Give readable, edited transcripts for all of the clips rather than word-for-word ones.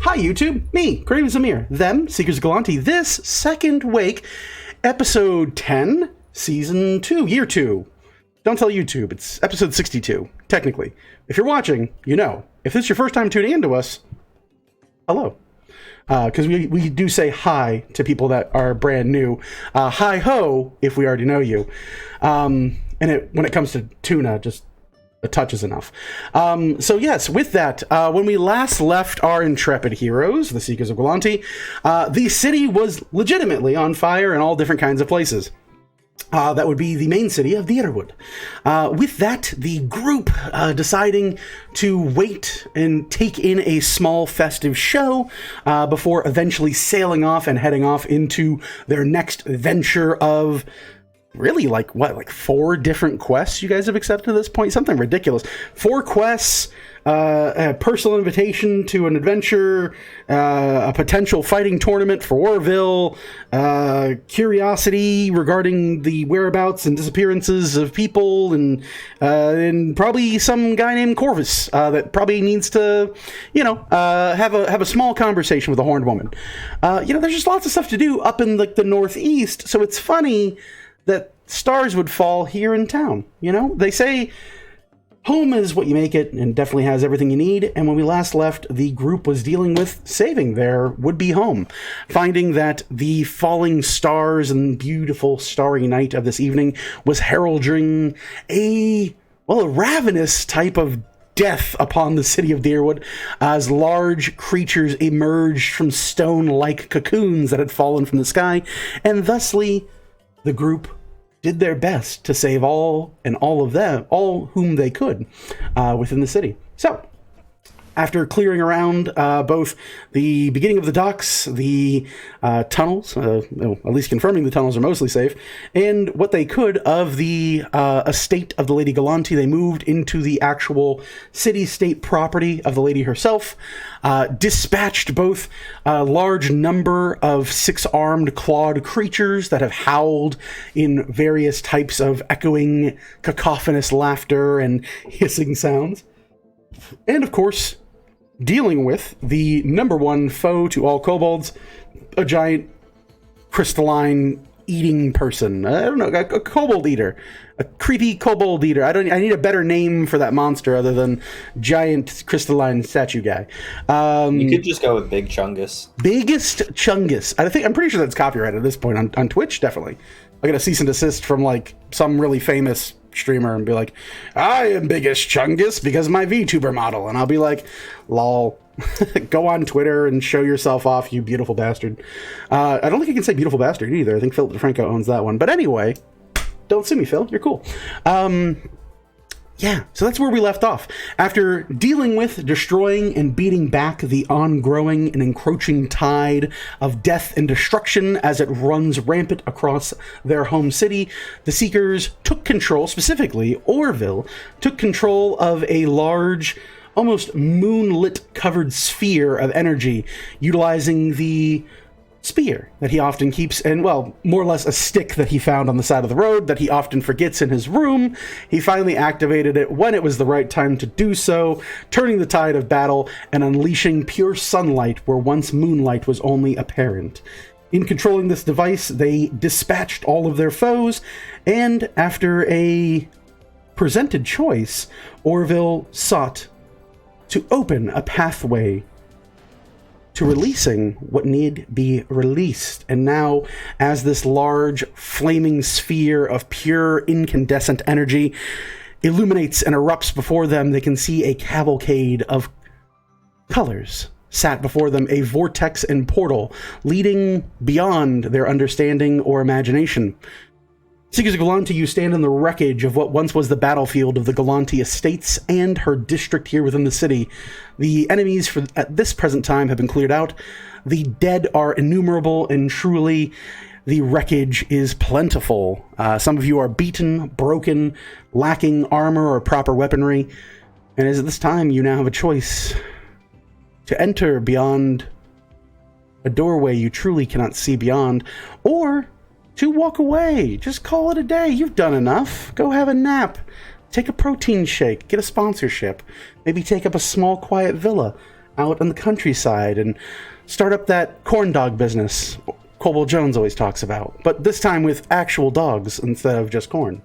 Hi YouTube, me, Kraven Zamir, them, Seekers of Galanti, this second wake, episode 10, season 2, year 2. Don't tell YouTube, it's episode 62, technically. If you're watching, you know. If this is your first time tuning into us, hello. Because we do say hi to people that are brand new. Hi-ho, if we already know you. And when it comes to tuna, just a touch is enough. So yes, with that, when we last left our intrepid heroes, the Seekers of Galanti, the city was legitimately on fire in all different kinds of places. That would be the main city of Dyrwood. With that, the group deciding to wait and take in a small festive show before eventually sailing off and heading off into their next venture of really, like 4 different quests you guys have accepted at this point? Something ridiculous. 4 quests, a personal invitation to an adventure, a potential fighting tournament for Orville, curiosity regarding the whereabouts and disappearances of people, and probably some guy named Corvus that probably needs to, have a small conversation with a horned woman. There's just lots of stuff to do up in the northeast, so it's funny that stars would fall here in town. They say home is what you make it, and definitely has everything you need. And when we last left, the group was dealing with saving their would-be home, finding that the falling stars and beautiful starry night of this evening was heralding a ravenous type of death upon the city of Dyrwood, as large creatures emerged from stone-like cocoons that had fallen from the sky, and thusly the group did their best to save all whom they could within the city. So, after clearing around both the beginning of the docks, the tunnels, at least confirming the tunnels are mostly safe, and what they could of the estate of the Lady Galanti, they moved into the actual city-state property of the lady herself, dispatched both a large number of 6-armed clawed creatures that have howled in various types of echoing, cacophonous laughter and hissing sounds, and of course, dealing with the number one foe to all kobolds, a giant crystalline eating person. I don't know, a kobold eater. A creepy kobold eater. I need a better name for that monster other than giant crystalline statue guy. You could just go with Big Chungus. Biggest Chungus. I'm pretty sure that's copyrighted at this point on Twitch, definitely. I got a cease and desist from some really famous streamer and be like, I am Biggest Chungus because my VTuber model, and I'll be like, lol. Go on Twitter and show yourself off, you beautiful bastard. I don't think I can say beautiful bastard either. I think Philip DeFranco owns that one. But anyway, don't sue me, Phil. You're cool. Yeah, so that's where we left off. After dealing with, destroying, and beating back the ongrowing and encroaching tide of death and destruction as it runs rampant across their home city, the Seekers took control, specifically Orville, took control of a large, almost moonlit covered sphere of energy, utilizing the spear that he often keeps, and more or less a stick that he found on the side of the road that he often forgets in his room. He finally activated it when it was the right time to do so, turning the tide of battle and unleashing pure sunlight where once moonlight was only apparent. In controlling this device, they dispatched all of their foes, and after a presented choice, Orville sought to open a pathway to releasing what need be released. And now, as this large, flaming sphere of pure incandescent energy illuminates and erupts before them, they can see a cavalcade of colors sat before them, a vortex and portal leading beyond their understanding or imagination. Seekers of Galanti, you stand in the wreckage of what once was the battlefield of the Galanti estates and her district here within the city. The enemies at this present time have been cleared out. The dead are innumerable, and truly the wreckage is plentiful. Some of you are beaten, broken, lacking armor or proper weaponry. And as at this time, you now have a choice to enter beyond a doorway you truly cannot see beyond, or to walk away. Just call it a day. You've done enough. Go have a nap. Take a protein shake. Get a sponsorship. Maybe take up a small, quiet villa out in the countryside and start up that corn dog business Kobold Jones always talks about, but this time with actual dogs instead of just corn.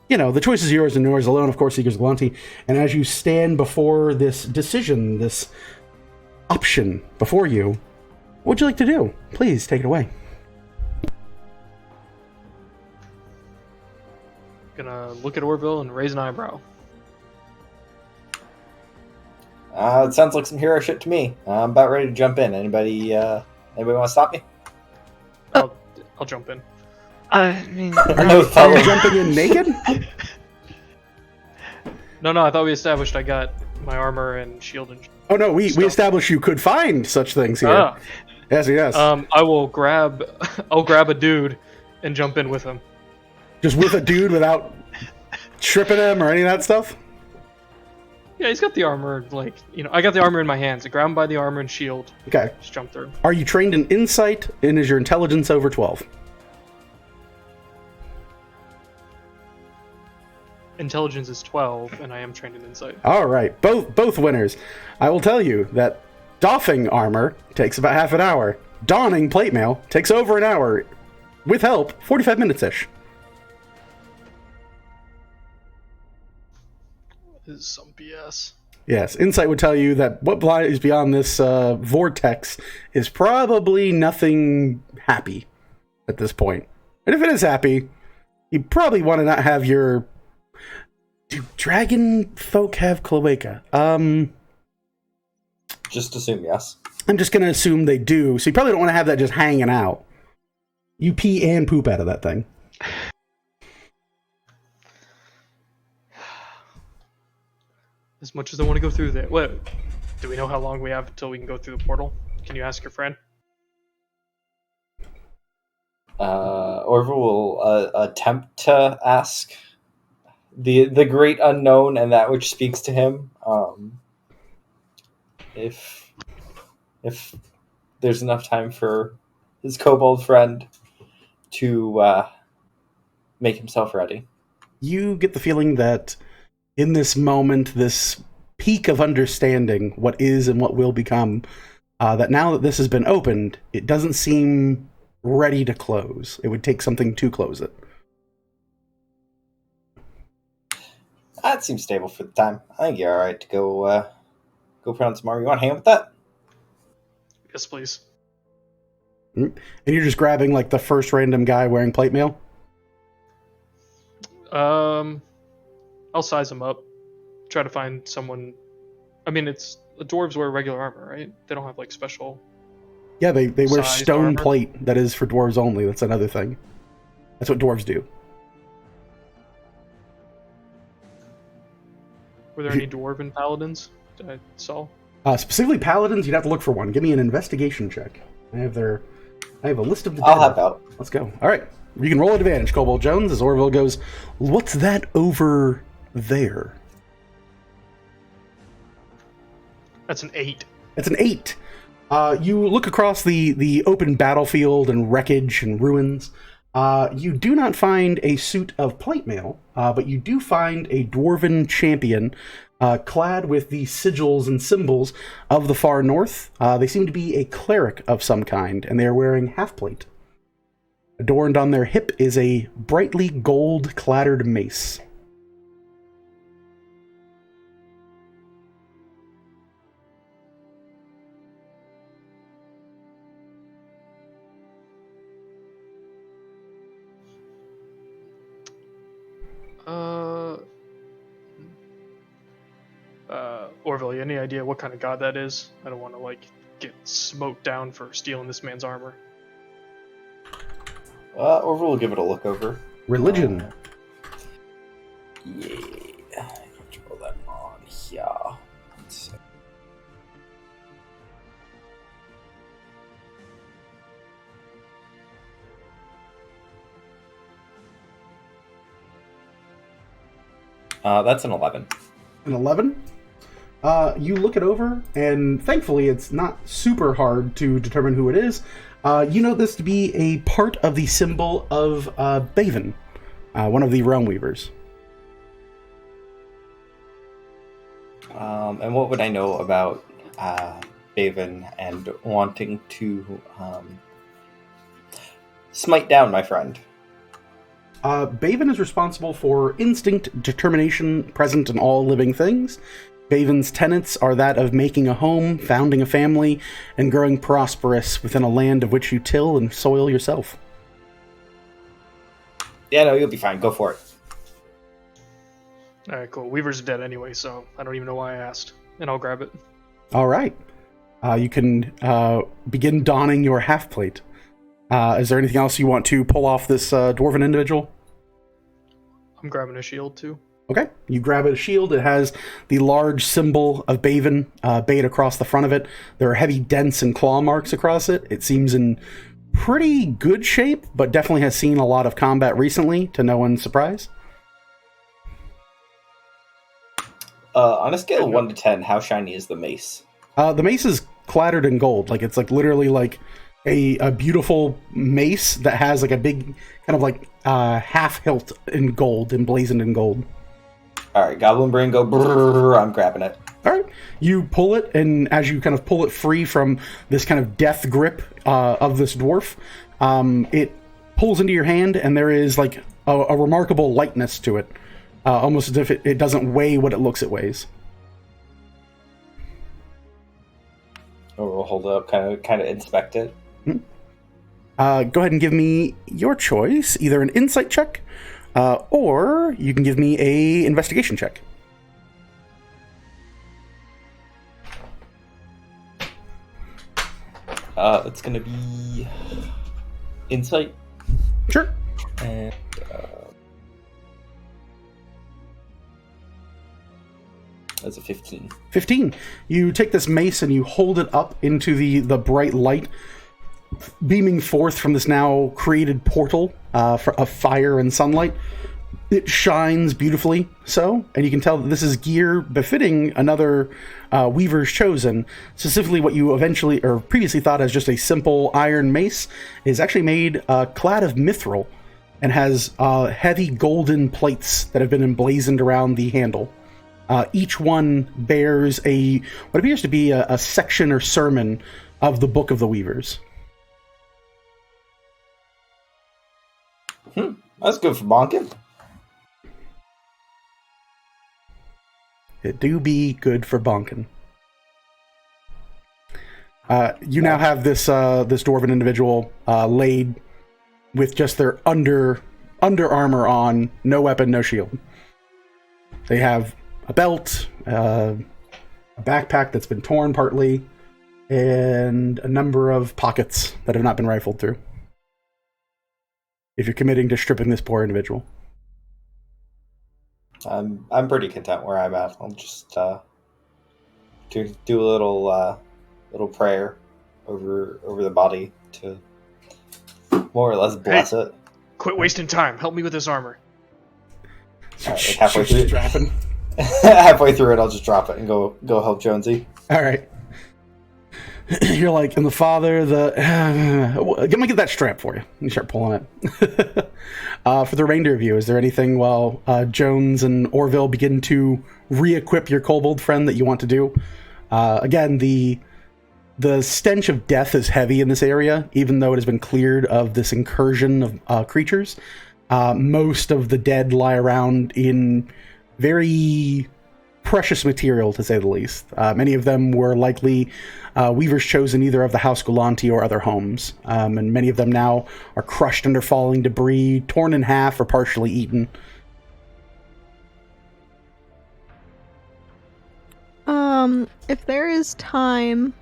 You know, the choice is yours and yours alone, of course, Seeker's Galanti. And as you stand before this decision, this option before you, what would you like to do? Please take it away. Gonna look at Orville and raise an eyebrow. It sounds like some hero shit to me. I'm about ready to jump in. Anybody want to stop me? I'll jump in. I mean, Are you jumping in naked? No, I thought we established I got my armor and shield and Oh no, we established you could find such things here. Ah. Yes. I'll grab a dude and jump in with him. Just with a dude without tripping him or any of that stuff? Yeah, he's got the armor, I got the armor in my hands. I grab him by the armor and shield. Okay. Just jump through. Are you trained in insight, and is your intelligence over 12? Intelligence is 12, and I am trained in insight. All right, both winners. I will tell you that doffing armor takes about half an hour. Donning plate mail takes over an hour. With help, 45 minutes-ish. This is some BS. Yes, insight would tell you that what lies beyond this vortex is probably nothing happy at this point. And if it is happy, you probably want to not have your... Do dragon folk have cloaca? Just assume yes. I'm just going to assume they do, so you probably don't want to have that just hanging out. You pee and poop out of that thing. As much as I want to go through there. What? Do we know how long we have until we can go through the portal? Can you ask your friend? Orville will attempt to ask the great unknown and that which speaks to him. If there's enough time for his kobold friend to make himself ready. You get the feeling that in this moment, this peak of understanding what is and what will become, that now that this has been opened, it doesn't seem ready to close. It would take something to close it. That seems stable for the time. I think you're all right to go put on some armor. You want to hang with that? Yes, please. And you're just grabbing like the first random guy wearing plate mail? I'll size them up. Try to find someone. I mean, it's the dwarves wear regular armor, right? They don't have like special. Yeah, they wear sized stone armor. plate that is for dwarves only. That's another thing. That's what dwarves do. Were there any dwarven paladins that I saw? Specifically paladins, you'd have to look for one. Give me an investigation check. I have a list of the I'll dead. help out. Let's go. All right. You can roll at advantage, Kobold Jones, as Orville goes, what's that over there? That's an 8. It's an 8. You look across the open battlefield and wreckage and ruins. You do not find a suit of plate mail, but you do find a dwarven champion clad with the sigils and symbols of the far north. They seem to be a cleric of some kind, and they are wearing half-plate. Adorned on their hip is a brightly gold-clattered mace. Orville, any idea what kind of god that is? I don't want to get smoked down for stealing this man's armor. Orville will give it a look over. Religion. Yeah. Let's roll that on here. Let's see. That's an 11. An 11? You look it over, and thankfully it's not super hard to determine who it is. You know this to be a part of the symbol of Baven, one of the Realm Weavers. And what would I know about Baven and wanting to smite down my friend. Baven is responsible for instinct, determination, present in all living things. Baven's tenets are that of making a home, founding a family, and growing prosperous within a land of which you till and soil yourself. Yeah, no, you'll be fine. Go for it. All right, cool. Weaver's dead anyway, so I don't even know why I asked, and I'll grab it. All right. You can begin donning your half plate. Is there anything else you want to pull off this dwarven individual? I'm grabbing a shield too. Okay, you grab a shield. It has the large symbol of Baven bayed across the front of it. There are heavy dents and claw marks across it. It seems in pretty good shape, but definitely has seen a lot of combat recently, to no one's surprise. On a scale of 1 to 10, how shiny is the mace? The mace is clattered in gold. Like, it's like literally like a beautiful mace that has like a big kind of like half hilt in gold, emblazoned in gold. All right, Goblin Brain, go brrrr, I'm grabbing it. All right, you pull it, and as you kind of pull it free from this kind of death grip of this dwarf, it pulls into your hand, and there is like a remarkable lightness to it, almost as if it doesn't weigh what it looks it weighs. Oh, we'll hold it up, kind of inspect it. Go ahead and give me your choice, either an insight check, or you can give me a investigation check. It's gonna be insight. Sure. And that's a 15. 15. You take this mace and you hold it up into the bright light beaming forth from this now created portal of fire and sunlight. It shines beautifully so, and you can tell that this is gear befitting another Weaver's Chosen. Specifically, what you eventually or previously thought as just a simple iron mace is actually made clad of mithril and has heavy golden plates that have been emblazoned around the handle. Each one bears what appears to be a section or sermon of the Book of the Weavers. That's good for bonking. It do be good for bonking. You now have this dwarven individual laid with just their under armor on, no weapon, no shield. They have a belt, a backpack that's been torn partly, and a number of pockets that have not been rifled through. If you're committing to stripping this poor individual. I'm pretty content where I'm at. I'll just do a little prayer over the body to more or less bless it. Quit wasting time. Help me with this armor. All right, halfway through, halfway through it, I'll just drop it and go help Jonesy. All right. You're like, and the father, let me get that strap for you. You start pulling it. For the remainder of you, is there anything while Jones and Orville begin to re-equip your kobold friend that you want to do? Again, the stench of death is heavy in this area, even though it has been cleared of this incursion of creatures. Most of the dead lie around in very precious material, to say the least. Many of them were likely Weavers Chosen either of the House Galanti or other homes, and many of them now are crushed under falling debris, torn in half, or partially eaten. If there is time,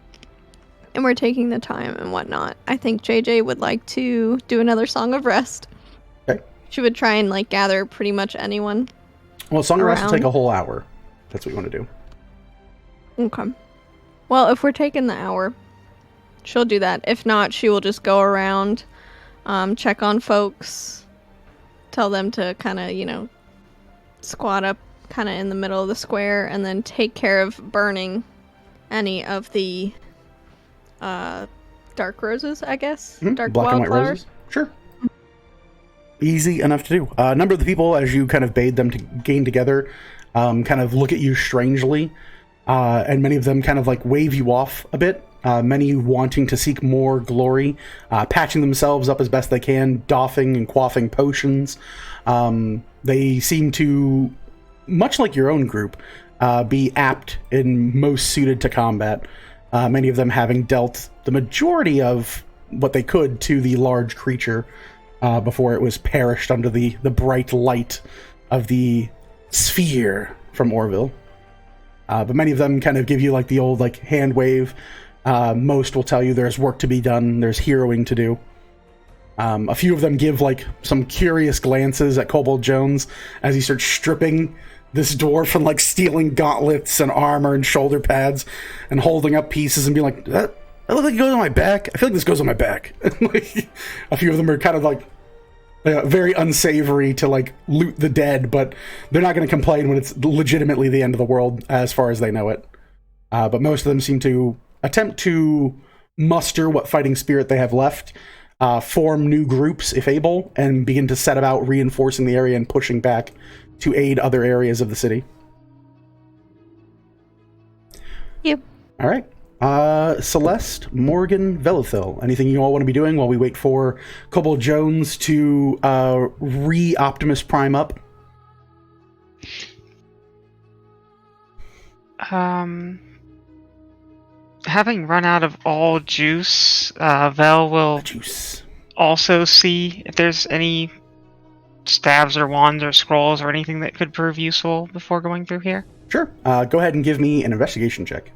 and we're taking the time and whatnot, I think JJ would like to do another Song of Rest. Okay. She would try and gather pretty much anyone. Well, Song of Rest will around. take a whole hour. That's what you want to do. Okay. Well, if we're taking the hour, she'll do that. If not, she will just go around, check on folks, tell them to kind of, squat up kind of in the middle of the square, and then take care of burning any of the dark roses, I guess. Mm-hmm. Dark Black and white wildflowers. roses? Sure. Easy enough to do. A number of the people, as you kind of bade them to gain together, kind of look at you strangely. and many of them kind of like wave you off a bit. Many wanting to seek more glory, patching themselves up as best they can, doffing and quaffing potions. They seem to, much like your own group, be apt and most suited to combat. Many of them having dealt the majority of what they could to the large creature before it was perished under the bright light of the sphere from Orville. But many of them kind of give you like the old like hand wave. Most will tell you there's work to be done, there's heroing to do. A few of them give like some curious glances at Kobold Jones as he starts stripping this dwarf and like stealing gauntlets and armor and shoulder pads and holding up pieces and being like, that looks like it goes on my back. I feel like this goes on my back. Like, a few of them are kind of like very unsavory to like loot the dead, but they're not going to complain when it's legitimately the end of the world as far as they know it. But most of them seem to attempt to muster what fighting spirit they have left, form new groups if able, and begin to set about reinforcing the area and pushing back to aid other areas of the city. Yep. All right. Celeste, Morgan, Velithil, anything you all want to be doing while we wait for Kobold Jones to re-Optimus Prime up? Having run out of all juice, Vel will also see if there's any stabs or wands or scrolls or anything that could prove useful before going through here. Sure. Go ahead and give me an investigation check.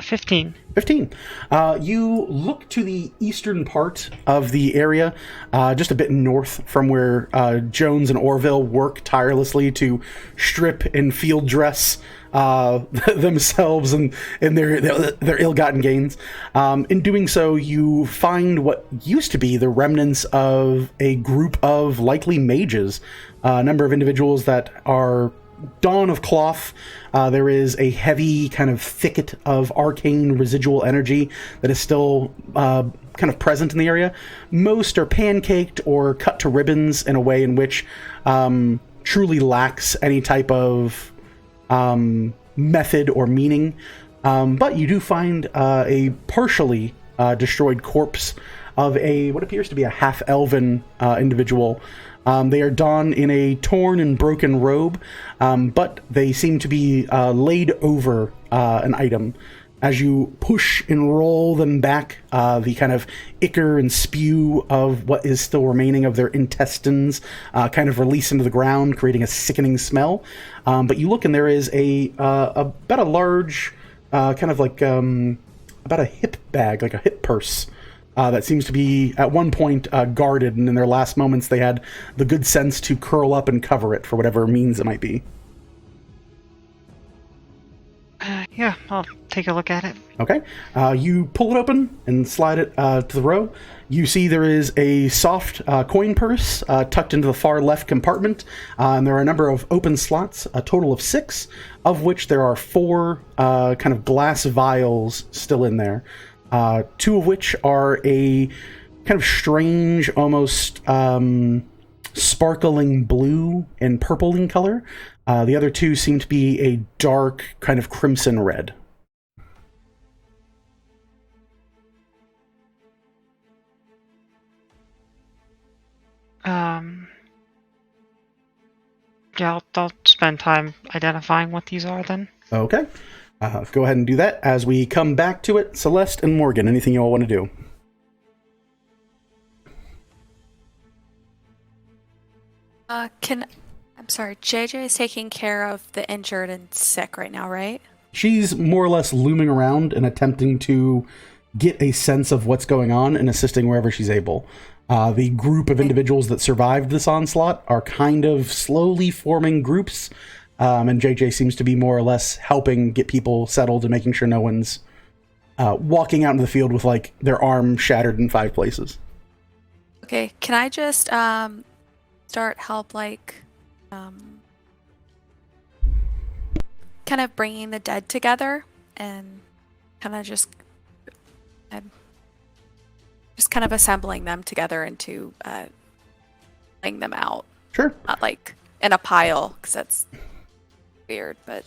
15. 15. You look to the eastern part of the area, just a bit north from where Jones and Orville work tirelessly to strip and field dress themselves and their ill-gotten gains. In doing so, you find what used to be the remnants of a group of likely mages, a number of individuals that are dawn of cloth. There is a heavy kind of thicket of arcane residual energy that is still kind of present in the area. Most are pancaked or cut to ribbons in a way in which truly lacks any type of method or meaning. But you do find a partially destroyed corpse of what appears to be a half-elven individual. They are donned in a torn and broken robe, but they seem to be laid over an item. As you push and roll them back, the kind of ichor and spew of what is still remaining of their intestines kind of release into the ground, creating a sickening smell. But you look and there is about a large, kind of like about a hip bag, like a hip purse, that seems to be, at one point, guarded, and in their last moments they had the good sense to curl up and cover it for whatever means it might be. Yeah, I'll take a look at it. Okay. You pull it open and slide it to the row. You see there is a soft coin purse tucked into the far left compartment, and there are a number of open slots, a total of 6, of which there are 4 kind of glass vials still in there. 2 of which are a kind of strange, almost sparkling blue and purple in color. The other 2 seem to be a dark, kind of crimson red. Yeah, I'll spend time identifying what these are then. Okay. Go ahead and do that as we come back to it. Celeste and Morgan, anything you all want to do? I'm sorry, JJ is taking care of the injured and sick right now, right? She's more or less looming around and attempting to get a sense of what's going on and assisting wherever she's able. The group of individuals that survived this onslaught are kind of slowly forming groups, and JJ seems to be more or less helping get people settled and making sure no one's walking out into the field with like their arm shattered in 5 places. Okay, can I just start help kind of bringing the dead together and kind of just kind of assembling them together into laying them out. Sure. Not like in a pile, because that's weird, but...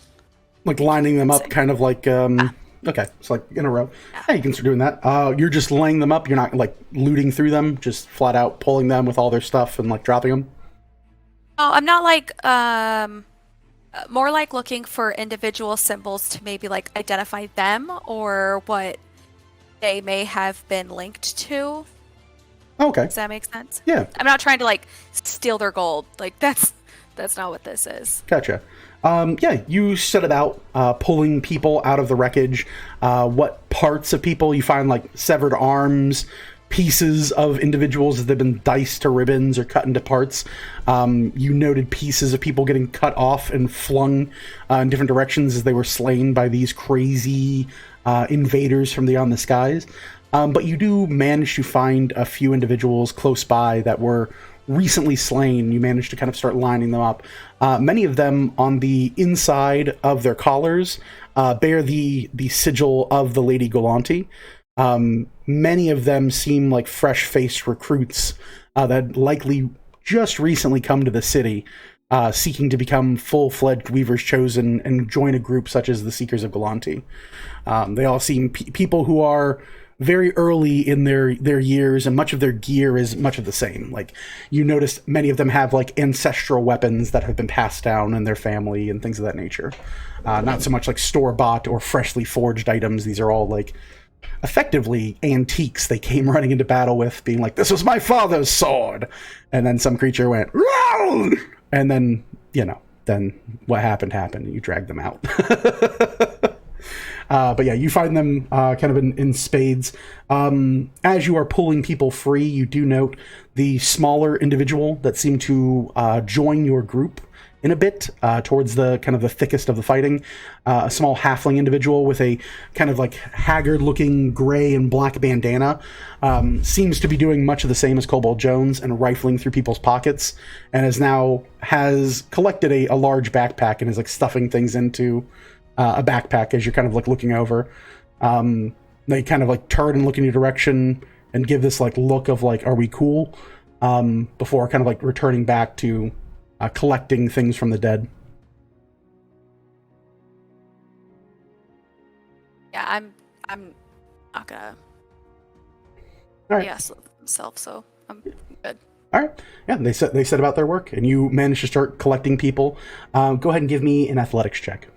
Like lining them up, kind of like, okay, it's like in a row. Yeah, you can start doing that. You're just laying them up. You're not like looting through them, just flat out pulling them with all their stuff and like dropping them. Oh, I'm not like, more like looking for individual symbols to maybe like identify them or what they may have been linked to. Okay. Does that make sense? Yeah. I'm not trying to like steal their gold. Like that's not what this is. Gotcha. Yeah, you set about pulling people out of the wreckage. What parts of people you find, like severed arms, pieces of individuals that have been diced to ribbons or cut into parts. You noted pieces of people getting cut off and flung in different directions as they were slain by these crazy invaders from beyond the skies. But you do manage to find a few individuals close by that were recently slain. You managed to kind of start lining them up. Many of them on the inside of their collars bear the sigil of the Lady Galanti. Many of them seem like fresh-faced recruits that had likely just recently come to the city, seeking to become full-fledged Weavers Chosen and join a group such as the Seekers of Galanti. They all seem people who are very early in their years, and much of their gear is much of the same. Like, you notice many of them have like ancestral weapons that have been passed down in their family and things of that nature. Not so much like store-bought or freshly forged items. These are all like effectively antiques they came running into battle with, being like, this was my father's sword, and then some creature went, "Row!" And then, then what happened. You dragged them out. But yeah, you find them kind of in spades. As you are pulling people free, you do note the smaller individual that seemed to join your group in a bit towards the kind of the thickest of the fighting. A small halfling individual with a kind of like haggard-looking gray and black bandana seems to be doing much of the same as Kobold Jones and rifling through people's pockets, and has collected a large backpack and is like stuffing things into a backpack as you're kind of like looking over. They kind of like turn and look in your direction and give this like look of like, are we cool? Before kind of like returning back to collecting things from the dead. Yeah, I'm not gonna All right. yes himself, so I'm good. All right. Yeah, they set about their work, and you managed to start collecting people. Go ahead and give me an athletics check.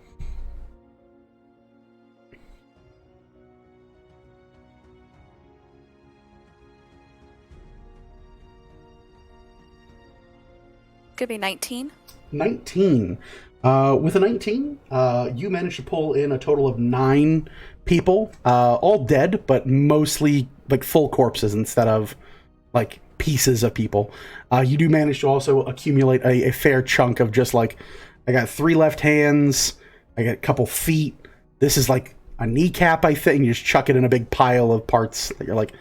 Could be 19. 19. With a 19, you managed to pull in a total of 9 people, all dead, but mostly like full corpses instead of like pieces of people. You do manage to also accumulate a fair chunk of just like, I got 3 left hands, I got a couple feet. This is like a kneecap, I think. You just chuck it in a big pile of parts that you're like,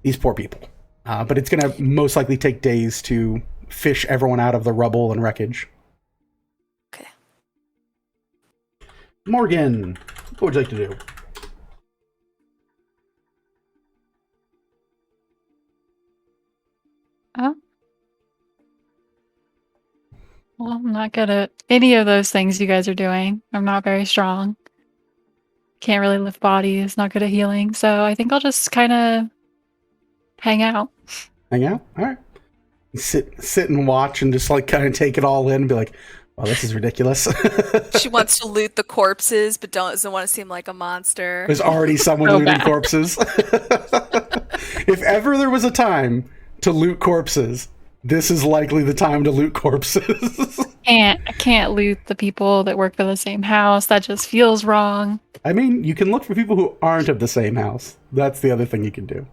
these poor people. But it's going to most likely take days to fish everyone out of the rubble and wreckage. Okay. Morgan, what would you like to do? Well, I'm not good at any of those things you guys are doing. I'm not very strong. Can't really lift bodies, not good at healing. So I think I'll just kind of hang out. Hang out? All right. Sit and watch and just like kind of take it all in and be like, oh, this is ridiculous. She wants to loot the corpses, but doesn't want to seem like a monster. There's already someone So looting bad. corpses. If ever there was a time to loot corpses, this is likely the time to loot corpses. I can't loot the people that work for the same house. That just feels wrong. I mean, you can look for people who aren't of the same house. That's the other thing you can do.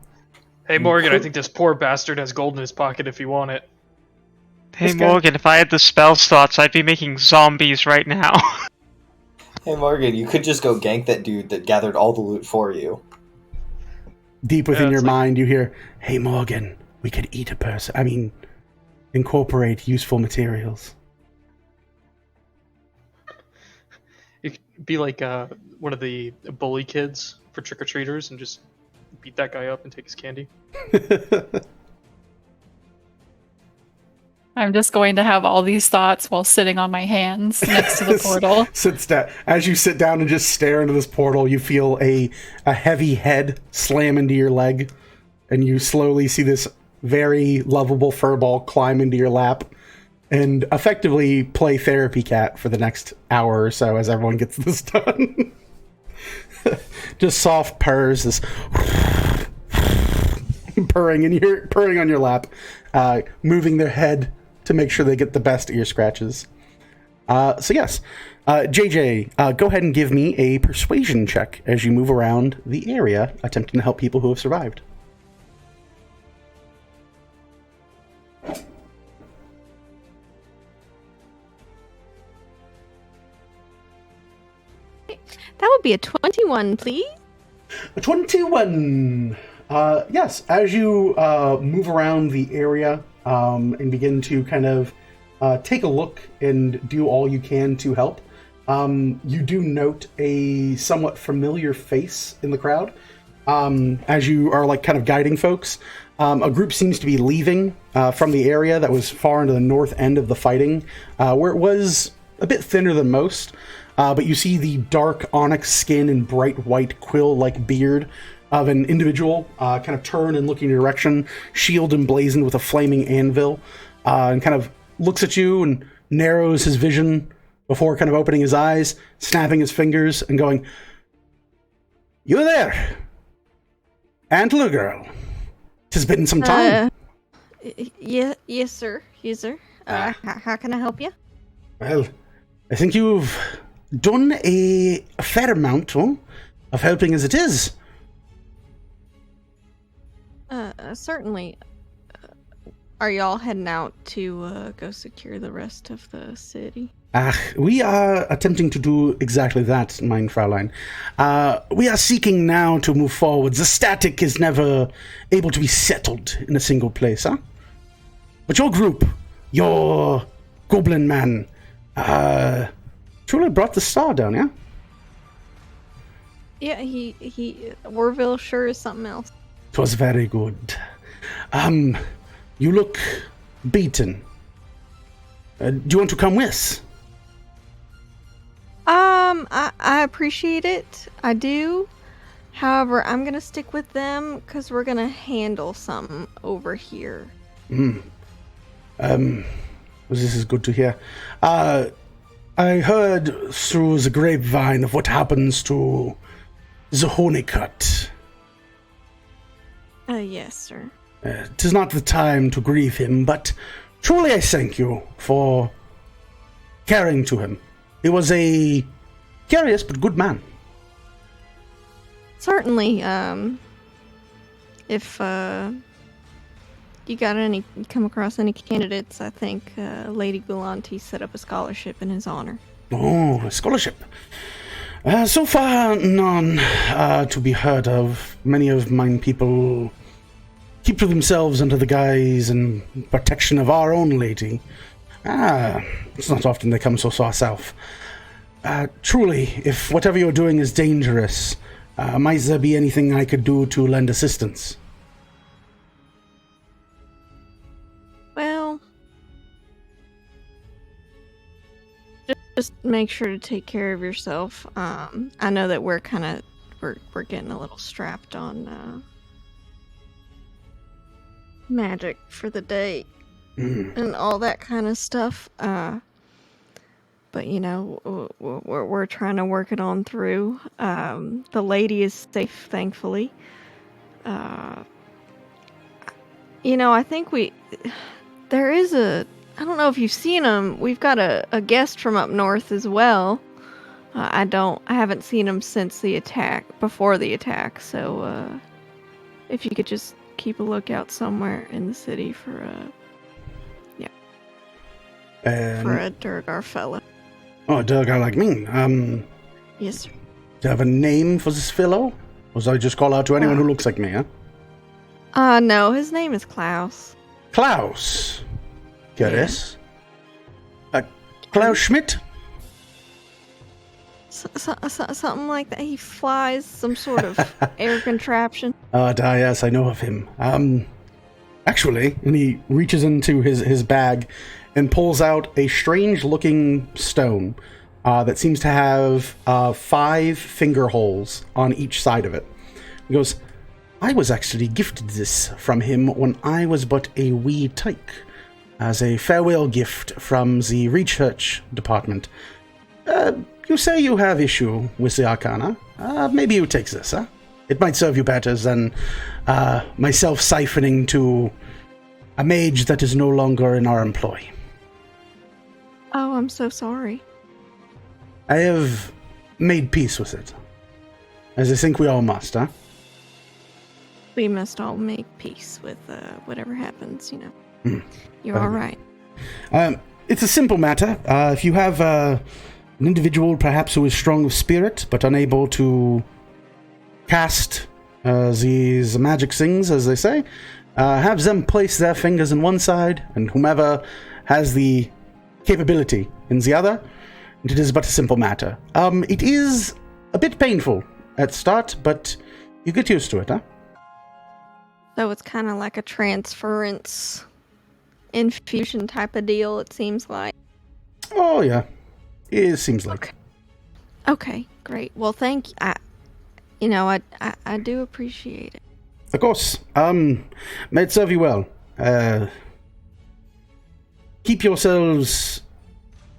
Hey Morgan, I think this poor bastard has gold in his pocket if you want it. Hey This guy- Morgan, if I had the spell slots, I'd be making zombies right now. Hey Morgan, you could just go gank that dude that gathered all the loot for you. Deep within Yeah, your it's like- mind, you hear, hey, Morgan, we could eat a person. I mean, incorporate useful materials. You could be like one of the bully kids for trick-or-treaters and just beat that guy up and take his candy. I'm just going to have all these thoughts while sitting on my hands next to the portal. As you sit down and just stare into this portal, you feel a heavy head slam into your leg, and you slowly see this very lovable furball climb into your lap and effectively play therapy cat for the next hour or so as everyone gets this done. Just soft purrs, this purring on your lap, moving their head to make sure they get the best ear scratches. So yes, JJ, go ahead and give me a persuasion check as you move around the area, attempting to help people who have survived. That would be a 21, please. A 21. Yes, as you move around the area and begin to kind of take a look and do all you can to help, you do note a somewhat familiar face in the crowd. As you are like kind of guiding folks, a group seems to be leaving from the area that was far into the north end of the fighting, where it was a bit thinner than most. But you see the dark onyx skin and bright white quill-like beard of an individual kind of turn and look in your direction, shield emblazoned with a flaming anvil, and kind of looks at you and narrows his vision before kind of opening his eyes, snapping his fingers, and going, "You there, Antler Girl? 'Tis been some time." Yes, sir. Yes, sir. How can I help you? Well, I think you've done a fair amount of helping as it is. Certainly. Are y'all heading out to go secure the rest of the city? We are attempting to do exactly that, mein Fräulein. We are seeking now to move forward. The static is never able to be settled in a single place, huh? But your group, your goblin man, truly brought the star down, yeah? Yeah, Orville sure is something else. 'Twas very good. You look beaten. Do you want to come with? I appreciate it. I do. However, I'm gonna stick with them because we're gonna handle something over here. This is good to hear. I heard through the grapevine of what happens to the Honeycut. Yes, sir. 'Tis not the time to grieve him, but truly I thank you for caring to him. He was a curious but good man. Certainly. If you come across any candidates, I think Lady Gulanti set up a scholarship in his honor. Oh, a scholarship. So far, none to be heard of. Many of mine people keep to themselves under the guise and protection of our own lady. It's not often they come so far south. Truly, if whatever you're doing is dangerous, might there be anything I could do to lend assistance? Well, just make sure to take care of yourself. I know that we're getting a little strapped on magic for the day and all that kind of stuff. But you know, we're trying to work it on through. The lady is safe, thankfully. You know, I think there is I don't know if you've seen him. We've got a guest from up north as well. I haven't seen him since before the attack. So, if you could just keep a lookout somewhere in the city for a Durgar fella. Oh, a Durgar like me. Yes, sir. Do you have a name for this fellow? Or shall I just call out to anyone who looks like me, huh? No, his name is Klaus. Klaus. Curious. Klaus Schmidt? Something like that. He flies some sort of air contraption. Yes, I know of him. Actually, and he reaches into his bag and pulls out a strange-looking stone that seems to have 5 finger holes on each side of it. He goes, I was actually gifted this from him when I was but a wee tyke, as a farewell gift from the research department. You say you have issue with the arcana. Maybe you take this, huh? It might serve you better than myself siphoning to a mage that is no longer in our employ. Oh, I'm so sorry. I have made peace with it, as I think we all must, huh? We must all make peace with whatever happens, you know. You're all right. It's a simple matter. If you have an individual perhaps who is strong of spirit, but unable to cast these magic things, as they say, have them place their fingers in one side, and whomever has the capability in the other. It is but a simple matter. It is a bit painful at start, but you get used to it, huh? So it's kind of like a transference infusion type of deal, it seems like. Oh, yeah. It seems like. Okay, great. Well, thank you. I do appreciate it. Of course. May it serve you well. Keep yourselves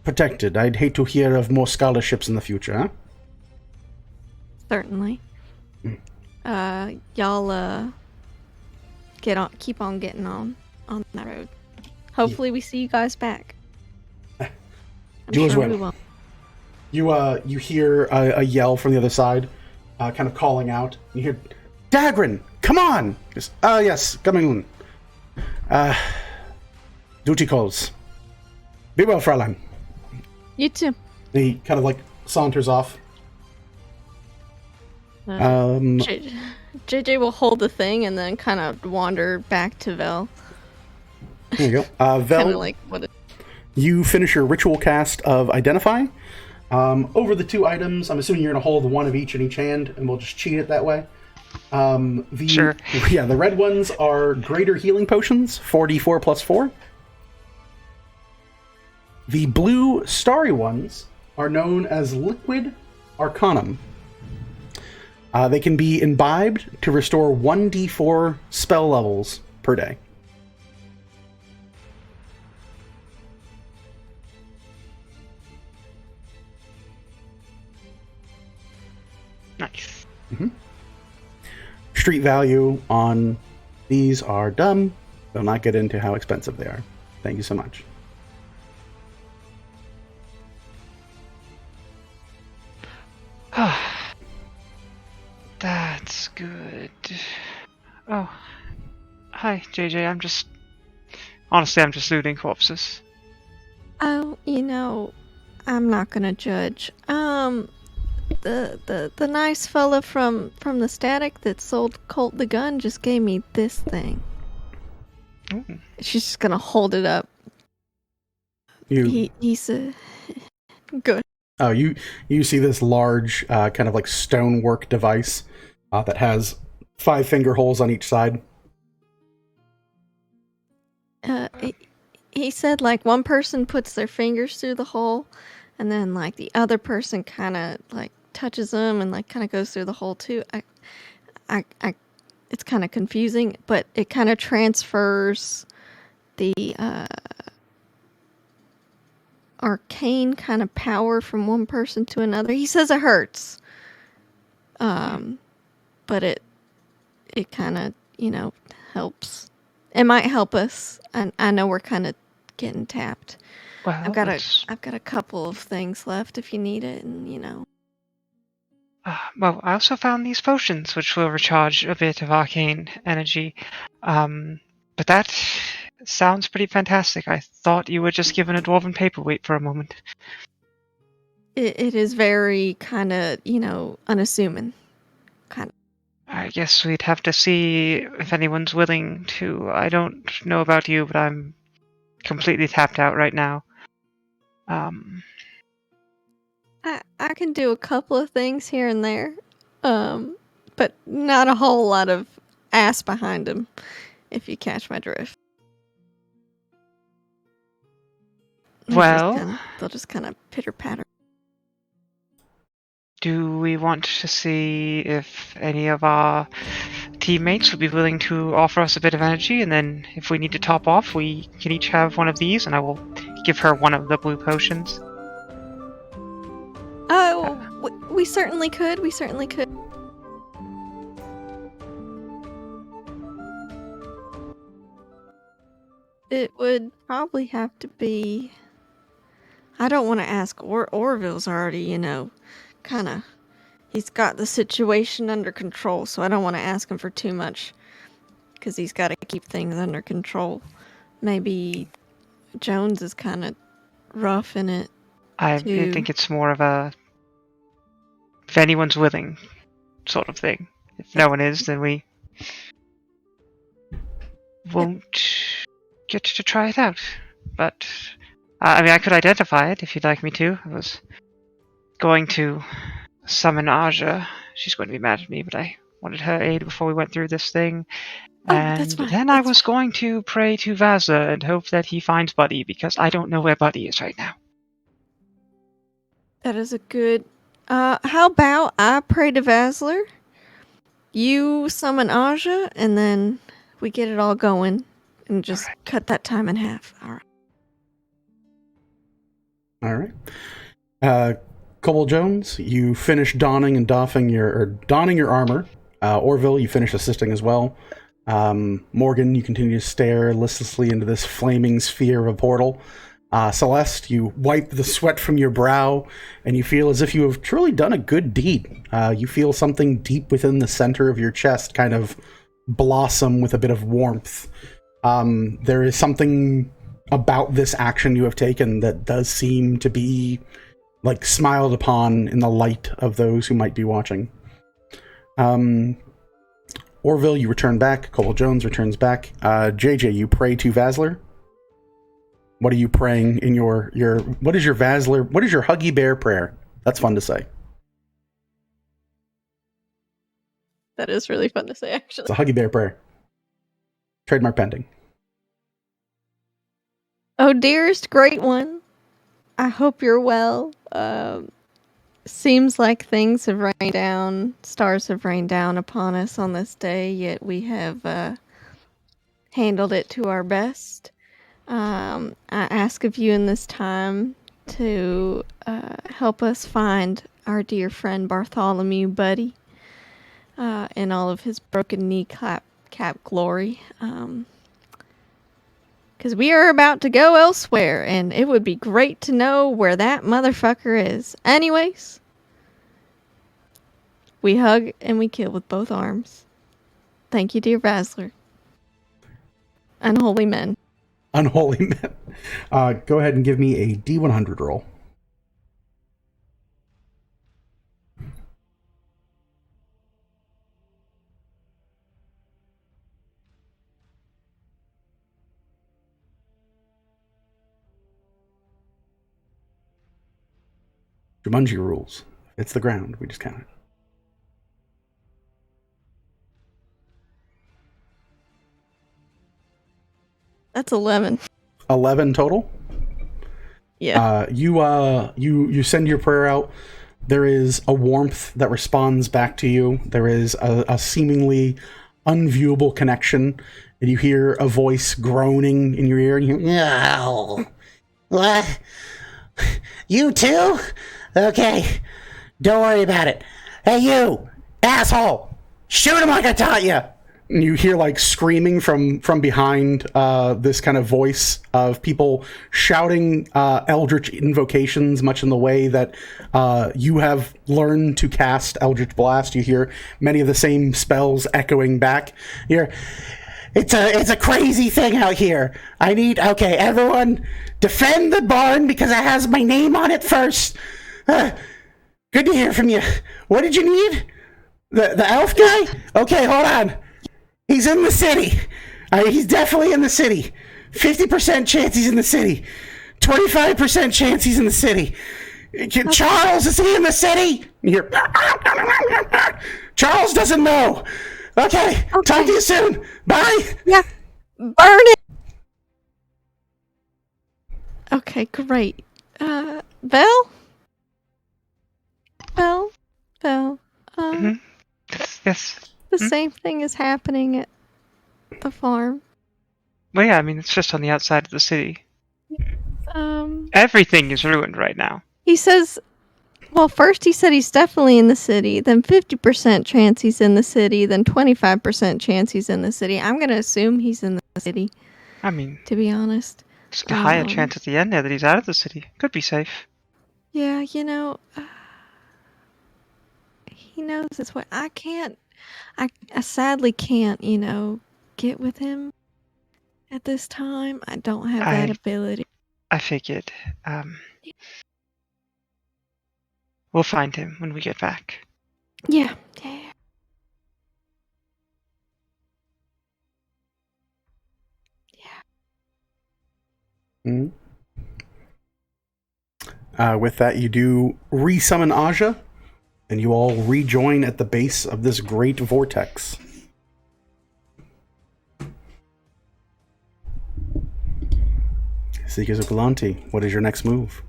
protected. I'd hate to hear of more scholarships in the future, huh? Certainly. Y'all keep on getting on that road. Hopefully we see you guys back. I'm You as sure well. we will. You hear a yell from the other side, kind of calling out. You hear, Dagrin, come on! Yes, coming in. Duty calls. Be well, Fräulein. You too. And he kind of like saunters off. JJ will hold the thing and then kind of wander back to Vel. There you go. Vel, Kind of like what? you finish your ritual cast of Identify. Over the 2 items, I'm assuming you're going to hold one of each in each hand, and we'll just cheat it that way. Sure. Yeah, the red ones are greater healing potions, 4d4 plus 4. The blue starry ones are known as liquid arcanum. They can be imbibed to restore 1d4 spell levels per day. Nice. Street value on these are dumb. They'll not get into how expensive they are. Thank you so much. That's good. Oh. Hi, JJ. Honestly, I'm just looting corpses. Oh, I'm not gonna judge. The nice fella from the Static that sold Colt the gun just gave me this thing. Ooh. She's just gonna hold it up. He's good. Oh, you see this large kind of like stonework device that has 5 finger holes on each side. He said like one person puts their fingers through the hole, and then like the other person kind of like touches them and like kind of goes through the hole too. It's kind of confusing, but it kind of transfers the arcane kind of power from one person to another. He says it hurts, but it kind of helps. It might help us. I know we're kind of getting tapped. Well, I've got a couple of things left if you need it, and well, I also found these potions, which will recharge a bit of arcane energy. But that sounds pretty fantastic. I thought you were just given a dwarven paperweight for a moment. It is very kind of unassuming, kind of. I guess we'd have to see if anyone's willing to. I don't know about you, but I'm completely tapped out right now. I can do a couple of things here and there, but not a whole lot of ass behind them. if you catch my drift. Well, they'll just kind of pitter patter. do we want to see if any of our teammates would be willing to offer us a bit of energy, and then if we need to top off, we can each have one of these, and I will give her one of the blue potions. Oh, we certainly could. We certainly could. It would probably have to be. I don't want to ask. Orville's already, kind of. He's got the situation under control, so I don't want to ask him for too much, because he's got to keep things under control. Maybe Jones is kind of rough in it. I think it's more of a if anyone's willing sort of thing. If no one is, then we won't get to try it out. But, I could identify it if you'd like me to. I was going to summon Aja. She's going to be mad at me, but I wanted her aid before we went through this thing. And that's fine. then I was going to pray to Vaza and hope that he finds Buddy, because I don't know where Buddy is right now. That is a good... how about I pray to Vasler, you summon Aja, and then we get it all going, and just cut that time in half. All right. Cobalt Jones, you finish donning and doffing donning your armor. Orville, you finish assisting as well. Morgan, you continue to stare listlessly into this flaming sphere of a portal. Celeste, you wipe the sweat from your brow, and you feel as if you have truly done a good deed. You feel something deep within the center of your chest kind of blossom with a bit of warmth. There is something about this action you have taken that does seem to be like smiled upon in the light of those who might be watching. Orville, you return back. Cobalt Jones returns back. JJ, you pray to Vasler. What are you praying in your what is your Vasler? What is your Huggy Bear prayer? That's fun to say. That is really fun to say, actually. It's a Huggy Bear prayer. Trademark pending. Oh, dearest great one, I hope you're well. Seems like things have rained down, stars have rained down upon us on this day, yet we have handled it to our best. I ask of you in this time to help us find our dear friend Bartholomew Buddy in all of his broken kneecap glory. Because we are about to go elsewhere, and it would be great to know where that motherfucker is. Anyways, we hug and we kill with both arms. Thank you, dear Vasler. Unholy men. Unholy men. Go ahead and give me a D100 roll. Jumanji rules. It's the ground. We just count it. That's 11. 11 total? Yeah. You send your prayer out. There is a warmth that responds back to you. There is a seemingly unviewable connection, and you hear a voice groaning in your ear, and you hear, No. What? You too? Okay. Don't worry about it. Hey, you! Asshole! Shoot him like I taught you! and you hear like screaming from behind this kind of voice of people shouting eldritch invocations, much in the way that you have learned to cast Eldritch Blast. You hear many of the same spells echoing back. It's a crazy thing out here. Okay, everyone defend the barn because it has my name on it first. Good to hear from you. What did you need? The elf guy? Okay, hold on. He's in the city. He's definitely in the city. 50% chance he's in the city. 25% chance he's in the city. Okay. Charles, is he in the city? You're... Charles doesn't know. Okay, talk to you soon. Bye. Yeah. Burn it! Okay, great. Belle? Belle? Mhm. Yes. The same thing is happening at the farm. Well, yeah, I mean, it's just on the outside of the city. Um, Everything is ruined right now. he says, well, first he said he's definitely in the city, then 50% chance he's in the city, then 25% chance he's in the city. I'm gonna assume he's in the city, I mean, to be honest. there's a higher chance at the end there that he's out of the city. Could be safe. Yeah, he knows this way. I sadly can't, get with him at this time. I don't have that ability. I figured. We'll find him when we get back. Yeah. Mhm. With that, you do resummon Aja, and you all rejoin at the base of this great vortex. Seekers of Galanti, what is your next move?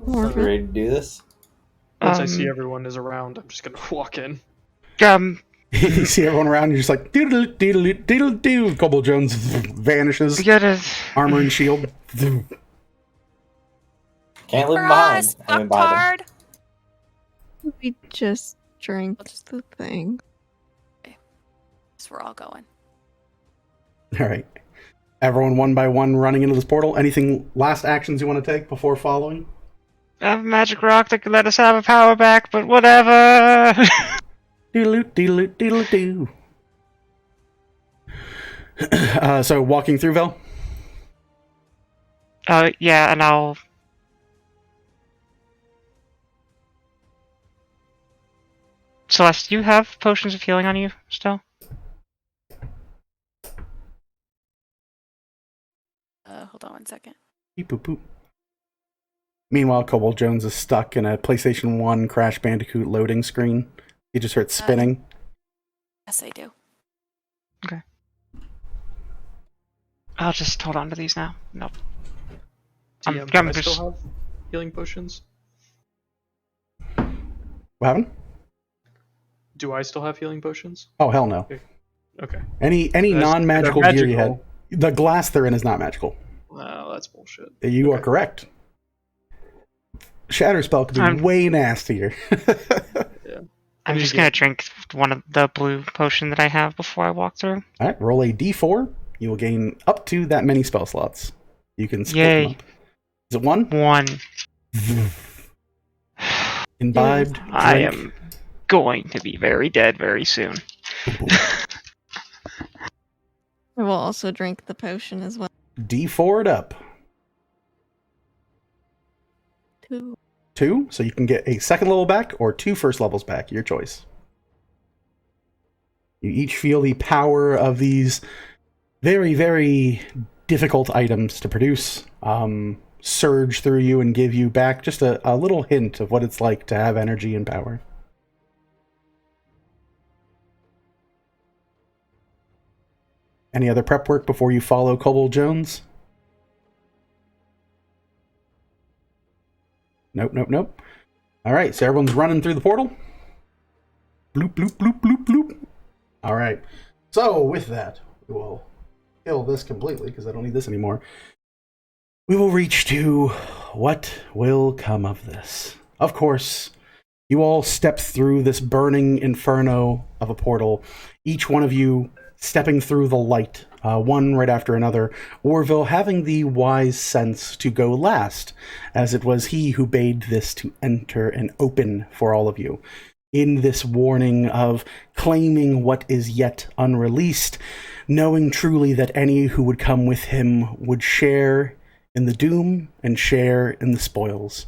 Are we ready to do this? Once I see everyone is around, I'm just gonna walk in. You see everyone around, you're just like, doodle doodle doodle doo. Cobble Jones vanishes. Get it. Armor and shield. Can't leave For him behind. us, I mean, by them. fucktard. We just drank the thing. So we're all going. All right. Everyone one by one running into this portal. Anything last actions you want to take before following? I have a magic rock that could let us have a power back, but whatever. Doodle doodle doodle doo. So walking through, Vel? Yeah, and I'll... Celeste, do you have potions of healing on you still? Hold on one second. Beep, boop, boop. Meanwhile, Cobalt Jones is stuck in a PlayStation 1 Crash Bandicoot loading screen. He just heard spinning. Yes, I do. Okay. I'll just hold on to these now. Nope. TM, do I still have healing potions? What happened? Do I still have healing potions? Oh, hell no. Okay. Any non-magical gear you had. The glass they're in is not magical. No, that's bullshit. You are correct. Shatter spell could be way nastier. Yeah. I'm just gonna drink one of the blue potion that I have before I walk through. Alright, roll a d4. You will gain up to that many spell slots. You can split them up. Is it 1? 1. Imbibed. Drink. I am going to be very dead very soon. I will also drink the potion as well. D4 it up. 2. 2, so you can get a second level back or 2 first levels back, your choice. You each feel the power of these very, very difficult items to produce surge through you and give you back just a little hint of what it's like to have energy and power. Any other prep work before you follow Cobalt Jones? Nope. All right, so everyone's running through the portal. Bloop, bloop, bloop, bloop, bloop. All right. So with that, we will kill this completely because I don't need this anymore. We will reach to what will come of this. Of course, you all step through this burning inferno of a portal. Each one of you stepping through the light, one right after another, Orville having the wise sense to go last, as it was he who bade this to enter and open for all of you. In this warning of claiming what is yet unreleased, knowing truly that any who would come with him would share in the doom and share in the spoils.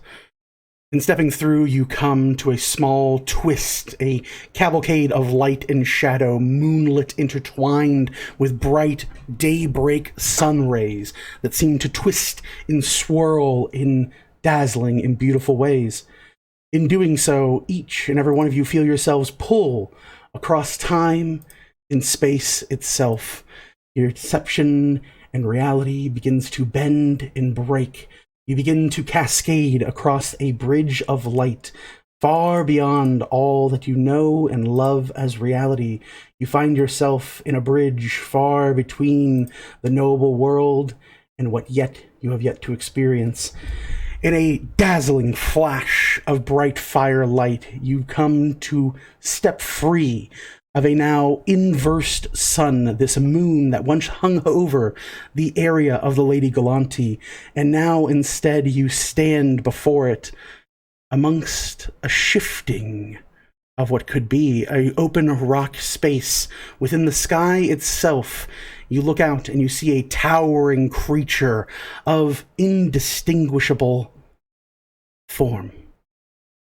In stepping through, you come to a small twist, a cavalcade of light and shadow, moonlit intertwined with bright daybreak sun rays that seem to twist and swirl in dazzling and beautiful ways. In doing so, each and every one of you feel yourselves pull across time and space itself. Your perception and reality begins to bend and break. You begin to cascade across a bridge of light, far beyond all that you know and love as reality. You find yourself in a bridge far between the knowable world and what yet you have yet to experience. In a dazzling flash of bright firelight, you come to step free of a now inversed sun, this moon that once hung over the area of the Lady Galanti, and now instead you stand before it amongst a shifting of what could be an open rock space. Within the sky itself, you look out and you see a towering creature of indistinguishable form,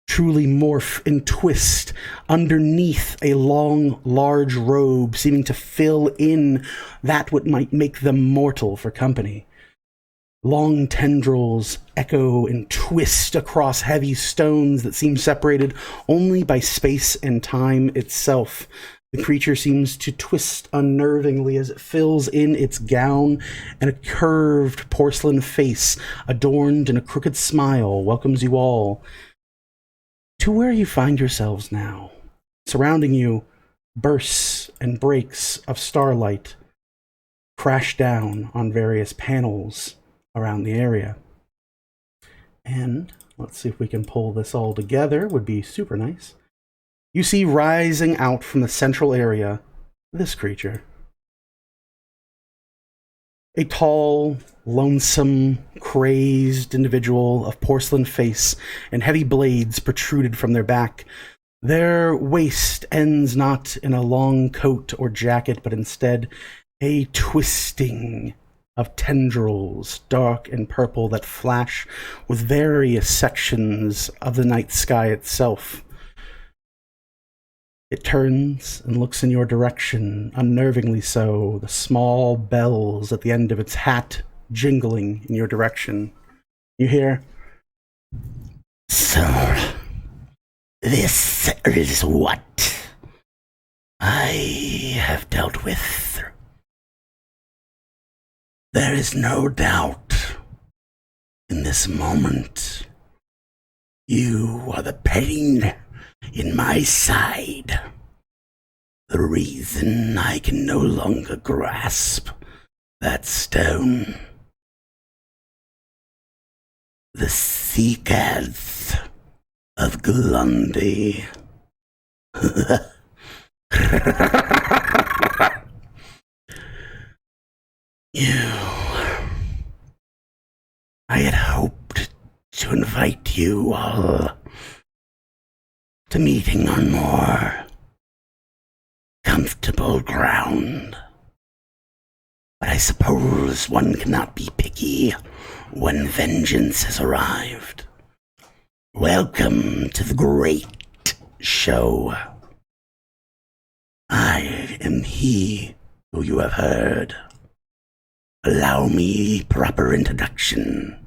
truly morph and twist underneath a long, large robe, seeming to fill in that what might make them mortal for company. Long tendrils echo and twist across heavy stones that seem separated only by space and time itself. The creature seems to twist unnervingly as it fills in its gown, and a curved porcelain face, adorned in a crooked smile, welcomes you all to where you find yourselves now. Surrounding you, bursts and breaks of starlight crash down on various panels around the area. And let's see if we can pull this all together. Would be super nice. You see rising out from the central area this creature. A tall, lonesome, crazed individual of porcelain face and heavy blades protruded from their back. Their waist ends not in a long coat or jacket, but instead a twisting of tendrils, dark and purple, that flash with various sections of the night sky itself. It turns and looks in your direction, unnervingly so, the small bells at the end of its hat jingling in your direction. You hear, "So, this is what I have dealt with. There is no doubt in this moment you are the pain in my side, the reason I can no longer grasp that stone. The Seekads of Glundi." I had hoped to invite you all to meeting on more comfortable ground. But I suppose one cannot be picky when vengeance has arrived. Welcome to the great show. I am he who you have heard. Allow me proper introduction.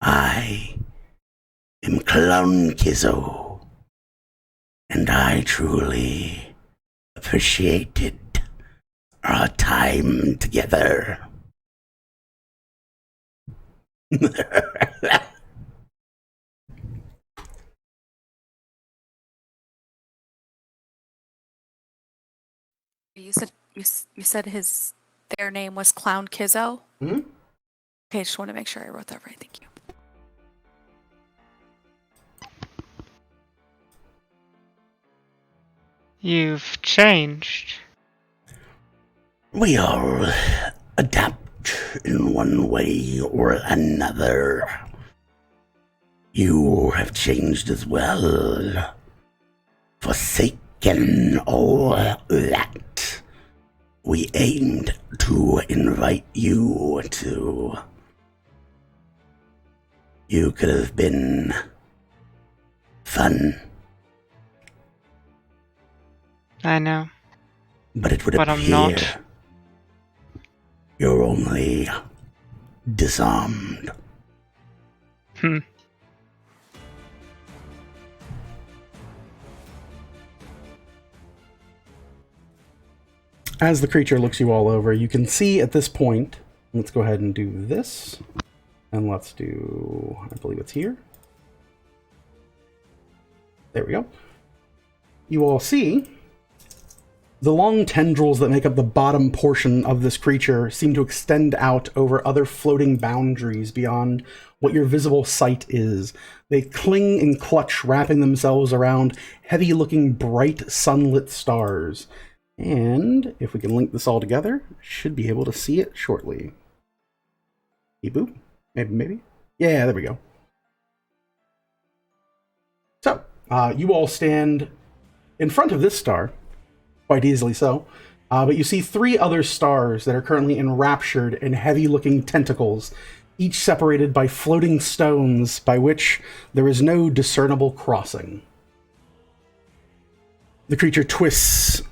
I am Clown Kizzo, and I truly appreciated our time together. You said their name was Clown Kizzo? Hmm? Okay, just want to make sure I wrote that right. Thank you. You've changed. We all adapt in one way or another. You have changed as well. Forsaken all that. We aimed to invite you to. You could have been fun. I know. But it would But appear I'm not. you're only disarmed. Hmm. as the creature looks you all over, you can see at this point, let's go ahead and do this. And let's do, I believe it's here. There we go. You all see the long tendrils that make up the bottom portion of this creature seem to extend out over other floating boundaries beyond what your visible sight is. They cling and clutch, wrapping themselves around heavy-looking, bright, sunlit stars. And if we can link this all together, should be able to see it shortly. Beep boop. Maybe. Yeah, there we go. So, you all stand in front of this star, quite easily so, but you see 3 other stars that are currently enraptured in heavy-looking tentacles, each separated by floating stones by which there is no discernible crossing. The creature twists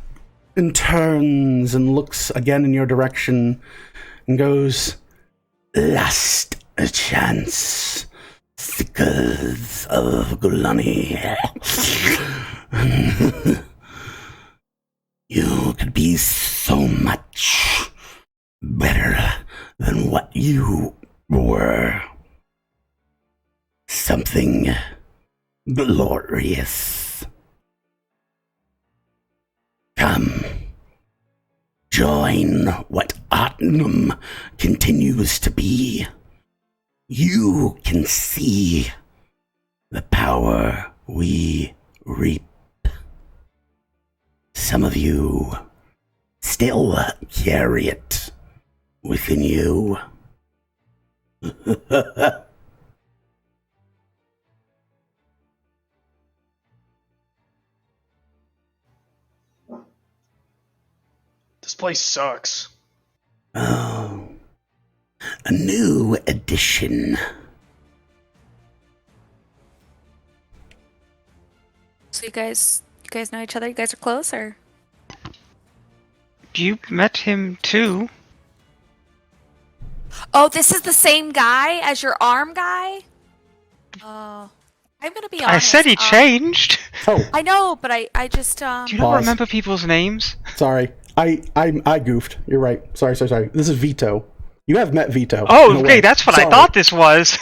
and turns and looks again in your direction and goes, "Last a chance, sickles of Gulani. You could be so much better than what you were. Something glorious. Come, join what Autumn continues to be. You can see the power we reap. Some of you still carry it within you." This place sucks. Oh, a new addition. So you guys know each other? You guys are close, or? You met him too. Oh, this is the same guy as your arm guy? Oh. I'm gonna be honest. I said he changed. Oh, I know, but I just Do you not Pause. remember people's names? sorry. I goofed. You're right. Sorry. This is Vito. You have met Vito. Oh, in a okay, way. that's what Sorry. I thought this was.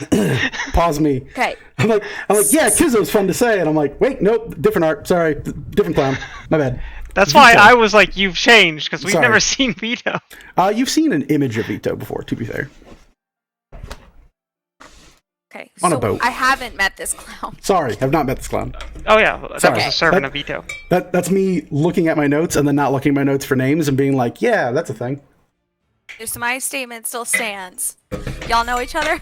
Pause me. Okay. I'm like, yeah, Kizzo's fun to say, and I'm like, wait, nope, different art. Sorry, different clown. My bad. That's Vito. why I was like, you've changed, because we've Sorry. never seen Vito. You've seen an image of Vito before, to be fair. Okay. On a so boat. I haven't met this clown. Sorry, have not met this clown. Oh yeah, that Sorry. was a servant of Vito. That's me looking at my notes and then not looking at my notes for names and being like, yeah, that's a thing. So my statement still stands. Y'all know each other?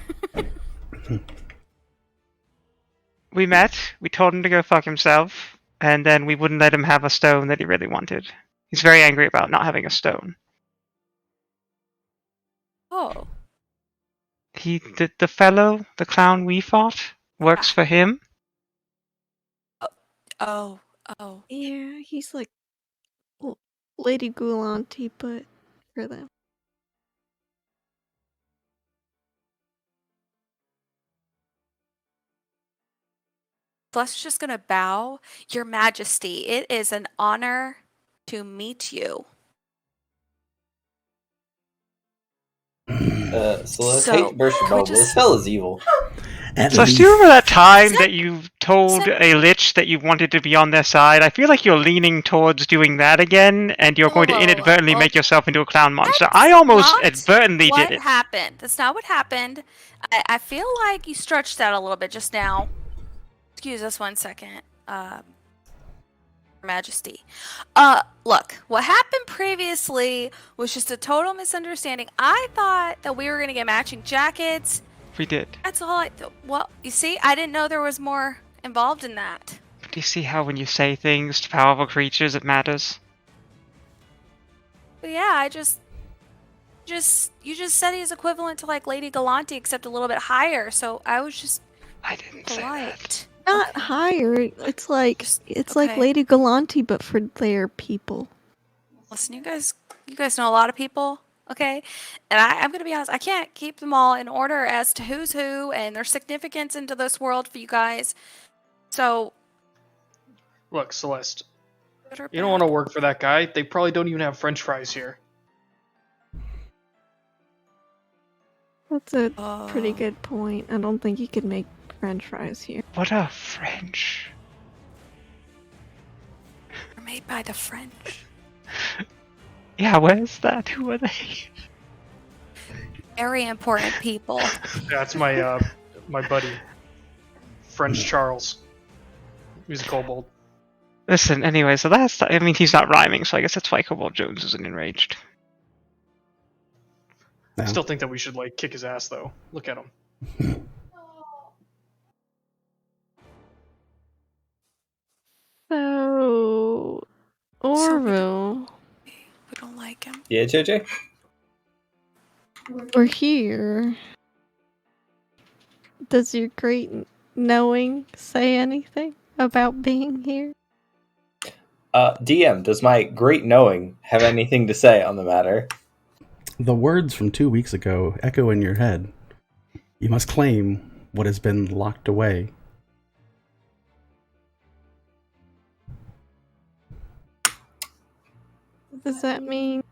We met, we told him to go fuck himself, and then we wouldn't let him have a stone that he really wanted. He's very angry about not having a stone. Oh. The fellow, the clown we fought, works for him. Oh. Yeah, he's like Lady Goulanti, but for them. Celeste's just gonna bow. Your Majesty, it is an honor to meet you. Celeste, So, hate to burst your can we bubble, but just- this hell is evil. So do you remember that time that you told a lich that you wanted to be on their side? I feel like you're leaning towards doing that again, and you're going to inadvertently make yourself into a clown monster. That's I almost not advertently what did it. happened? That's not what happened. I feel like you stretched that a little bit just now. Excuse us 1 second, Your Majesty. Look, what happened previously was just a total misunderstanding. I thought that we were gonna get matching jackets. We did. That's all well, you see, I didn't know there was more involved in that. Do you see how when you say things to powerful creatures, it matters? But yeah, you just said he's equivalent to like Lady Galante, except a little bit higher. So I was just I didn't say that. polite. Not higher. It's like okay. Lady Galante, but for their people. Listen, you guys know a lot of people, okay? And I'm gonna be honest, I can't keep them all in order as to who's who and their significance into this world for you guys. So Look, Celeste, Good or You don't want to bad? work for that guy. They probably don't even have French fries here. That's a pretty Oh. good point. I don't think you could make French fries here. What a French. They're made by the French. Yeah, where's that? Who are they? Very important people. That's my my buddy, French Charles. He's a kobold. Listen, anyway, so that's... I mean, he's not rhyming, so I guess that's why Cobalt Jones isn't enraged. Yeah. Still think that we should like kick his ass though. Look at him. So, So we Orville, We don't like him. Yeah, JJ? we're here. Does your great knowing say anything about being here? DM, does my great knowing have anything to say on the matter? The words from 2 weeks ago echo in your head. You must claim what has been locked away. What does that mean?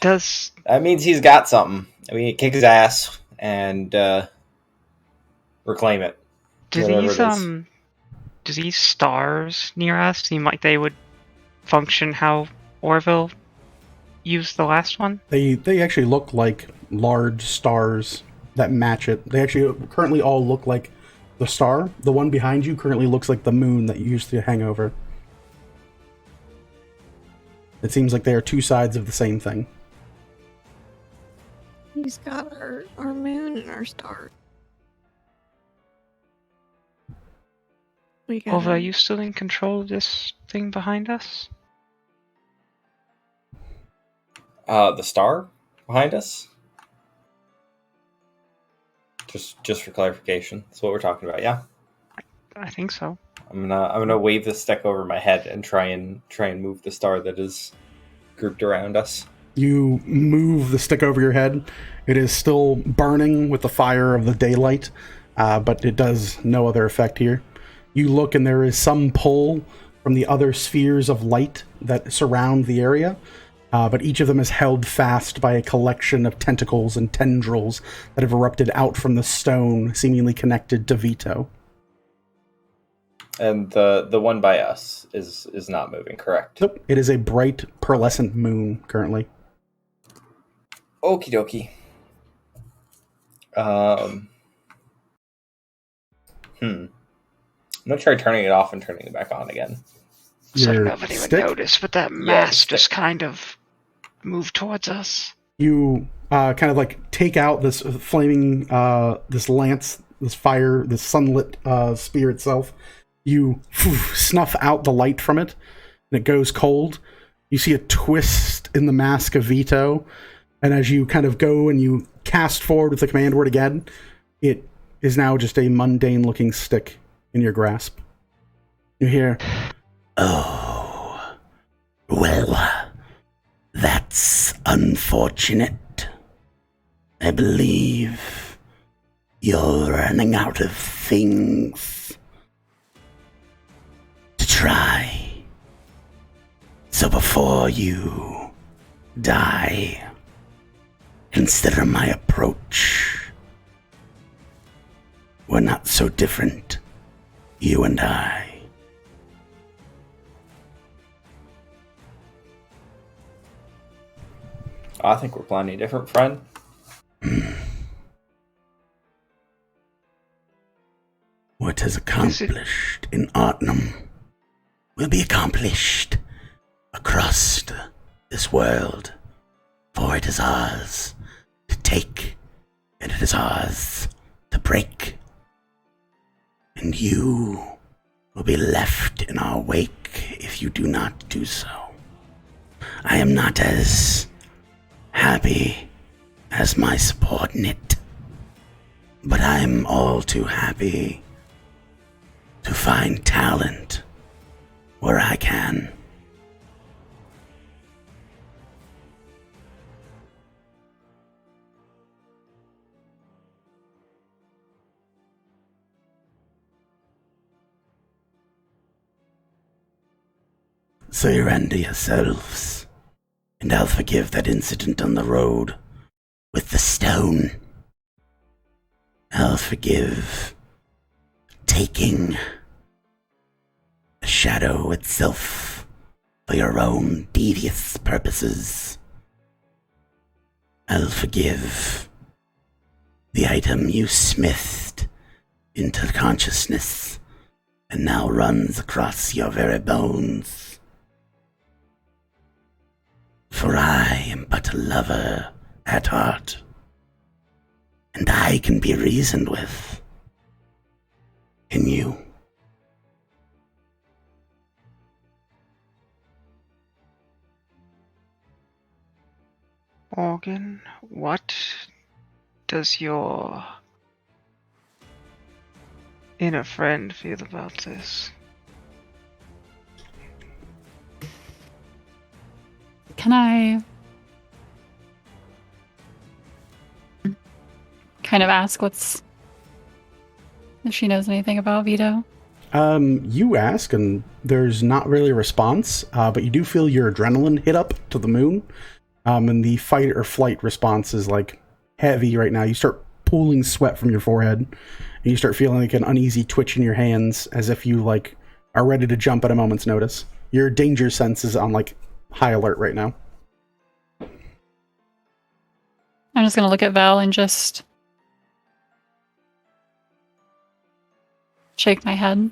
Does... That means he's got something. I mean, kick his ass and reclaim it. Do Whatever these, it is. do these stars near us seem like they would function how Orville used the last one? They actually look like large stars that match it. They actually currently all look like the star. The one behind you currently looks like the moon that you used to hang over. It seems like they are two sides of the same thing. He's got our moon and our star. We got Orville, are you still in control of this thing behind us? The star behind us? Just for clarification. That's what we're talking about, yeah? I think so. I'm gonna wave this stick over my head and try and move the star that is grouped around us. You move the stick over your head. It is still burning with the fire of the daylight, but it does no other effect here. You look and there is some pull from the other spheres of light that surround the area, but each of them is held fast by a collection of tentacles and tendrils that have erupted out from the stone, seemingly connected to Vito. And the one by us is not moving, correct? Nope. It is a bright, pearlescent moon currently. Okie dokie. I'm gonna try turning it off and turning it back on again. So Your nobody would stick? notice, but that Yeah, mass stick. just kind of moved towards us. You kind of like take out this flaming, this lance, this fire, this sunlit spear itself. You snuff out the light from it, and it goes cold. You see a twist in the mask of Vito, and as you kind of go and you cast forward with the command word again, it is now just a mundane-looking stick in your grasp. You hear, Oh, well, that's unfortunate. I believe you're running out of things to try. So before you die, consider my approach. We're not so different, you and I. I think we're plenty different, friend. What is accomplished in Artnum will be accomplished across this world, for it is ours to take, and it is ours to break. And you will be left in our wake if you do not do so. I am not as happy as my subordinate, but I am all too happy to find talent where I can. Surrender yourselves, and I'll forgive that incident on the road with the stone. I'll forgive taking the shadow itself for your own devious purposes. I'll forgive the item you smithed into consciousness and now runs across your very bones. For I am but a lover at heart, and I can be reasoned with. Can you? Morgan, what does your inner friend feel about this? Can I kind of ask if she knows anything about Vito? You ask, and there's not really a response, but you do feel your adrenaline hit up to the moon, and the fight or flight response is like heavy right now. You start pooling sweat from your forehead, and you start feeling like an uneasy twitch in your hands, as if you like are ready to jump at a moment's notice. Your danger sense is on like high alert right now. I'm just gonna look at Val and just shake my head.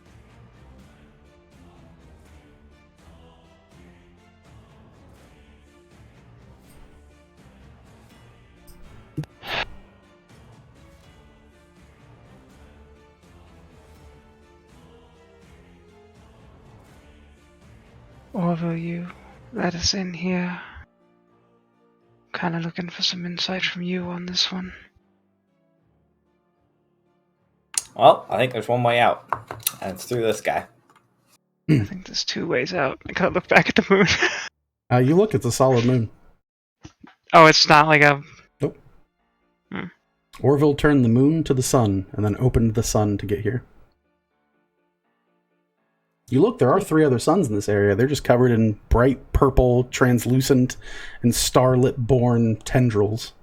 Or will you let us in here? Kind of looking for some insight from you on this one. Well, I think there's one way out, and it's through this guy. I think there's two ways out. I gotta look back at the moon. You look, it's a solid moon. Oh, it's not like a... Nope. Orville turned the moon to the sun, and then opened the sun to get here. You look, there are 3 other suns in this area. They're just covered in bright purple, translucent, and starlit-born tendrils.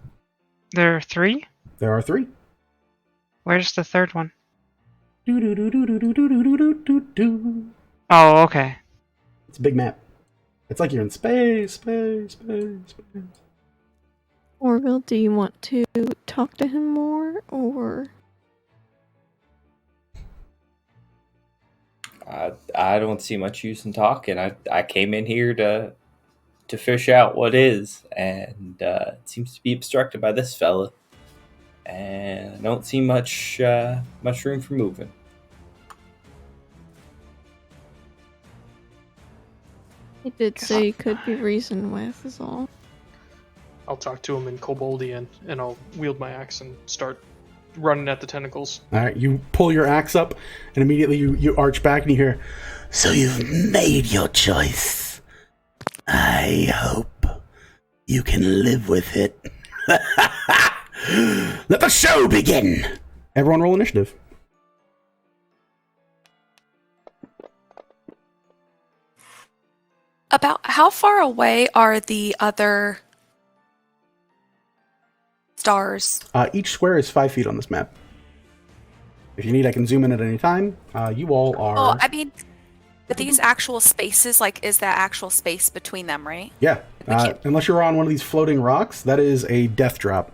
There are 3? There are 3. Where's the third one? Do-do-do-do-do-do-do-do-do-do. Oh, okay. It's a big map. It's like you're in space. Orville, do you want to talk to him more, or? I don't see much use in talking. I came in here to fish out what is, and it seems to be obstructed by this fella, and I don't see much room for moving. He did say he could be reasoned with, is all. I'll talk to him in Koboldian, and I'll wield my axe and start running at the tentacles. All right, you pull your axe up, and immediately you arch back, and you hear, So you've made your choice. I hope you can live with it. Let the show begin! everyone roll initiative. About how far away are the other stars? Each square is 5 feet on this map. If you need, I can zoom in at any time. You all are... Oh, I mean, but these actual spaces, like, is that actual space between them, right? Yeah, unless you're on one of these floating rocks, that is a death drop.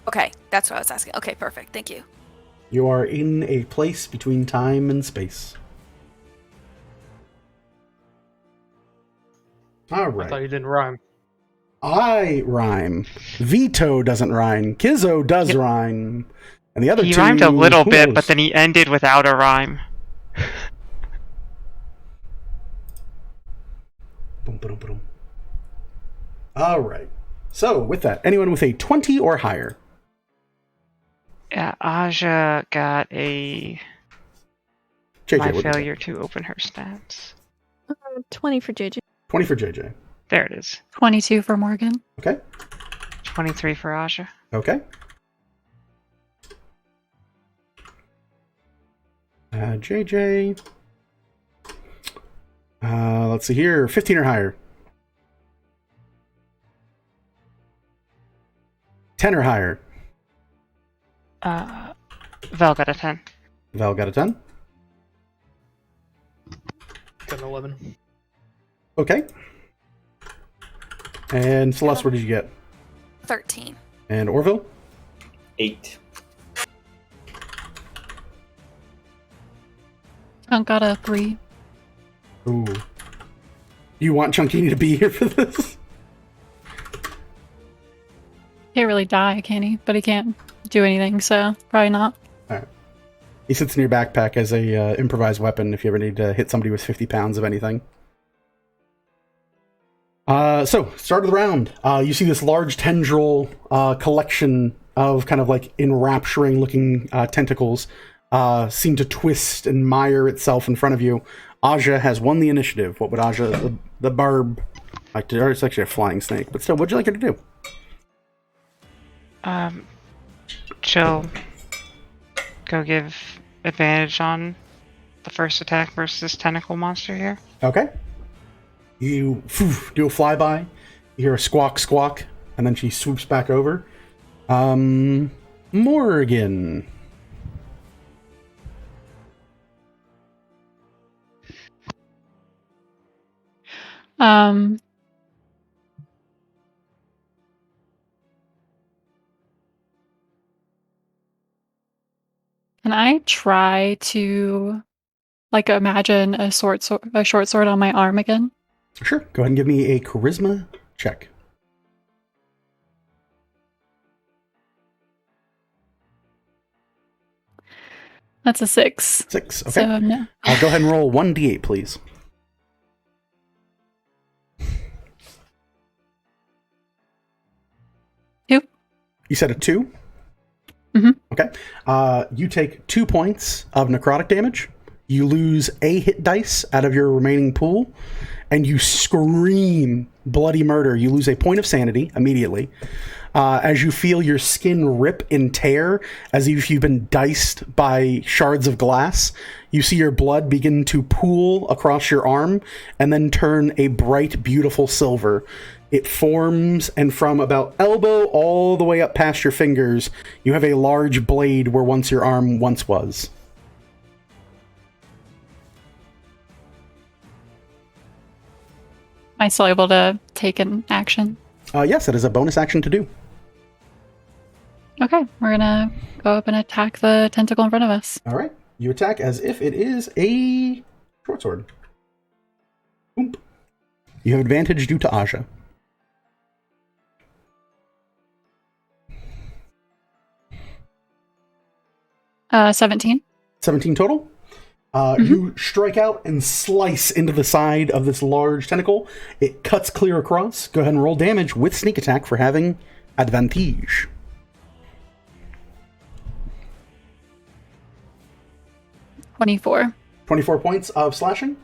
Okay, that's what I was asking. Okay, perfect. Thank you. You are in a place between time and space. All I right. thought you didn't rhyme. I rhyme. Vito doesn't rhyme. Kizzo does rhyme. And the other He two... rhymed a little who bit, knows? but then he ended without a rhyme. Boom, boom, boom. All right. So, with that, anyone with a 20 or higher? Yeah, Aja got a... JJ, my what'd you get? failure to open her stats. 20 for JJ. 20 for JJ. There it is. 22 for Morgan. Okay. 23 for Aja. Okay. JJ. Let's see here. 15 or higher. 10 or higher. Val got a 10. Val got a 10. 10, 11. Okay. And Celeste, what did you get? 13. And Orville? 8. Chunk got a 3. Ooh. You want Chunkini to be here for this? Can't really die, can he? But he can't do anything, so probably not. Alright. He sits in your backpack as a improvised weapon if you ever need to hit somebody with 50 pounds of anything. So, start of the round. You see this large tendril collection of kind of like enrapturing looking tentacles seem to twist and mire itself in front of you. Aja has won the initiative. What would Aja, the barb, like to do? It's actually a flying snake, but still, what'd you like her to do? She'll go give advantage on the first attack versus this tentacle monster here. Okay. You do a flyby. You hear a squawk, squawk, and then she swoops back over. Morgan. Can I try to, like, imagine a short sword on my arm again? Sure. Go ahead and give me a charisma check. That's a 6. 6. Okay. So no. Go ahead and roll 1d8, please. Two. You said a 2? Mhm. Okay. You take 2 points of necrotic damage. You lose a hit dice out of your remaining pool, and you scream bloody murder. You lose a point of sanity immediately. As you feel your skin rip and tear as if you've been diced by shards of glass. You see your blood begin to pool across your arm and then turn a bright, beautiful silver. It forms, and from about elbow all the way up past your fingers, you have a large blade where once your arm once was. Am I still able to take an action? Yes, it is a bonus action to do. Okay, we're gonna go up and attack the tentacle in front of us. All right. You attack as if it is a short sword. Boom. You have advantage due to Aja. 17. 17 total. You strike out and slice into the side of this large tentacle. It cuts clear across. Go ahead and roll damage with sneak attack for having advantage. 24. 24 points of slashing.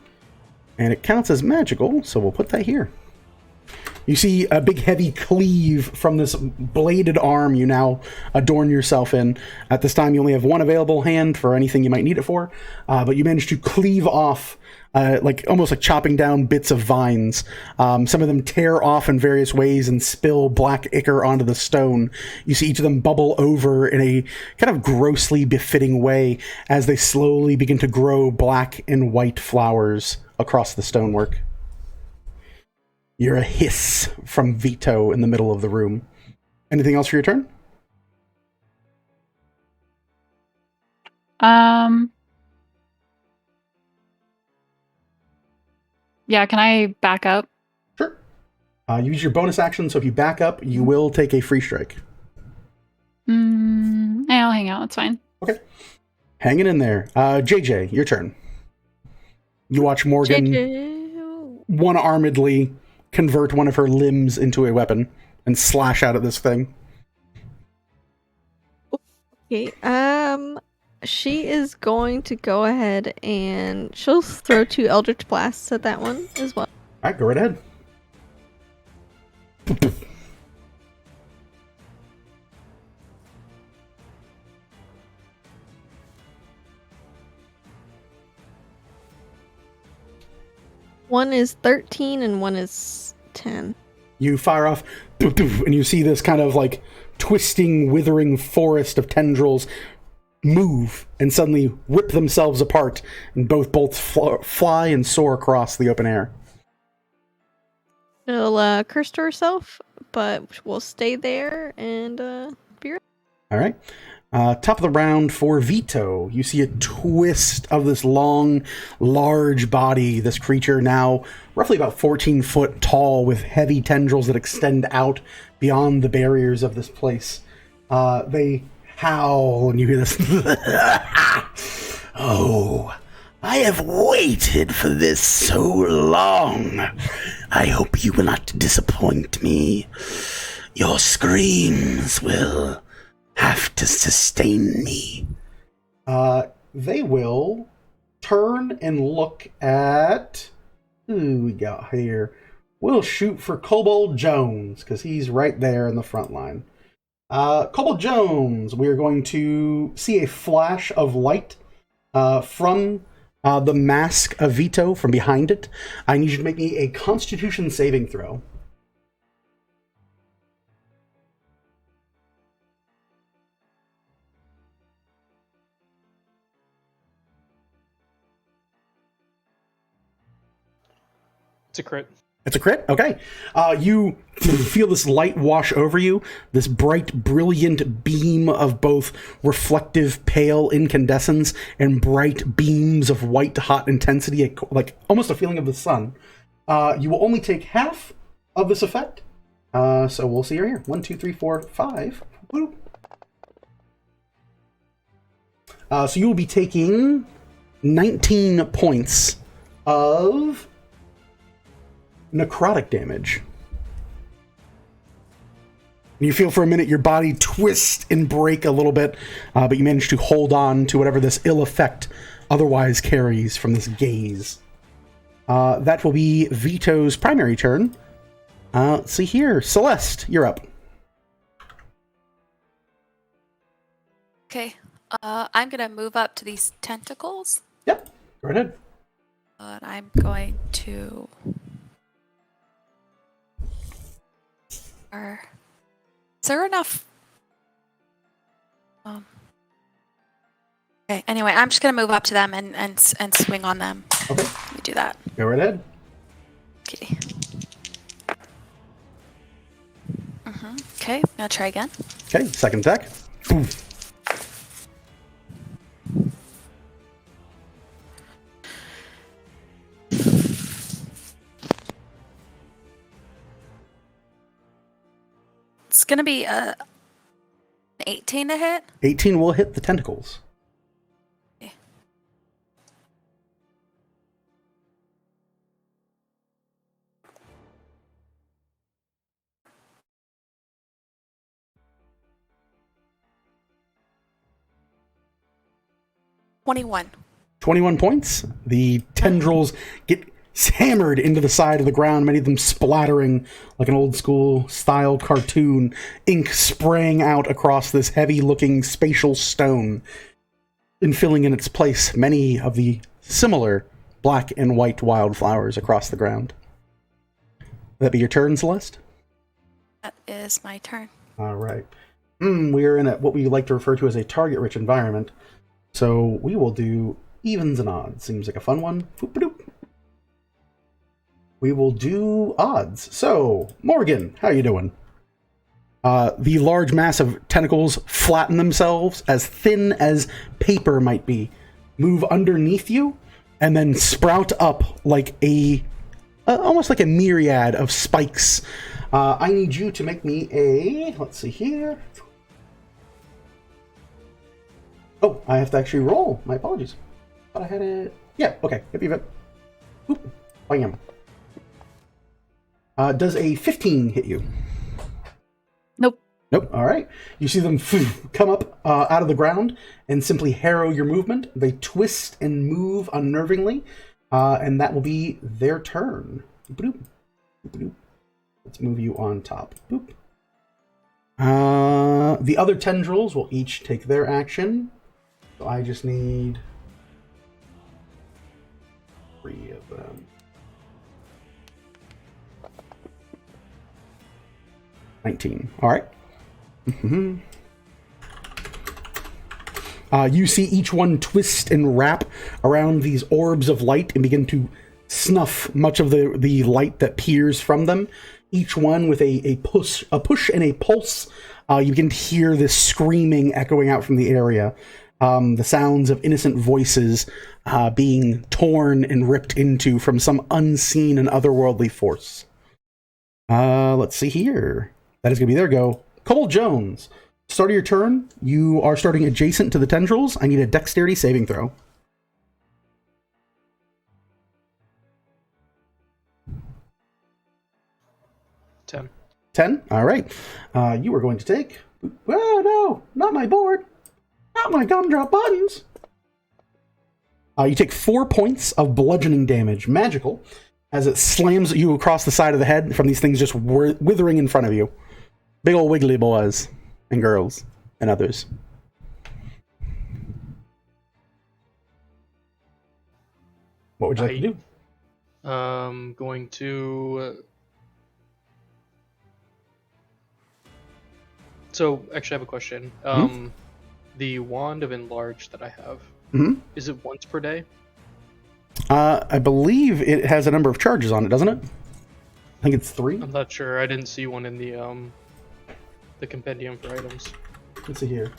And it counts as magical, so we'll put that here. You see a big heavy cleave from this bladed arm you now adorn yourself in. At this time, you only have one available hand for anything you might need it for, but you manage to cleave off, like almost like chopping down bits of vines. Some of them tear off in various ways and spill black ichor onto the stone. You see each of them bubble over in a kind of grossly befitting way as they slowly begin to grow black and white flowers across the stonework. You're a hiss from Vito in the middle of the room. Anything else for your turn? Yeah, can I back up? Sure. Use your bonus action, so if you back up, you will take a free strike. Yeah, I'll hang out. It's fine. Okay. Hanging in there. JJ, your turn. You watch Morgan one-armedly convert one of her limbs into a weapon and slash out at this thing. Okay, she is going to go ahead and she'll throw 2 Eldritch Blasts at that one as well. Alright, go right ahead. One is 13 and one is 10. You fire off, and you see this kind of like twisting, withering forest of tendrils move and suddenly rip themselves apart, and both bolts fly and soar across the open air. She'll curse to herself, but we'll stay there and be right. All right. Top of the round for Vito. You see a twist of this long, large body, this creature now roughly about 14 foot tall with heavy tendrils that extend out beyond the barriers of this place. They howl and you hear this. Oh, I have waited for this so long. I hope you will not disappoint me. Your screams will have to sustain me. They will turn and look at who we got here. We'll shoot for Kobold Jones because he's right there in the front line. Kobold Jones, we are going to see a flash of light from the mask of Vito from behind it. I need you to make me a Constitution saving throw. It's a crit. It's a crit? Okay. You feel this light wash over you, this bright, brilliant beam of both reflective, pale incandescence and bright beams of white, hot intensity, like almost a feeling of the sun. You will only take half of this effect. So we'll see her here. 1, 2, 3, 4, 5. Woo. So you will be taking 19 points of necrotic damage. You feel for a minute your body twist and break a little bit, but you manage to hold on to whatever this ill effect otherwise carries from this gaze. That will be Vito's primary turn. Let's see here. Celeste, you're up. Okay. I'm gonna move up to these tentacles. Yep, go ahead. And I'm going to... Is there enough? Okay. Anyway, I'm just gonna move up to them and swing on them. Okay. Let me do that. Go right ahead. Okay. Okay. I'm gonna try again. Okay. Second attack. Boom. It's gonna be an 18 to hit. 18 will hit the tentacles. Okay. $21. 21 points. The tendrils get hammered into the side of the ground, many of them splattering like an old school style cartoon, ink spraying out across this heavy looking spatial stone, and filling in its place many of the similar black and white wildflowers across the ground. Would that be your turn, Celeste? That is my turn. All right. We are in what we like to refer to as a target-rich environment, so we will do evens and odds. Seems like a fun one. Boop-a-doop. We will do odds. So, Morgan, how you doing? The large mass of tentacles flatten themselves as thin as paper might be, move underneath you, and then sprout up like almost like a myriad of spikes. I need you to make me let's see here. Oh, I have to actually roll. My apologies. Thought I had it. Yeah, okay. Yep. Oop. Bam. Does a 15 hit you? Nope. Nope. All right. You see them come up out of the ground and simply harrow your movement. They twist and move unnervingly, and that will be their turn. Boop, boop. Let's move you on top. Boop. The other tendrils will each take their action. So I just need 3 of them. 19. All right. You see each one twist and wrap around these orbs of light and begin to snuff much of the light that peers from them. Each one with a push and a pulse. You begin to hear this screaming echoing out from the area. The sounds of innocent voices being torn and ripped into from some unseen and otherworldly force. Let's see here. That is going to be their go. Cole Jones. Start of your turn, you are starting adjacent to the tendrils. I need a dexterity saving throw. Ten. 10? All right. You are going to take... Oh, no, not my board. Not my gumdrop buttons. You take 4 points of bludgeoning damage, magical, as it slams you across the side of the head from these things just withering in front of you. Big old wiggly boys and girls and others. What would you like to do? Going to. So, actually, I have a question. The wand of enlarge that I have, is it once per day? I believe it has a number of charges on it, doesn't it? I think it's 3. I'm not sure. I didn't see one in the compendium for items. Let's see here.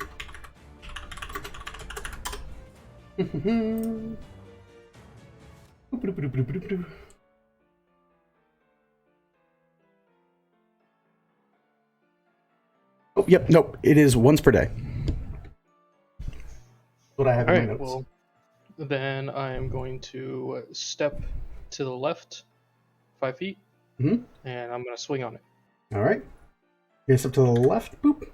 Oh, yep, nope. It is once per day. What I have in my notes. Well, then I am going to step to the left 5 feet, and I'm going to swing on it. All right. Yes, up to the left. Boop.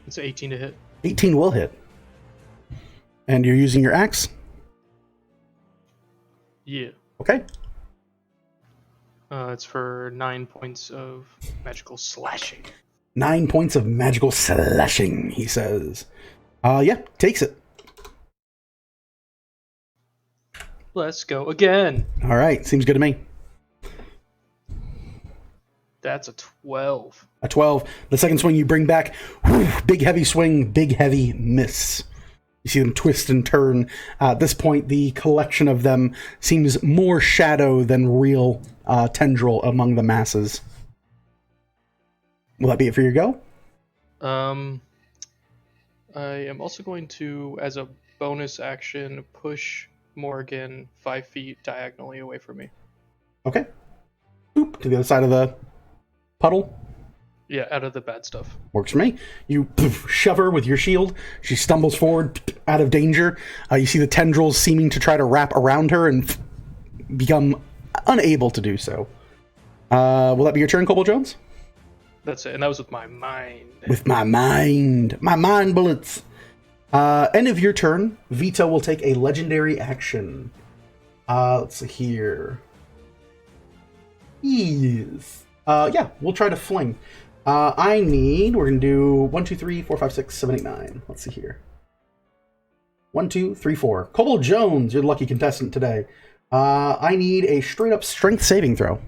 It's 18 to hit. 18 will hit. And you're using your axe? Yeah. Okay. It's for 9 points of magical slashing. 9 points of magical slashing, he says. Yeah, takes it. Let's go again. All right, seems good to me. That's a 12. A 12. The second swing you bring back, whew, big heavy swing, big heavy miss. You see them twist and turn. At this point, the collection of them seems more shadow than real tendril among the masses. Will that be it for your go? I am also going to, as a bonus action, push Morgan 5 feet diagonally away from me. Okay. Boop, to the other side of the puddle. Yeah, out of the bad stuff. Works for me. You shove her with your shield. She stumbles forward, out of danger. You see the tendrils seeming to try to wrap around her and become unable to do so. Will that be your turn, Cobble Jones? That's it, and that was with my mind. With my mind. My mind bullets. End of your turn. Vito will take a legendary action. Let's see here. Yes. Yeah, we'll try to fling. We're going to do 1, 2, 3, 4, 5, 6, 7, 8, 9. Let's see here. 1, 2, 3, 4. Cobble Jones, you're the lucky contestant today. I need a straight up strength saving throw.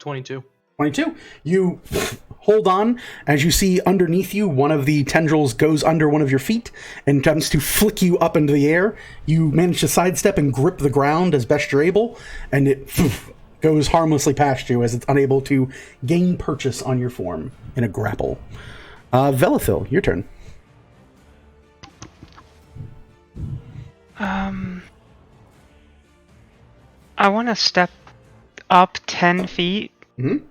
22. 22. You hold on as you see underneath you one of the tendrils goes under one of your feet and attempts to flick you up into the air. You manage to sidestep and grip the ground as best you're able, and it goes harmlessly past you as it's unable to gain purchase on your form in a grapple. Velithil, your turn. I want to step up 10 feet. Mm-hmm.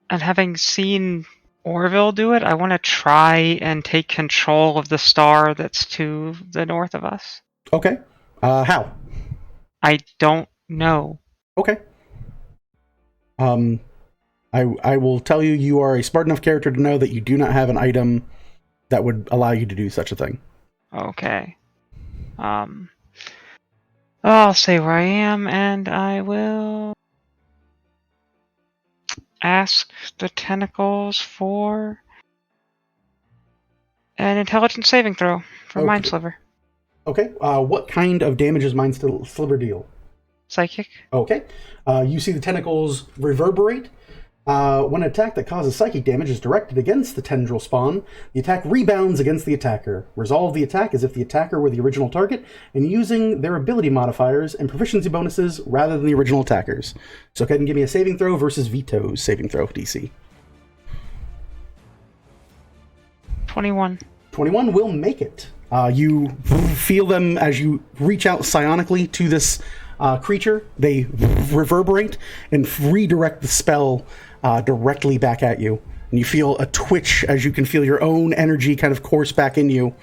And having seen Orville do it, I want to try and take control of the star that's to the north of us. Okay. How? I don't know. Okay. I will tell you, you are a smart enough character to know that you do not have an item that would allow you to do such a thing. Okay. I'll say where I am, and I will ask the tentacles for an intelligence saving throw for Mind Sliver. Okay. What kind of damage does Mind Sliver deal? Psychic. Okay. You see the tentacles reverberate. When an attack that causes psychic damage is directed against the tendril spawn, the attack rebounds against the attacker. Resolve the attack as if the attacker were the original target, and using their ability modifiers and proficiency bonuses rather than the original attackers. So go ahead and give me a saving throw versus Vito's saving throw DC. 21. 21 will make it. You feel them as you reach out psionically to this creature. They reverberate and redirect the spell directly back at you. And you feel a twitch as you can feel your own energy kind of course back in you.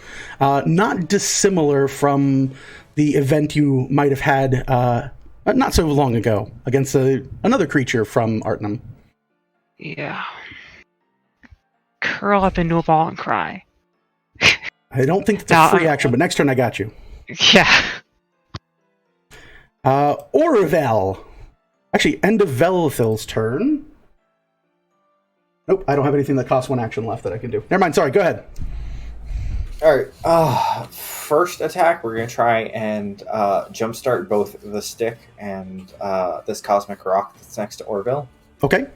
Not dissimilar from the event you might have had not so long ago against another creature from Artnum. Yeah. Curl up into a ball and cry. I don't think it's a free action, but next turn I got you. Yeah. Oravel. Actually, end of Velithil's turn. Nope, I don't have anything that costs one action left that I can do. Never mind, sorry, go ahead. Alright, first attack, we're going to try and jumpstart both the stick and this cosmic rock that's next to Orville. Okay.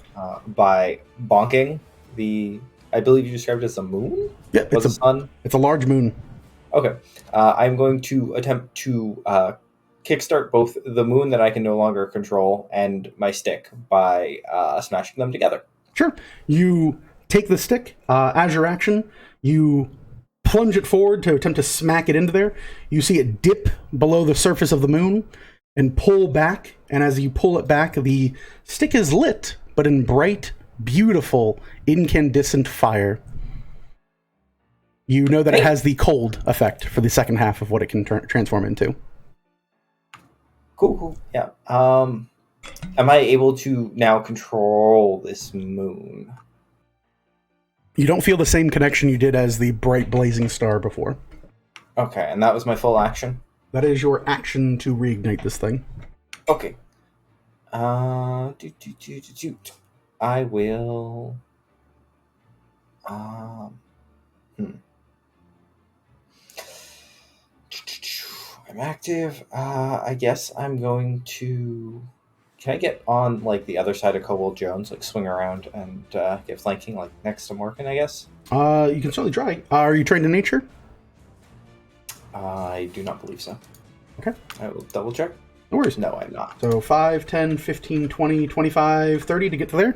By bonking the, I believe you described it as a moon? Yeah, it's a sun. It's a large moon. Okay. I'm going to attempt to kickstart both the moon that I can no longer control and my stick by smashing them together. Sure. You take the stick as your action. You plunge it forward to attempt to smack it into there. You see it dip below the surface of the moon and pull back. And as you pull it back, the stick is lit, but in bright, beautiful, incandescent fire. You know that it has the cold effect for the second half of what it can transform into. Cool. Yeah. Am I able to now control this moon? You don't feel the same connection you did as the bright blazing star before. Okay, and that was my full action? That is your action to reignite this thing. Okay. I will... I'm active. I guess I'm going to... Can I get on, like, the other side of Cobalt Jones, like, swing around and get flanking, like, next to Morgan, I guess? You can certainly try. Are you trained in nature? I do not believe so. Okay. I will double check. No worries. No, I'm not. So 5, 10, 15, 20, 25, 30 to get to there?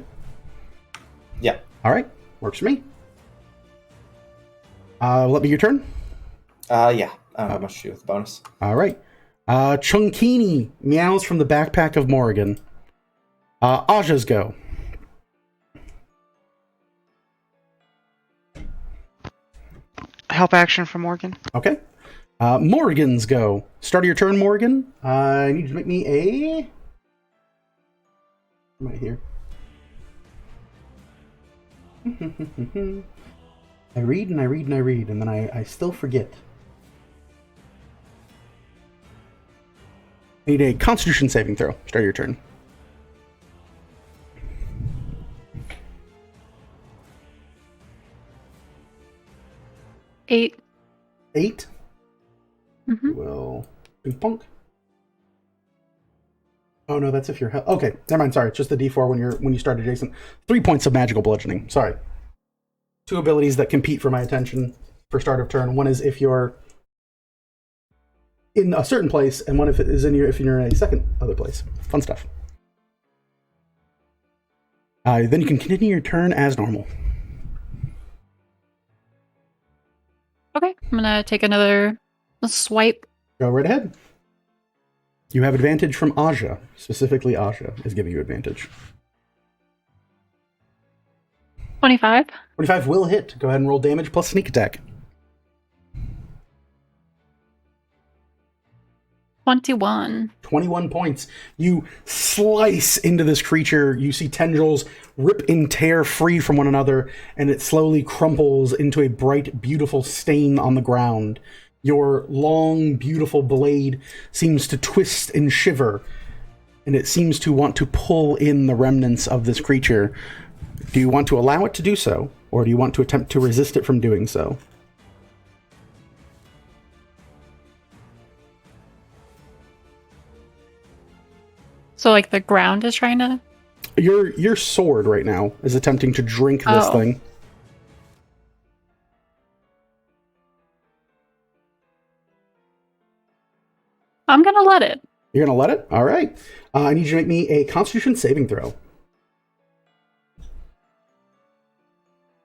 Yeah. All right. Works for me. Let me your turn? Yeah. I don't have much to do with the bonus. All right. Chunkini meows from the backpack of Morrigan. Aja's go. Help action from Morgan. Okay. Morrigan's go. Start of your turn, Morgan. I need you to make me a... Am I here? I read and I read and I read, and then I still forget. I need a Constitution saving throw. Start your turn. Eight. 8? Mm-hmm. Well, punk. Oh no, that's if you're okay. Never mind. Sorry, it's just the D4 when you start adjacent. 3 points of magical bludgeoning. Sorry. 2 abilities that compete for my attention for start of turn. One is if you're in a certain place, and one if it is if you're in a second other place. Fun stuff. Then you can continue your turn as normal. Okay, I'm gonna take another swipe. Go right ahead. You have advantage from Aja. Specifically, Aja is giving you advantage. 25. 25 will hit. Go ahead and roll damage plus sneak attack. 21. 21 points. You slice into this creature. You see tendrils rip and tear free from one another, and it slowly crumples into a bright, beautiful stain on the ground. Your long, beautiful blade seems to twist and shiver, and it seems to want to pull in the remnants of this creature. Do you want to allow it to do so, or do you want to attempt to resist it from doing so? So, like, the ground is trying to... Your sword right now is attempting to drink this thing. I'm gonna let it. You're gonna let it? All right. I need you to make me a Constitution saving throw.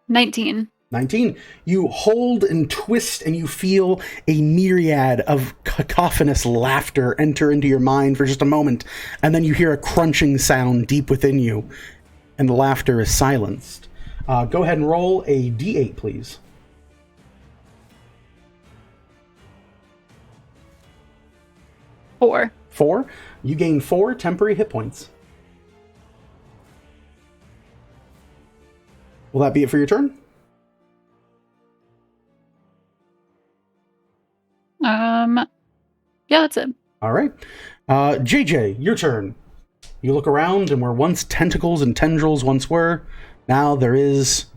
19. 19. You hold and twist, and you feel a myriad of cacophonous laughter enter into your mind for just a moment, and then you hear a crunching sound deep within you, and the laughter is silenced. Go ahead and roll a d8, please. Four. 4. You gain 4 temporary hit points. Will that be it for your turn? Yeah, that's it. All right. JJ, your turn. You look around, and where once tentacles and tendrils once were, now there is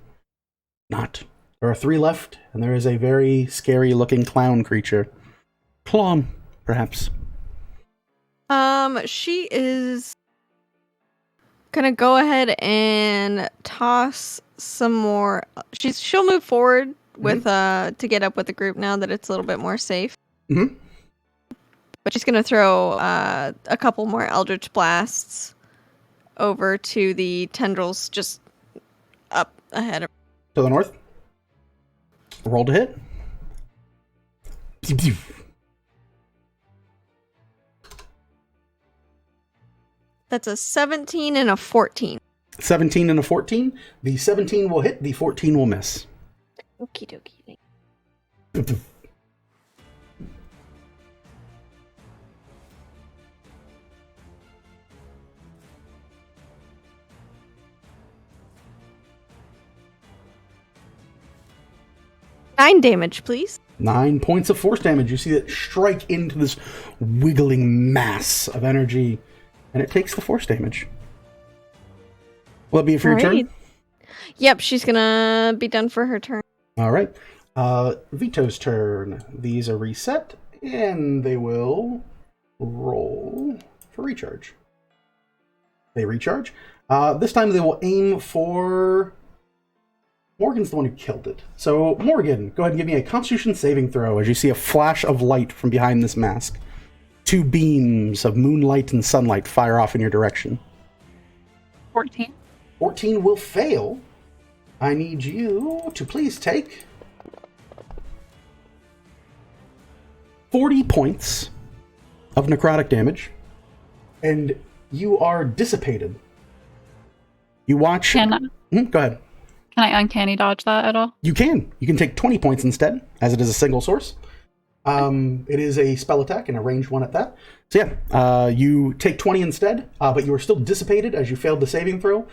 not. There are 3 left, and there is a very scary-looking clown creature. Klon, perhaps. She is gonna go ahead and toss some more. She'll move forward with to get up with the group now that it's a little bit more safe. Mm-hmm. But she's gonna throw a couple more Eldritch Blasts over to the tendrils just up ahead of To the north. Roll to hit. That's a 17 and a 14. 17 and a 14. The 17 will hit, the 14 will miss. Okie dokie. 9 damage, please. 9 points of force damage. You see it strike into this wiggling mass of energy, and it takes the force damage. Will that be it for your turn? Yep, she's gonna be done for her turn. All right. Vito's turn. These are reset, and they will roll for recharge. They recharge. This time they will aim for... Morgan's the one who killed it. So, Morgan, go ahead and give me a Constitution saving throw as you see a flash of light from behind this mask. 2 beams of moonlight and sunlight fire off in your direction. 14. 14 will fail. I need you to please take 40 points of necrotic damage, and you are dissipated. You watch... Go ahead. Can I uncanny dodge that at all? You can. You can take 20 points instead, as it is a single source. It is a spell attack and a ranged one at that. So yeah, you take 20 instead, but you are still dissipated as you failed the saving throw.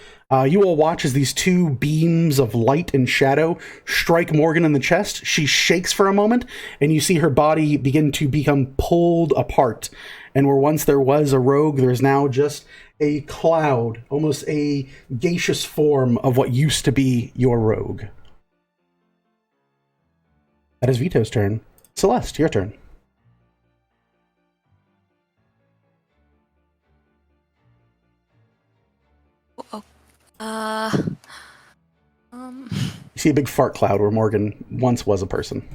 You will watch as these 2 beams of light and shadow strike Morgan in the chest. She shakes for a moment, and you see her body begin to become pulled apart. And where once there was a rogue, there is now just a cloud, almost a gaseous form of what used to be your rogue. That is Vito's turn. Celeste, your turn. You see a big fart cloud where Morgan once was a person.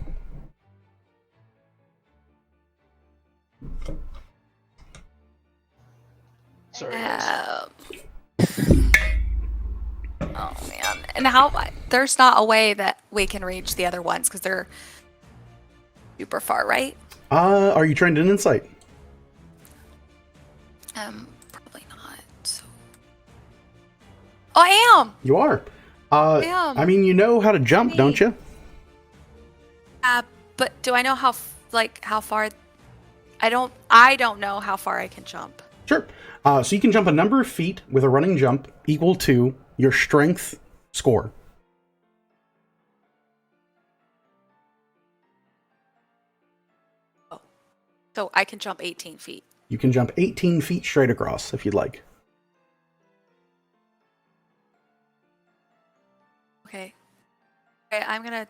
Sorry. Oh man! And how? There's not a way that we can reach the other ones because they're super far, right? Are you trained in insight? Probably not. So... Oh, I am. You are. I mean, you know how to jump, don't you? But do I know how far I don't know how far I can jump. Sure. So you can jump a number of feet with a running jump equal to your strength score. Oh. So I can jump 18 feet. You can jump 18 feet straight across if you'd like. Okay. Okay, I'm gonna.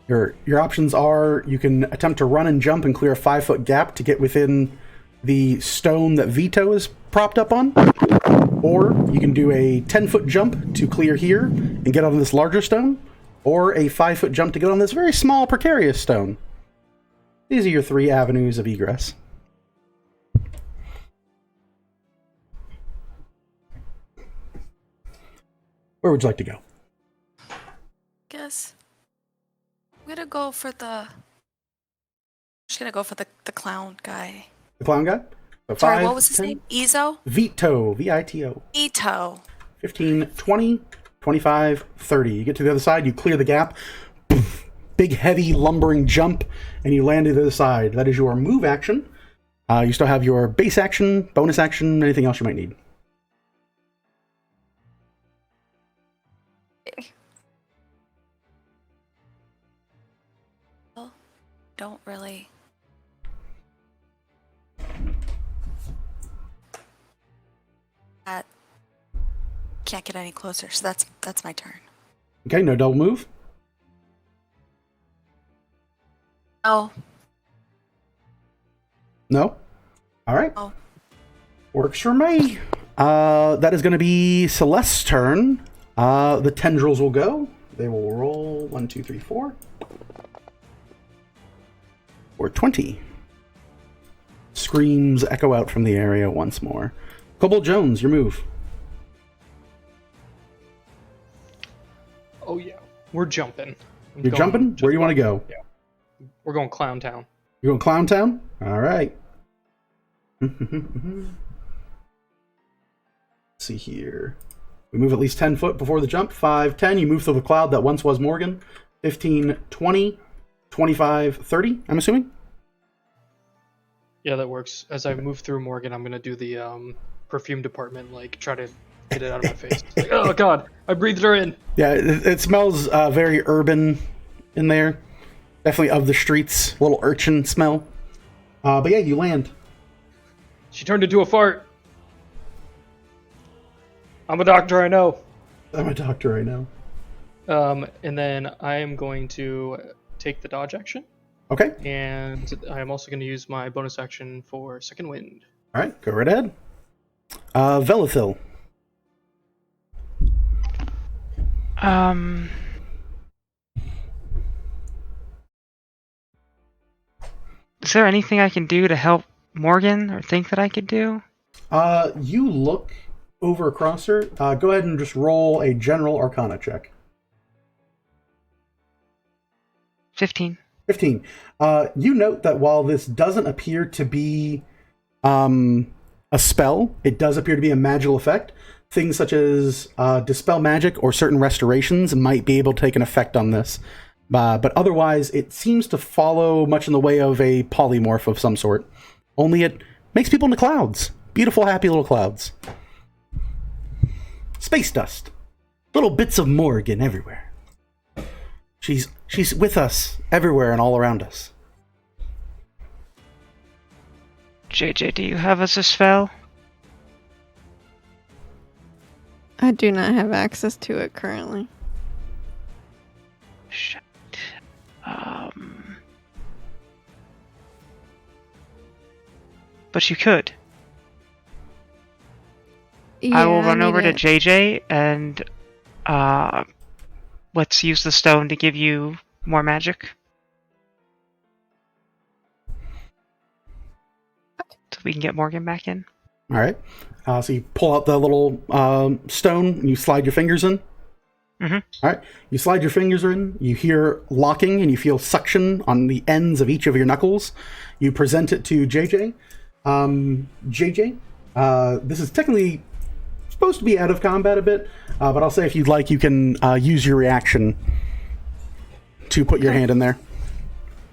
Your options are you can attempt to run and jump and clear a 5-foot gap to get within the stone that Vito is propped up on, or you can do a 10-foot jump to clear here and get on this larger stone, or a 5-foot jump to get on this very small, precarious stone. These are your 3 avenues of egress. Where would you like to go? Guess I'm gonna go for the. Just gonna go for the clown guy. The clown guy? So Sorry, 5, what was his 10, name? Ezo? Vito, V-I-T-O. Ito. 15, 20, 25, 30. You get to the other side, you clear the gap. Big, heavy, lumbering jump, and you land to the other side. That is your move action. You still have your base action, bonus action, anything else you might need. Well, don't really. That can't get any closer, so that's my turn. Okay, no double move. Oh. No? All right. Oh. Works for me. That is going to be Celeste's turn. The tendrils will go. They will roll 1, 2, 3, 4. Or 20. Screams echo out from the area once more. Kobold Jones, your move. Oh yeah, we're jumping. You're jumping? Where do you want to go? Yeah, we're going Clown Town. You're going Clown Town? All right. Let's see here. We move at least 10 foot before the jump. 5, 10. You move through the cloud that once was Morgan. 15, 20, 25, 30, I'm assuming? Yeah, that works. As I move through Morgan, I'm gonna do the perfume department, like try to get it out of my face. Like, oh god, I breathed her in. Yeah, it smells very urban in there. Definitely of the streets. Little urchin smell. But yeah, you land. She turned into a fart. I'm a doctor, I know. I'm a doctor, I know. And then I am going to take the dodge action. Okay. And I am also going to use my bonus action for Second Wind. All right, go right ahead. Velithil. Is there anything I can do to help Morgan, or think that I could do? You look over across her. Go ahead and just roll a general arcana check. 15. 15. You note that while this doesn't appear to be a spell, it does appear to be a magical effect. Things such as dispel magic or certain restorations might be able to take an effect on this. But otherwise, it seems to follow much in the way of a polymorph of some sort. Only it makes people into clouds. Beautiful, happy little clouds. Space dust. Little bits of Morgan everywhere. She's with us everywhere and all around us. JJ, do you have us a spell? I do not have access to it currently. Shit. But you could. Yeah, I will run need over to it. JJ and let's use the stone to give you more magic. So we can get Morgan back in. All right. So you pull out the little stone and you slide your fingers in. Mm-hmm. All right. You slide your fingers in. You hear locking and you feel suction on the ends of each of your knuckles. You present it to JJ. JJ, this is technically supposed to be out of combat a bit, but I'll say if you'd like, you can use your reaction to put your hand in there?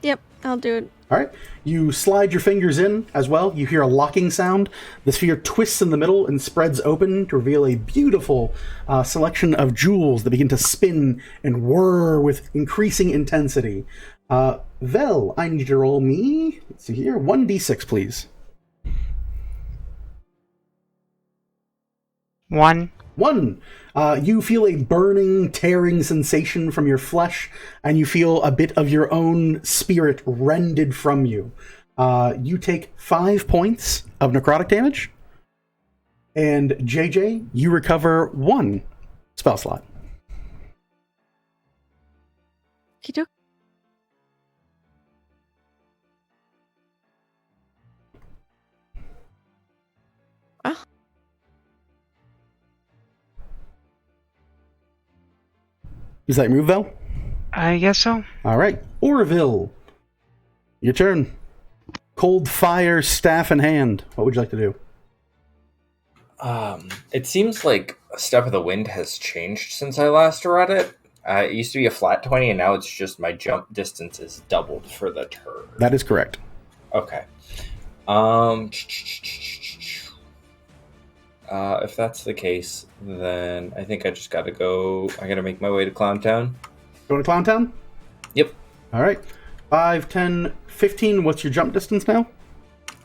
Yep, I'll do it. All right. You slide your fingers in as well. You hear a locking sound. The sphere twists in the middle and spreads open to reveal a beautiful selection of jewels that begin to spin and whir with increasing intensity. Vel, I need you to roll me, let's see here, 1d6, please. 1. 1. You feel a burning, tearing sensation from your flesh, and you feel a bit of your own spirit rended from you. You take 5 points of necrotic damage, and JJ, you recover 1 spell slot. Okey-doke. Oh. Is that your move, Vel? I guess so. All right. Orville, your turn. Cold fire, staff in hand. What would you like to do? It seems like Step of the Wind has changed since I last read it. It used to be a flat 20, and now it's just my jump distance is doubled for the turn. That is correct. Okay. If that's the case, then I think I just gotta go. I gotta make my way to Clown Town. Going to Clown Town? Yep. All right. 5, 10, 15. What's your jump distance now?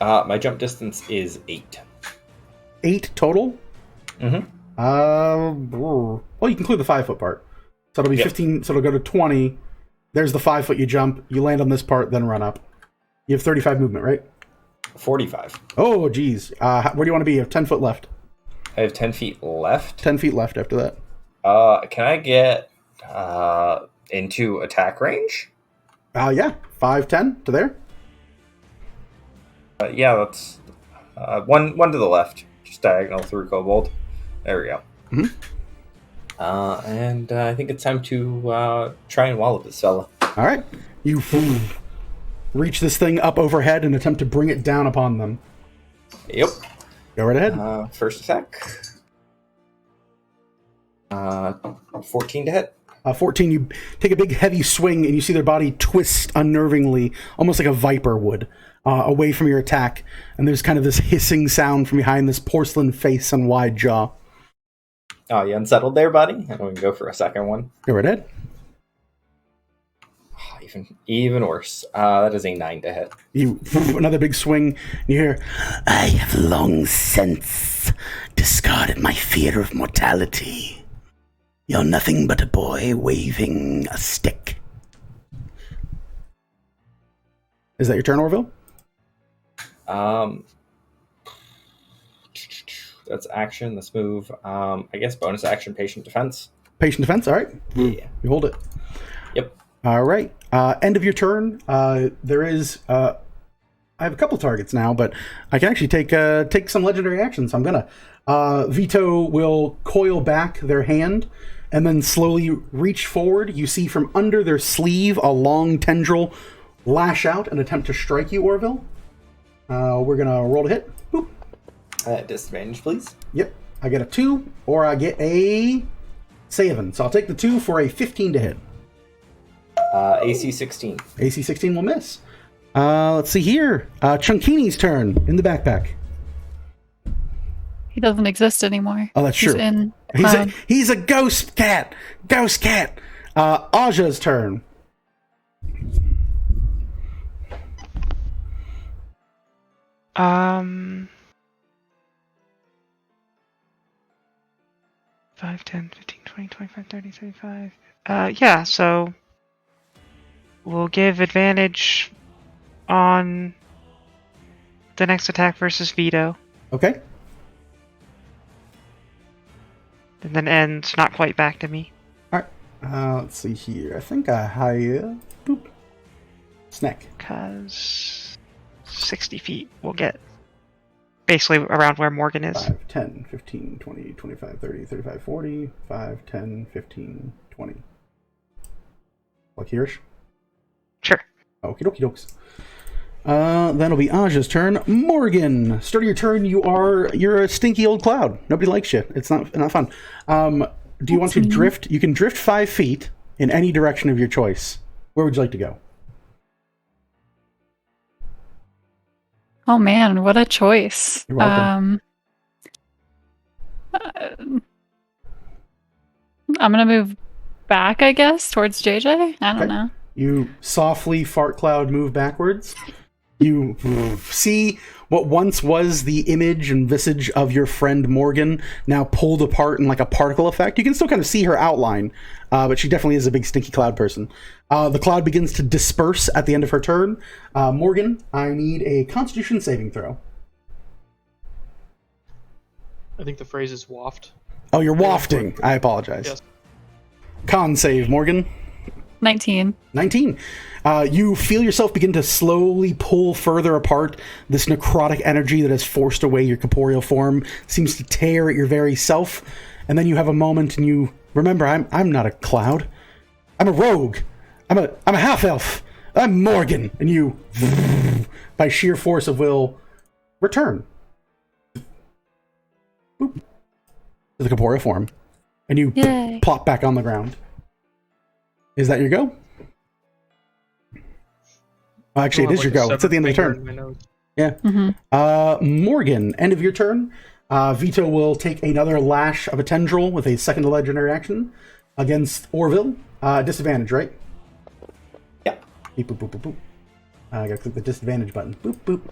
My jump distance is 8. 8 total? Mm-hmm. Well, you can include the 5-foot part. So it'll be 15, so it'll go to 20. There's the 5-foot you jump. You land on this part, then run up. You have 35 movement, right? 45. Oh, geez. Where do you want to be? You have 10 foot left. I have 10 feet left. 10 feet left after that. Can I get into attack range? Yeah. 5, 10 to there. Yeah, that's one to the left. Just diagonal through Kobold. There we go. Mm-hmm. And I think it's time to try and wallop this fella. All right. You reach this thing up overhead and attempt to bring it down upon them. Yep. Go right ahead. First attack. 14 to hit. 14, you take a big heavy swing and you see their body twist unnervingly, almost like a viper would, away from your attack. And there's kind of this hissing sound from behind this porcelain face and wide jaw. Oh, you unsettled there, buddy? I'm going to go for a second one. Go right ahead. Even worse. That is a 9 to hit. You another big swing. You hear, I have long since discarded my fear of mortality. You're nothing but a boy waving a stick. Is that your turn, Orville? That's action. Let's move. I guess bonus action, patient defense. Patient defense, all right. Yeah. You hold it. Yep. All right. End of your turn. There is... I have a couple targets now, but I can actually take some legendary actions. So I'm gonna. Vito will coil back their hand and then slowly reach forward. You see from under their sleeve a long tendril lash out and attempt to strike you, Orville. We're gonna roll to hit. Boop. Disadvantage, please. Yep. I get a 2 or I get a 7. So I'll take the 2 for a 15 to hit. AC 16. AC 16 will miss. Let's see here. Chunkini's turn in the backpack. He doesn't exist anymore. Oh, that's He's true. in He's a ghost cat. Ghost cat. Aja's turn. Um, 5, 10, 15, 20, 25, 30, 35. Yeah, so we'll give advantage on the next attack versus Vito. Okay. And then ends not quite back to me. Alright. Let's see here. I think I have... Boop. Snack. Because 60 feet will get basically around where Morgan is. 5, 10, 15, 20, 25, 30, 35, 40. 5, 10, 15, 20. Like hereish? Sure. Okie dokie dokes. That'll be Aja's turn. Morgan, start of your turn. You're a stinky old cloud. Nobody likes you. It's not fun. Do you want to drift? You can drift 5 feet in any direction of your choice. Where would you like to go? Oh man, what a choice. You're welcome. I'm gonna move back, I guess, towards JJ. I don't Okay. know. You softly, fart cloud, move backwards. You see what once was the image and visage of your friend Morgan, now pulled apart in like a particle effect. You can still kind of see her outline, but she definitely is a big stinky cloud person. The cloud begins to disperse at the end of her turn. Morgan, I need a Constitution saving throw. I think the phrase is waft. Oh, you're wafting. I apologize. Yes. Con save, Morgan. 19. 19. You feel yourself begin to slowly pull further apart. This necrotic energy that has forced away your corporeal form seems to tear at your very self. And then you have a moment and you remember, I'm not a cloud. I'm a rogue. I'm a half-elf. I'm Morgan. And you, by sheer force of will, return. Boop. To the corporeal form. And you Yay. plop back on the ground. Is that your go? Actually, it is your go. It's at the end of the turn. Yeah. Morgan, end of your turn. Vito will take another lash of a tendril with a second legendary action against Orville. Disadvantage, right? Yeah. Beep, boop, boop, boop, boop. I gotta click the disadvantage button. Boop, boop.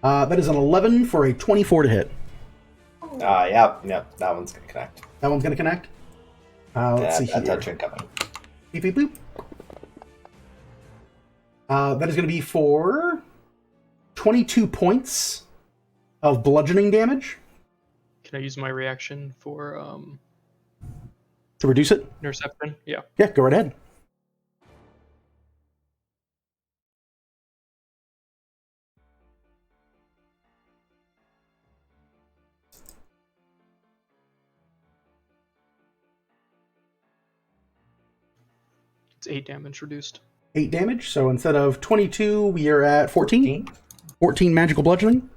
That is an 11 for a 24 to hit. Yep, that one's gonna connect. That one's gonna connect. Let's see here. Attention coming. Beep, beep, boop. That is going to be for 22 points of bludgeoning damage. Can I use my reaction for To reduce it? interception? Yeah. Yeah, go right ahead. It's 8 damage reduced. 8 damage, so instead of 22, we are at 14. 14 magical bludgeoning.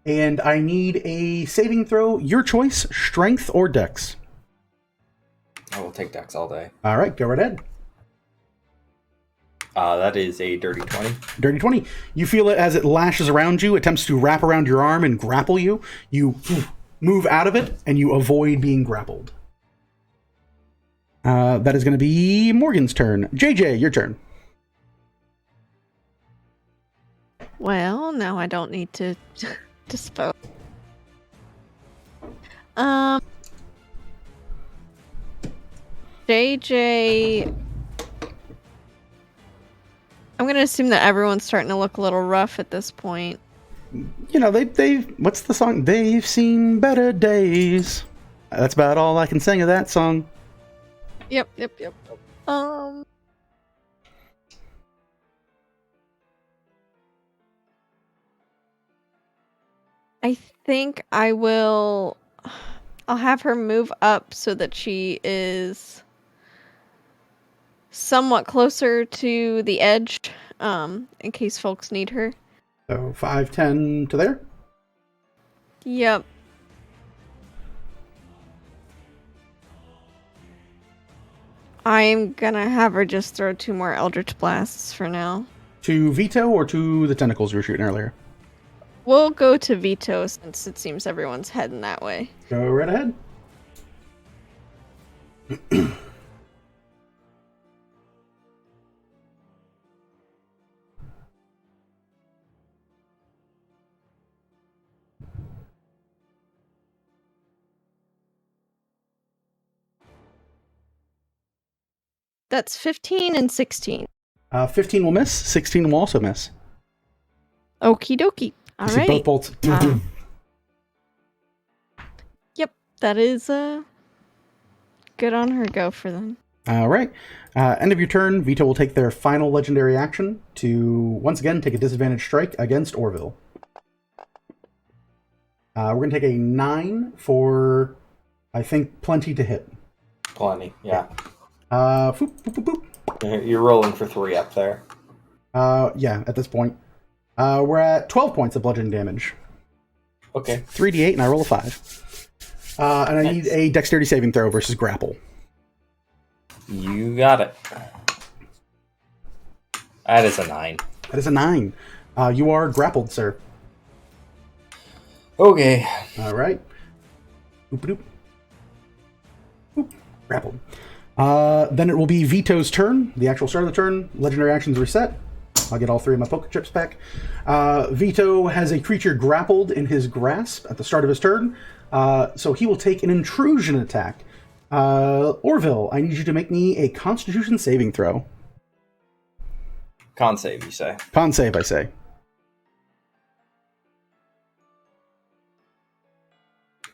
And I need a saving throw. Your choice, strength or dex. I will take Dex all day. All right, go right ahead. That is a dirty 20. Dirty 20. You feel it as it lashes around you, attempts to wrap around your arm and grapple you. You move out of it, and you avoid being grappled. That is going to be Morgan's turn. JJ, your turn. Well, now I don't need to dispose. JJ, I'm gonna assume that everyone's starting to look a little rough at this point. You know, they've what's the song? They've seen better days. That's about all I can sing of that song. Yep. I think I'll have her move up so that she is somewhat closer to the edge, in case folks need her. So 5, 10 to there. Yep. I'm gonna have her just throw 2 more Eldritch Blasts for now. To Vito or to the tentacles you were shooting earlier? We'll go to Vito since it seems everyone's heading that way. Go right ahead. That's 15 and 16. 15 will miss. 16 will also miss. Okie dokie. All You see right. both bolts. Yep, that is good on her. Go for them. All right. End of your turn. Vito will take their final legendary action to once again take a disadvantage strike against Orville. We're going to take a 9 for, I think, plenty to hit. Plenty, yeah. Boop, boop, boop, boop. You're rolling for 3 up there. Yeah, at this point. We're at 12 points of bludgeoning damage. Okay. 3d8, and I roll a 5. And I need a dexterity saving throw versus grapple. You got it. That is a 9. That is a 9. You are grappled, sir. Okay. All right. Oop-a-doop. Oop. Grappled. Then it will be Vito's turn. The actual start of the turn. Legendary actions reset. I'll get all 3 of my poker chips back. Vito has a creature grappled in his grasp at the start of his turn. So he will take an intrusion attack. Orville, I need you to make me a Constitution saving throw. Con save, you say? Con save, I say.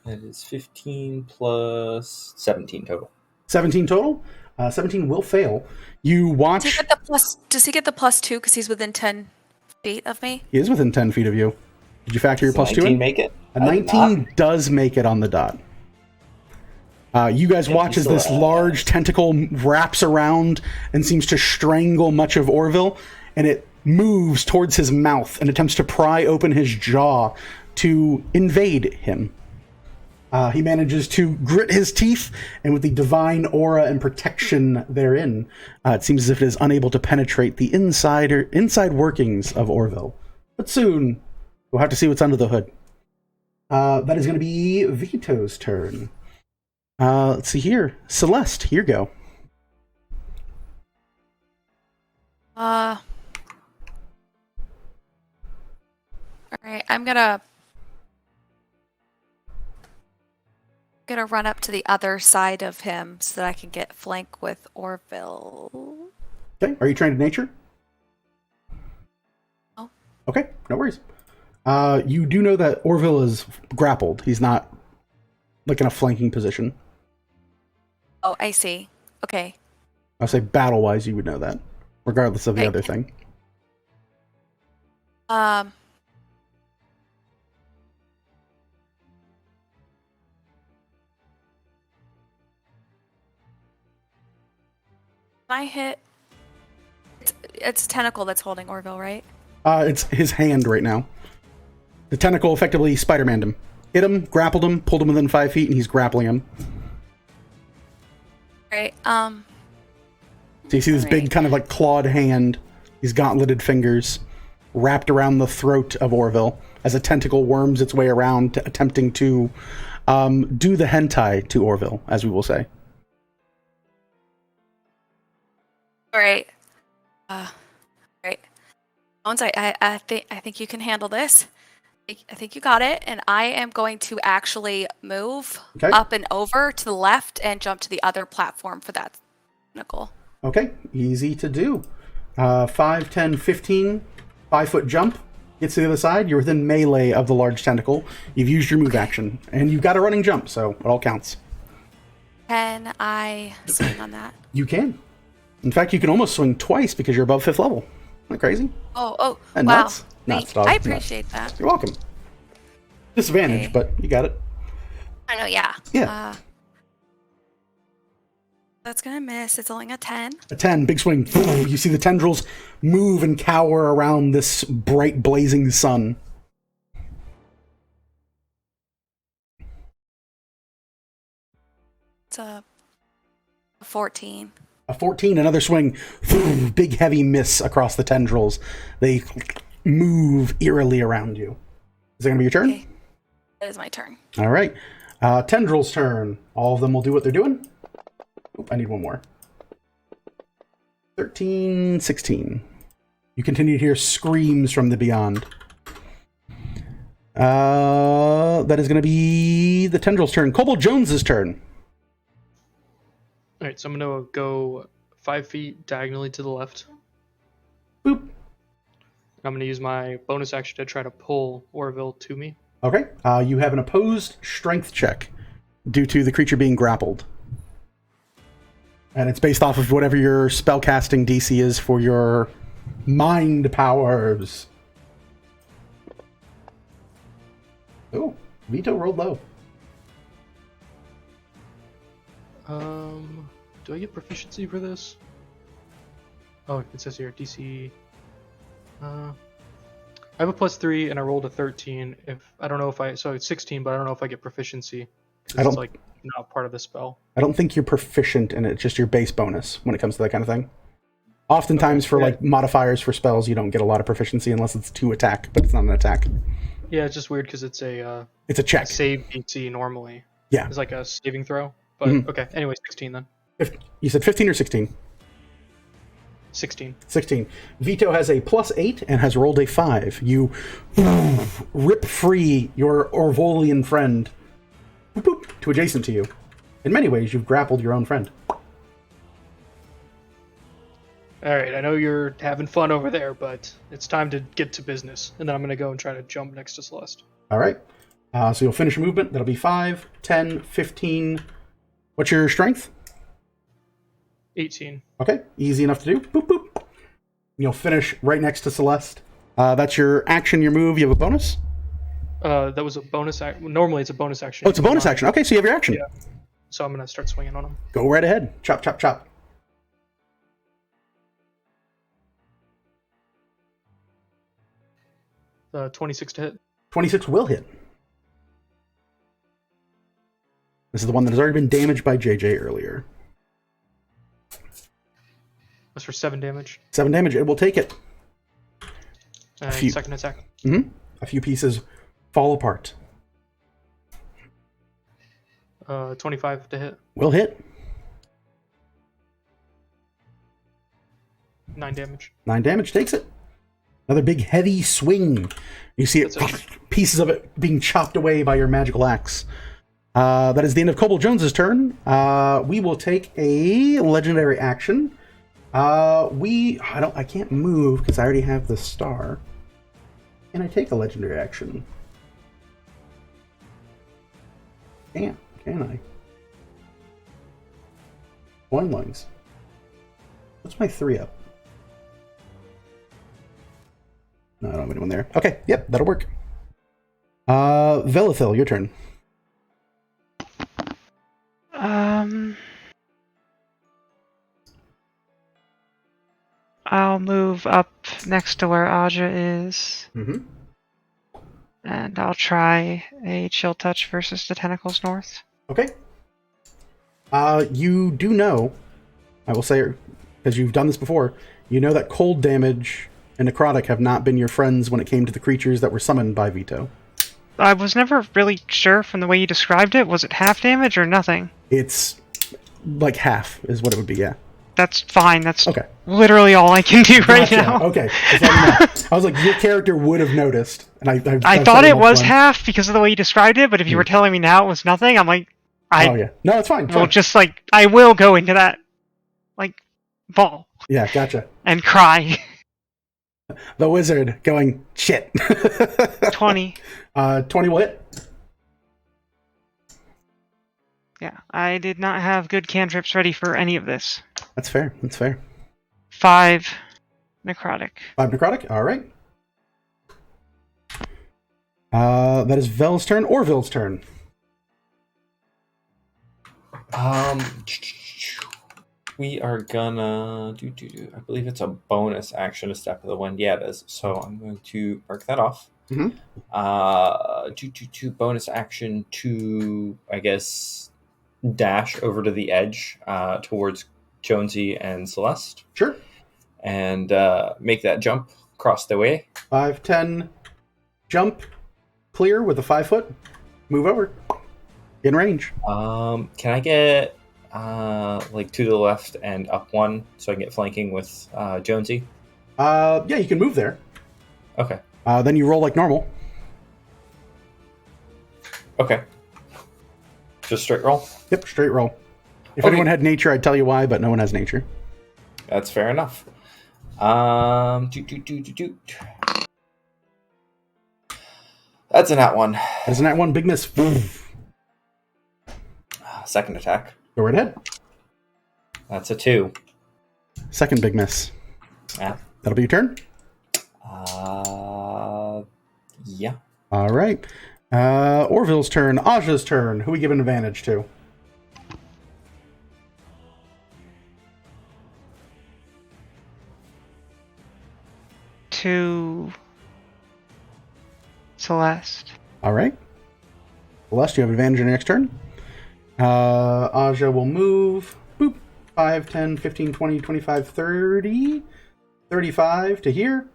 It is 15 plus 17 total. 17 total. 17 will fail. You watch. Does he get the +2 because he's within 10 feet of me? He is within 10 feet of you. Did you factor your Does +2 in? 19 make it? A 19 does make it on the dot. You guys watch as this large tentacle wraps around and seems to strangle much of Orville, and it moves towards his mouth and attempts to pry open his jaw to invade him. He manages to grit his teeth, and with the divine aura and protection therein, it seems as if it is unable to penetrate the inside workings of Orville. But soon, we'll have to see what's under the hood. That is going to be Vito's turn. Let's see here. Celeste, here you go. All right, I'm gonna run up to the other side of him so that I can get flank with Orville. Okay, are you trained in nature? Oh. Okay, no worries. You do know that Orville is grappled. He's not like in a flanking position. Oh, I see. Okay. I'll say battle-wise, you would know that, regardless of the Okay. other thing. I hit. It's a tentacle that's holding Orville, right? It's his hand right now. The tentacle effectively Spider-Man'd him. Hit him, grappled him, pulled him within 5 feet, and he's grappling him. Right. So you see this big kind of like clawed hand, these gauntleted fingers, wrapped around the throat of Orville as a tentacle worms its way around, attempting to do the hentai to Orville, as we will say. All right. Right. Bones, I think you can handle this. I think you got it, and I am going to actually move up and over to the left and jump to the other platform for that tentacle. Okay, easy to do. 5, 10, 15, 5-foot jump. Gets to the other side. You're within melee of the large tentacle. You've used your move action, and you've got a running jump, so it all counts. Can I swing on that? You can. In fact, you can almost swing twice because you're above 5th level. Isn't that crazy? Oh, And wow. nuts, dog. I appreciate that. You're welcome. Disadvantage, Okay. but you got it. I know, yeah. Yeah. That's gonna miss. It's only a 10. A 10, big swing. You see the tendrils move and cower around this bright, blazing sun. It's a 14. A 14, another swing. Big, heavy miss across the tendrils. They move eerily around you. Is that going to be your turn? Okay. That is my turn. All right. Tendrils' turn. All of them will do what they're doing. Oop, I need one more. 13, 16. You continue to hear screams from the beyond. That is going to be the Tendrils' turn. Kobold Jones's turn. All right, so I'm going to go 5 feet diagonally to the left. Boop. I'm going to use my bonus action to try to pull Orville to me. Okay. You have an opposed strength check due to the creature being grappled. And it's based off of whatever your spellcasting DC is for your mind powers. Oh, Vito rolled low. Do I get proficiency for this? Oh, it says here DC. I have a +3 and I rolled a 13. If I don't know if so it's 16, but I don't know if I get proficiency. 'Cause I don't. It's like not part of the spell. I don't think you're proficient in it. It's just your base bonus when it comes to that kind of thing. Oftentimes, for like modifiers for spells, you don't get a lot of proficiency unless it's to attack, but it's not an attack. Yeah, it's just weird because it's a check. Save DC normally. Yeah. It's like a saving throw. But okay, anyway, 16 then. You said 15 or 16? 16. 16. Vito has a +8 and has rolled a 5. You rip free your Orvolian friend to adjacent to you. In many ways, you've grappled your own friend. Alright, I know you're having fun over there, but it's time to get to business. And then I'm going to go and try to jump next to Celeste. Alright. So you'll finish a movement. That'll be 5, 10, 15. What's your strength? 18. Okay, easy enough to do. Boop, boop. And you'll finish right next to Celeste. That's your action, your move. You have a bonus? That was a bonus action. Normally it's a bonus action. Oh, it's a bonus action. Okay, so you have your action. Yeah. So I'm going to start swinging on him. Go right ahead. Chop, chop, chop. 26 to hit. 26 will hit. This is the one that has already been damaged by JJ earlier. That's for 7 damage. 7 damage. It will take it. And second attack. A few pieces fall apart. 25 to hit. Will hit. 9 damage. 9 damage takes it. Another big heavy swing. You see it, pieces of it being chopped away by your magical axe. That is the end of Cobalt Jones's turn. We will take a legendary action. I can't move because I already have the star. Can I take a legendary action? Damn, can I? Coin lungs. What's my 3 up? No, I don't have anyone there. Okay, yep, that'll work. Velithil, your turn. I'll move up next to where Aja is. Mm-hmm. And I'll try a chill touch versus the tentacles north. Okay. You do know, I will say, because you've done this before, you know that cold damage and necrotic have not been your friends when it came to the creatures that were summoned by Vito. I was never really sure from the way you described it. Was it half damage or nothing? It's like half is what it would be, yeah. That's fine. That's okay. Literally all I can do right now. Okay. I was like, your character would have noticed. And I thought it was half because of the way you described it, but if you were telling me now it was nothing, I'm like, oh, yeah. No, it's fine. Well, just like, I will go into that, like, ball. Yeah, gotcha. And cry. The wizard going, shit. 20. 20 will hit. Yeah, I did not have good cantrips ready for any of this. That's fair. 5 necrotic. 5 necrotic? Alright. That is Vel's turn, or Vil's turn. We are gonna do. I believe it's a bonus action to step of the wind. Yeah, it is. So I'm going to mark that off. Mm-hmm. Bonus action to, I guess, dash over to the edge towards Jonesy and Celeste. Sure. And make that jump across the way. 5, 10, jump, clear with a 5 foot, move over, in range. Can I get like 2 to the left and up 1 so I can get flanking with Jonesy? Yeah, you can move there. Okay. Then you roll like normal. Okay. Just straight roll? Yep, straight roll. If anyone had nature, I'd tell you why, but no one has nature. That's fair enough. That's a nat 1. That's a nat 1, big miss. Second attack. Go right ahead. That's a 2. Second big miss. Yeah. That'll be your turn? Yeah. All right. Orville's turn. Aja's turn. Who we give an advantage to? To Celeste. All right. Celeste, you have advantage on your next turn. Aja will move. Boop. 5, 10, 15, 20, 25, 30. 35 to here.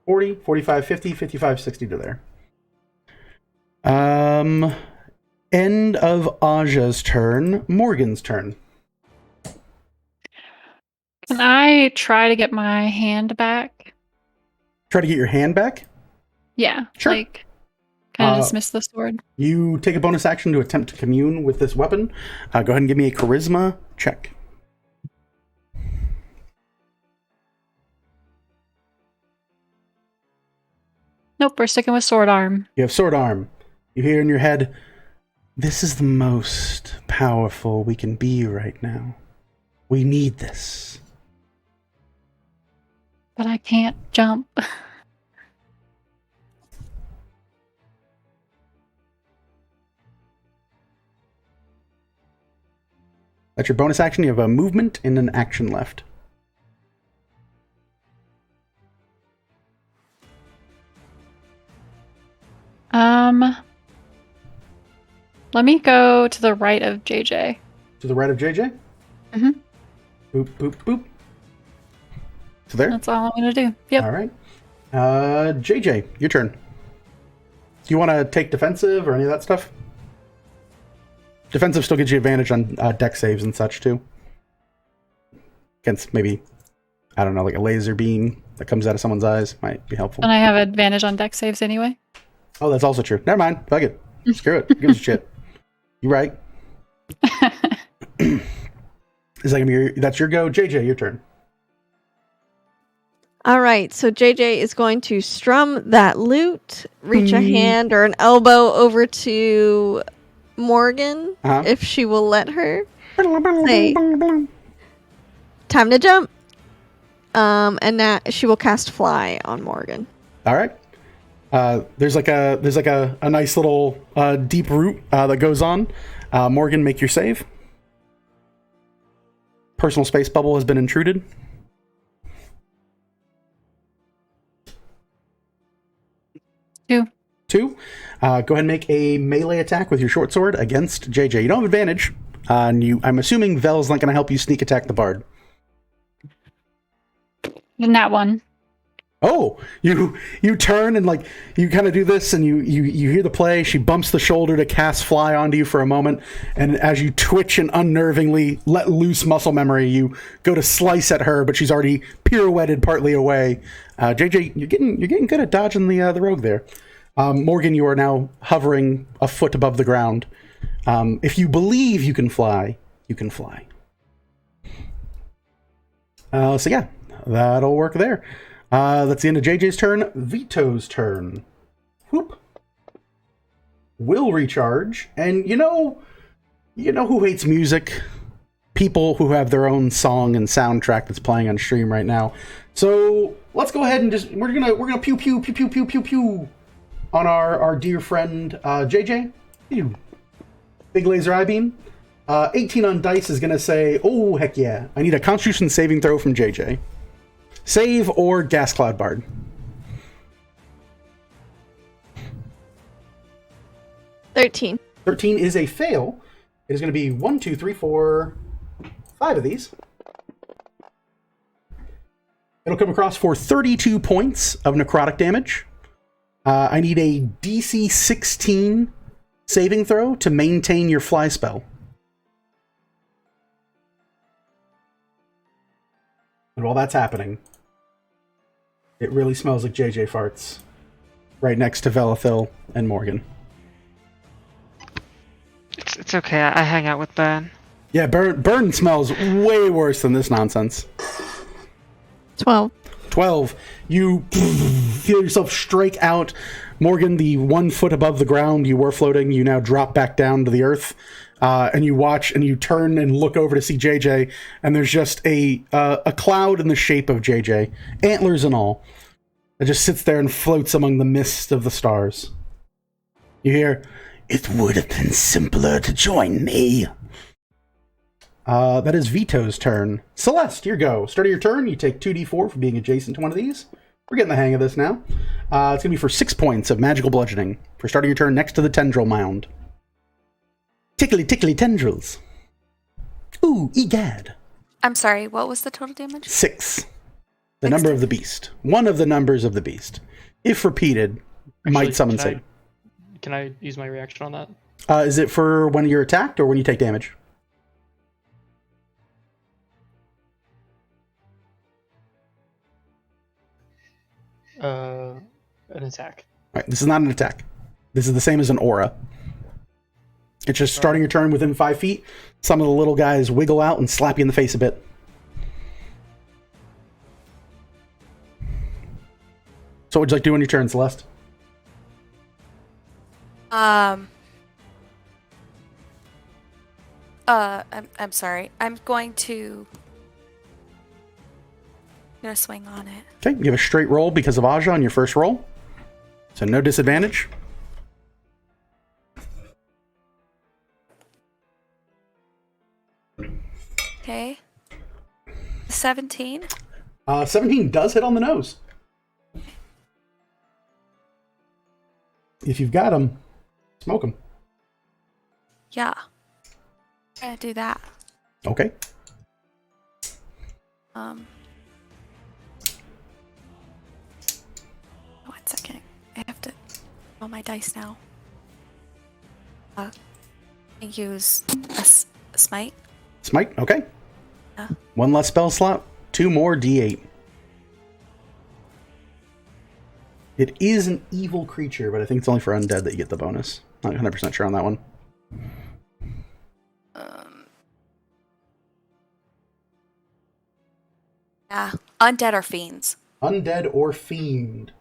40, 45, 50, 55, 60 to there. End of Aja's turn. Morgan's turn. Can I try to get my hand back? Try to get your hand back? Yeah. Sure. Like, kind of dismiss the sword. You take a bonus action to attempt to commune with this weapon. Go ahead and give me a charisma check. Nope, we're sticking with sword arm. You have sword arm. You hear in your head, this is the most powerful we can be right now. We need this. But I can't jump. That's your bonus action. You have a movement and an action left. Let me go to the right of JJ. To the right of JJ? Mm-hmm. Boop, boop, boop. So there? That's all I'm gonna do. Yep. All right. JJ, your turn. Do you want to take defensive or any of that stuff? Defensive still gives you advantage on deck saves and such, too. Against maybe, I don't know, like a laser beam that comes out of someone's eyes might be helpful. And I have advantage on deck saves anyway. Oh, that's also true. Never mind. Fuck it. Screw it. Who gives a shit? You right. Is that gonna be that's your go? JJ, your turn. All right, so JJ is going to strum that lute, reach a hand or an elbow over to Morgan, if she will let her. Say, time to jump. And now she will cast fly on Morgan. All right. There's like a nice little deep root that goes on. Morgan, make your save. Personal space bubble has been intruded. Two. Go ahead and make a melee attack with your short sword against JJ. You don't have advantage. I'm assuming Vel's not going to help you sneak attack the bard. In that one. Oh, you turn and like you kind of do this and you hear the play. She bumps the shoulder to cast fly onto you for a moment, and as you twitch and unnervingly let loose muscle memory, you go to slice at her, but she's already pirouetted partly away. JJ, you're getting good at dodging the rogue there. Morgan, you are now hovering a foot above the ground. If you believe you can fly, you can fly. So yeah, that'll work there. That's the end of JJ's turn. Vito's turn. Whoop. Will recharge. And you know who hates music? People who have their own song and soundtrack that's playing on stream right now. So let's go ahead and we're gonna pew pew pew pew pew pew pew on our dear friend JJ. Pew. Big laser eye beam. 18 on dice is gonna say, oh heck yeah. I need a Constitution saving throw from JJ. Save or gas cloud bard. $13. 13 is a fail. It is going to be 1, 2, 3, 4, 5 of these. It'll come across for 32 points of necrotic damage. I need a DC 16 saving throw to maintain your fly spell. And while that's happening, it really smells like JJ farts right next to Velithil and Morgan. It's okay. I hang out with Ben. Yeah, burn smells way worse than this nonsense. 12. 12. You feel yourself strike out. Morgan, the 1 foot above the ground you were floating, you now drop back down to the earth. And you watch and you turn and look over to see JJ, and there's just a cloud in the shape of JJ, antlers and all. It just sits there and floats among the mist of the stars. You hear, "It would have been simpler to join me." That is Vito's turn. Celeste, your go. Start of your turn, you take 2d4 for being adjacent to one of these. We're getting the hang of this now. It's going to be for 6 points of magical bludgeoning. For start of your turn next to the tendril mound. Tickly, tickly tendrils. Ooh, egad. I'm sorry, what was the total damage? 6. The number of the beast. One of the numbers of the beast. If repeated, might summon Satan. Can I use my reaction on that? Is it for when you're attacked or when you take damage? An attack. All right, this is not an attack. This is the same as an aura. It's just starting your turn within 5 feet. Some of the little guys wiggle out and slap you in the face a bit. So what would you like to do on your turn, Celeste? I'm sorry. I'm gonna swing on it. Okay, you have a straight roll because of Aja on your first roll. So no disadvantage. Okay. 17. 17 does hit on the nose. If you've got him, smoke him. Yeah. I'm gonna do that. Okay. 1 second. I have to roll my dice now. I use a smite. Smite, okay. Yeah. 1 less spell slot, 2 more D8. It is an evil creature, but I think it's only for undead that you get the bonus. Not 100% sure on that one. Yeah. Undead or fiends. Undead or fiend.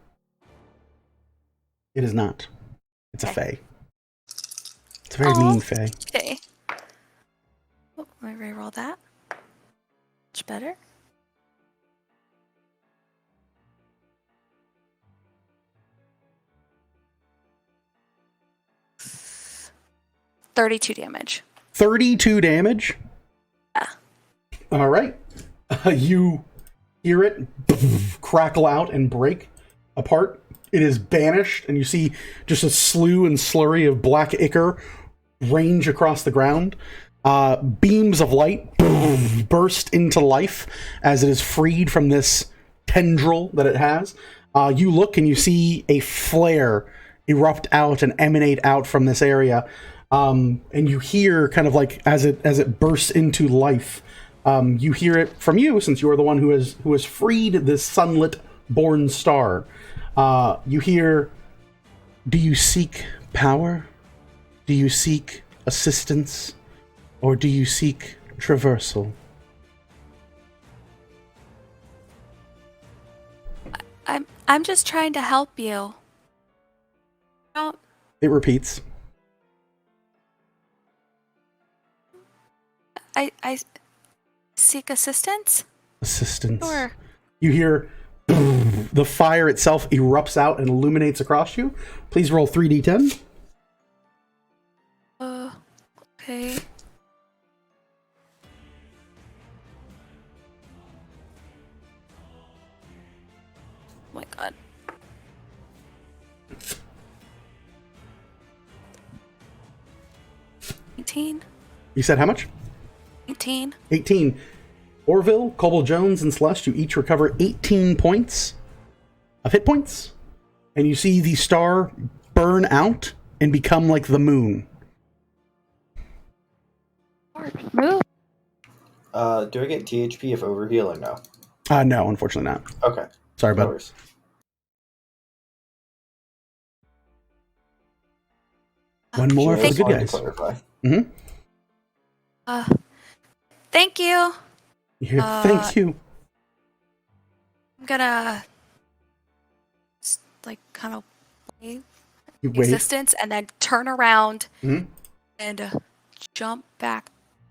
It is not. It's a fae. It's a very mean fae. Okay. Oh, let me reroll that. Much better. $32 damage. 32 damage? Yeah. All right. You hear it crackle out and break apart. It is banished, and you see just a slew and slurry of black ichor range across the ground. Beams of light burst into life as it is freed from this tendril that it has. You look and you see a flare erupt out and emanate out from this area. And you hear kind of like as it bursts into life, you hear it from you, since you are the one who has freed this sunlit born star. You hear, "Do you seek power? Do you seek assistance? Or do you seek traversal?" I'm just trying to help you. Don't. It repeats. I seek assistance? Assistance. Sure. You hear the fire itself erupts out and illuminates across you. Please roll 3d10. Okay. Oh my god. $18. You said how much? 18. 18. Orville, Cobble Jones, and Celeste, you each recover 18 points of hit points. And you see the star burn out and become like the moon. Move. Do I get THP if overheal or no? No, unfortunately not. Okay. Sorry, No bud. worries. One more for the Just good wanted to guys. clarify. Mm-hmm. Thank you. Thank you. I'm gonna like kind of wave You wait. existence and then turn around Mhm. and jump back.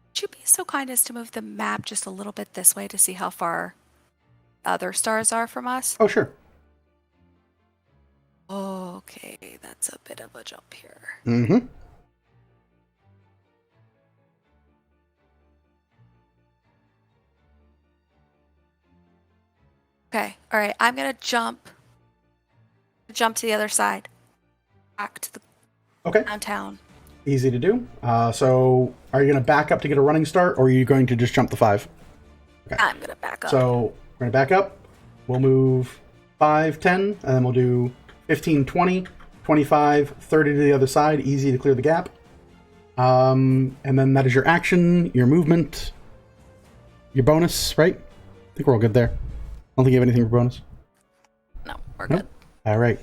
Would you be so kind as to move the map just a little bit this way to see how far other stars are from us? Oh, sure. Okay, that's a bit of a jump here. Mm-hmm. Okay, all right. I'm gonna jump to the other side, back to the Okay. downtown. Easy to do. So are you going to back up to get a running start, or are you going to just jump the 5? Okay. I'm gonna back up. So we're going to back up. We'll move 5, 10, and then we'll do 15, 20, 25, 30 to the other side. Easy to clear the gap. And then that is your action, your movement, your bonus, right? I think we're all good there. I don't think you have anything for bonus. No, we're good. All right.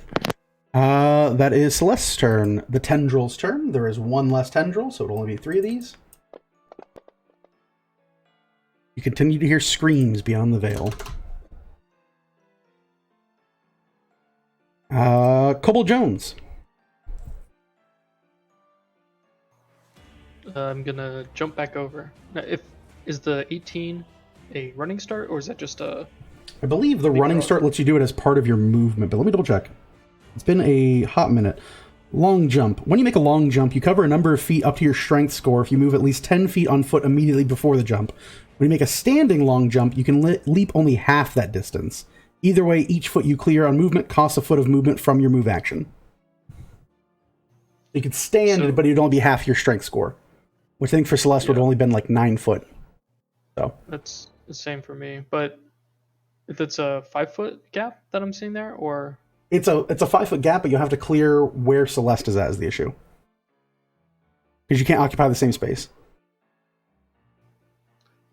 That is Celeste's turn. The tendril's turn. There is one less tendril, so it'll only be 3 of these. You continue to hear screams beyond the veil. Cobble Jones. I'm gonna jump back over. Now, is the 18 a running start, or is that just a? I believe the running start lets you do it as part of your movement, but let me double check. It's been a hot minute. Long jump. When you make a long jump, you cover a number of feet up to your strength score if you move at least 10 feet on foot immediately before the jump. When you make a standing long jump, you can leap only half that distance. Either way, each foot you clear on movement costs a foot of movement from your move action. You could stand, but it'd only be half your strength score. Which I think for Celeste would have only been like 9 foot. So That's the same for me, but if it's a 5-foot gap that I'm seeing there, or it's a 5-foot gap, but you'll have to clear where Celeste is at is the issue. Because you can't occupy the same space.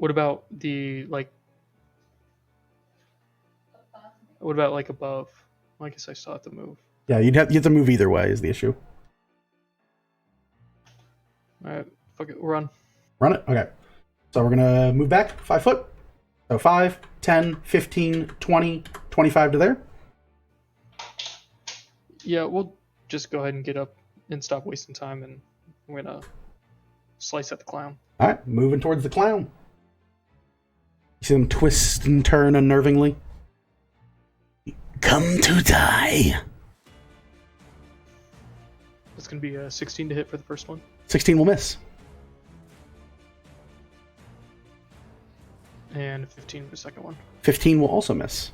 what about the like? What about like above? Well, I guess I still have to move. Yeah, you have to move either way is the issue. All right, fuck it, run. Run it? Okay. So we're going to move back 5 foot. So 5, 10, 15, 20, 25 to there. Yeah, we'll just go ahead and get up and stop wasting time, and we're gonna slice at the clown. All right, moving towards the clown. You see them twist and turn unnervingly. Come to die. It's gonna be a 16 to hit for the first one. 16 will miss. And 15 for the second one. 15 will also miss.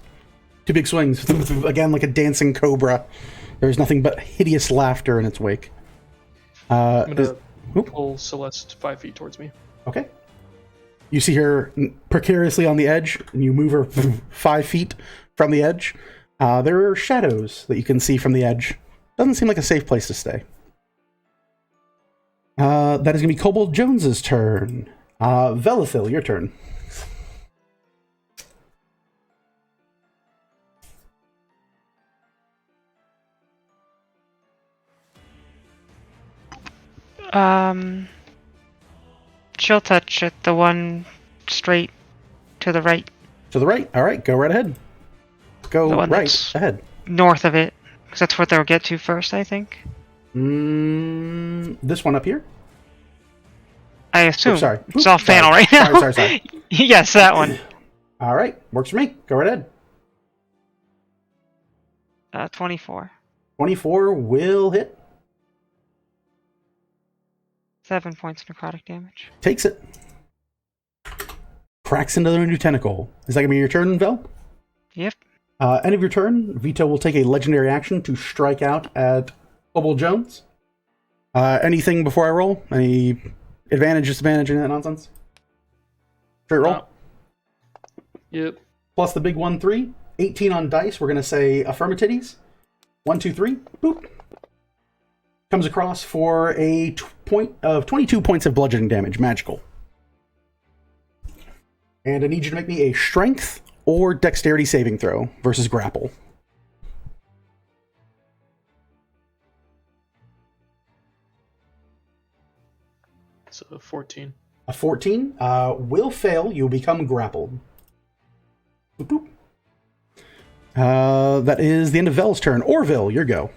2 big swings. Again, like a dancing cobra. There's nothing but hideous laughter in its wake. I'm gonna pull Celeste 5 feet towards me. Okay. You see her precariously on the edge, and you move her 5 feet from the edge. There are shadows that you can see from the edge. Doesn't seem like a safe place to stay. That is going to be Kobold Jones's turn. Velithil, your turn. She'll touch it, the one straight to the right. To the right? Alright, go right ahead. Go The one right that's ahead. north of it, because that's what they'll get to first, I think. This one up here? I assume. Oops, sorry. It's off panel right now. Sorry. Yes, that one. Alright, works for me. Go right ahead. 24. 24 will hit. 7 points necrotic damage. Takes it. Cracks into the new tentacle. Is that going to be your turn, Vel? Yep. End of your turn, Vito will take a legendary action to strike out at Kobold Jones. Anything before I roll? Any advantage, disadvantage, any of that nonsense? Straight roll? Yep. Plus the big 1, 3. 18 on dice. We're going to say affirmatives. 1, 2, 3. Boop. Comes across for a point of 22 points of bludgeoning damage. Magical. And I need you to make me a strength or dexterity saving throw versus grapple. It's a 14. A 14 will fail. You'll become grappled. Boop, boop. That is the end of Vel's turn. Orville, your go.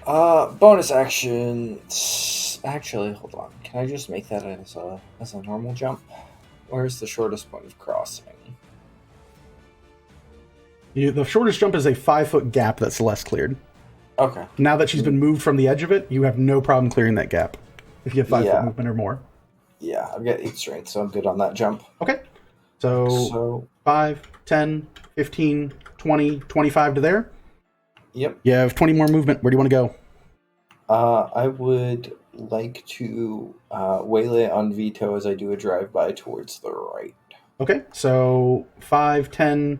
Bonus action. Actually, hold on. Can I just make that as a normal jump? Where's the shortest point of crossing? The shortest jump is a 5-foot gap that Celeste cleared. Okay. Now that she's been moved from the edge of it, you have no problem clearing that gap. If you have 5-foot movement or more. Yeah, I've got 8 strength, so I'm good on that jump. Okay. So 5, 10, 15, 20, 25 to there. Yep. You have 20 more movement. Where do you want to I would like to waylay on Vito as I do a drive-by towards the right. Okay, so 5, 10,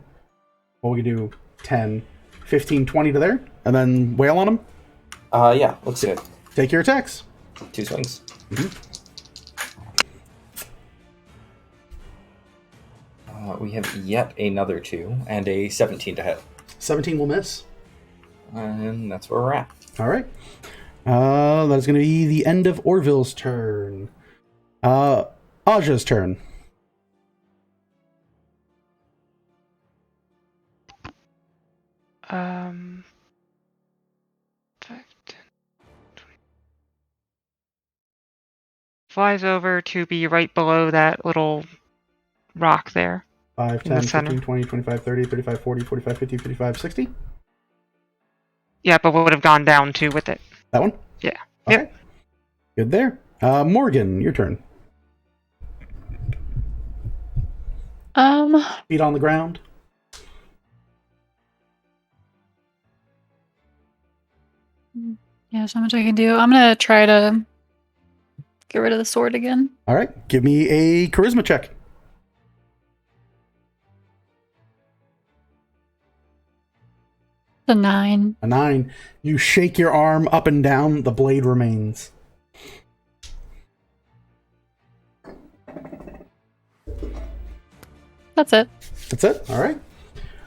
what we could do, 10, 15, 20 to there, and then wail on him? Yeah, looks good. Take your attacks. 2 swings. We have yet another 2, and a 17 to hit. 17 will miss. And that's where we're at. All right. That's going to be the end of Orville's turn. Aja's turn. Um, 5, 10, 20. Flies over to be right below that little rock there. 5, In the 10, center. 15, 20, 25, 30, 35, 40, 45, 50, 55, 60. Yeah, but would have gone down too with it. That one? Yeah. Okay. Yep. Good there. Morgan, your turn. Feet on the ground. Yeah, so much I can do. I'm gonna try to get rid of the sword again. All right. Give me a charisma check. The 9. A 9. You shake your arm up and down. The blade remains. That's it. That's it. All right.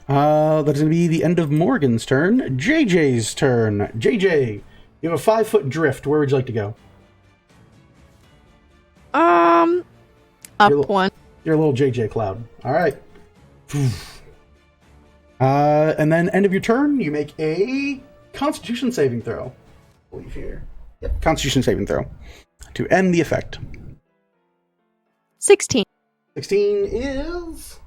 That's going to be the end of Morgan's turn. JJ's turn. JJ, you have a 5-foot drift. Where would you like to go? Up You're, one. you're a little JJ Cloud. All right. And then end of your turn, you make a Constitution saving throw. I believe here. Yep. Constitution saving throw to end the effect. 16. 16 is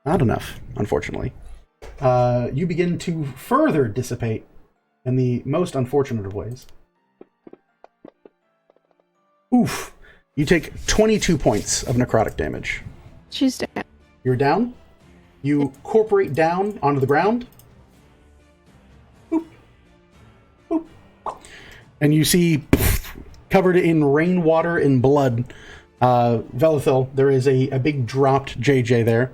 not enough, unfortunately. You begin to further dissipate in the most unfortunate of ways. Oof. You take 22 points of necrotic damage. She's dead. You're down. You corporate down onto the ground. Boop. Boop. And you see, covered in rainwater and blood, Velithil, there is a big dropped JJ there.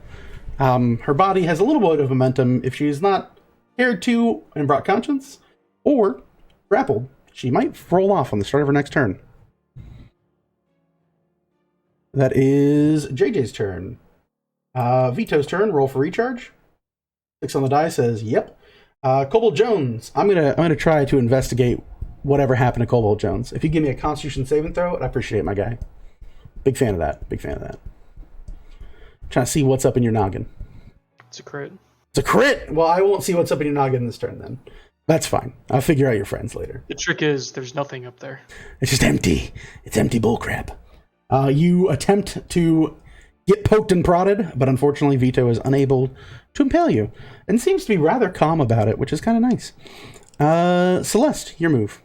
Her body has a little bit of momentum. If she is not cared to and brought conscience, or grappled, she might roll off on the start of her next turn. That is JJ's turn. Vito's turn. Roll for recharge. 6 on the die says yep. Cobalt Jones. I'm gonna try to investigate whatever happened to Cobalt Jones. If you give me a Constitution saving throw, I'd appreciate it, my guy. Big fan of that. Big fan of that. Trying to see what's up in your noggin. It's a crit. It's a crit. Well, I won't see what's up in your noggin this turn then. That's fine. I'll figure out your friends later. The trick is there's nothing up there. It's just empty. It's empty bullcrap. You attempt to get poked and prodded, but unfortunately Vito is unable to impale you, and seems to be rather calm about it, which is kind of nice. Celeste, your move.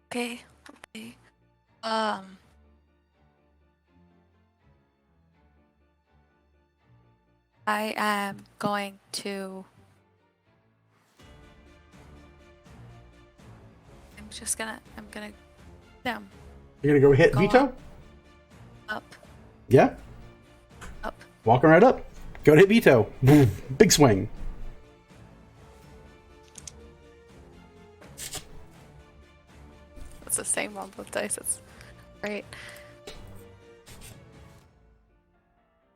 Okay. I am going to. I'm gonna. Down. You're gonna go hit Go Vito? Up. Yeah? Up. Walking right up. Go to hit Vito. Big swing. It's the same on both dice. It's great.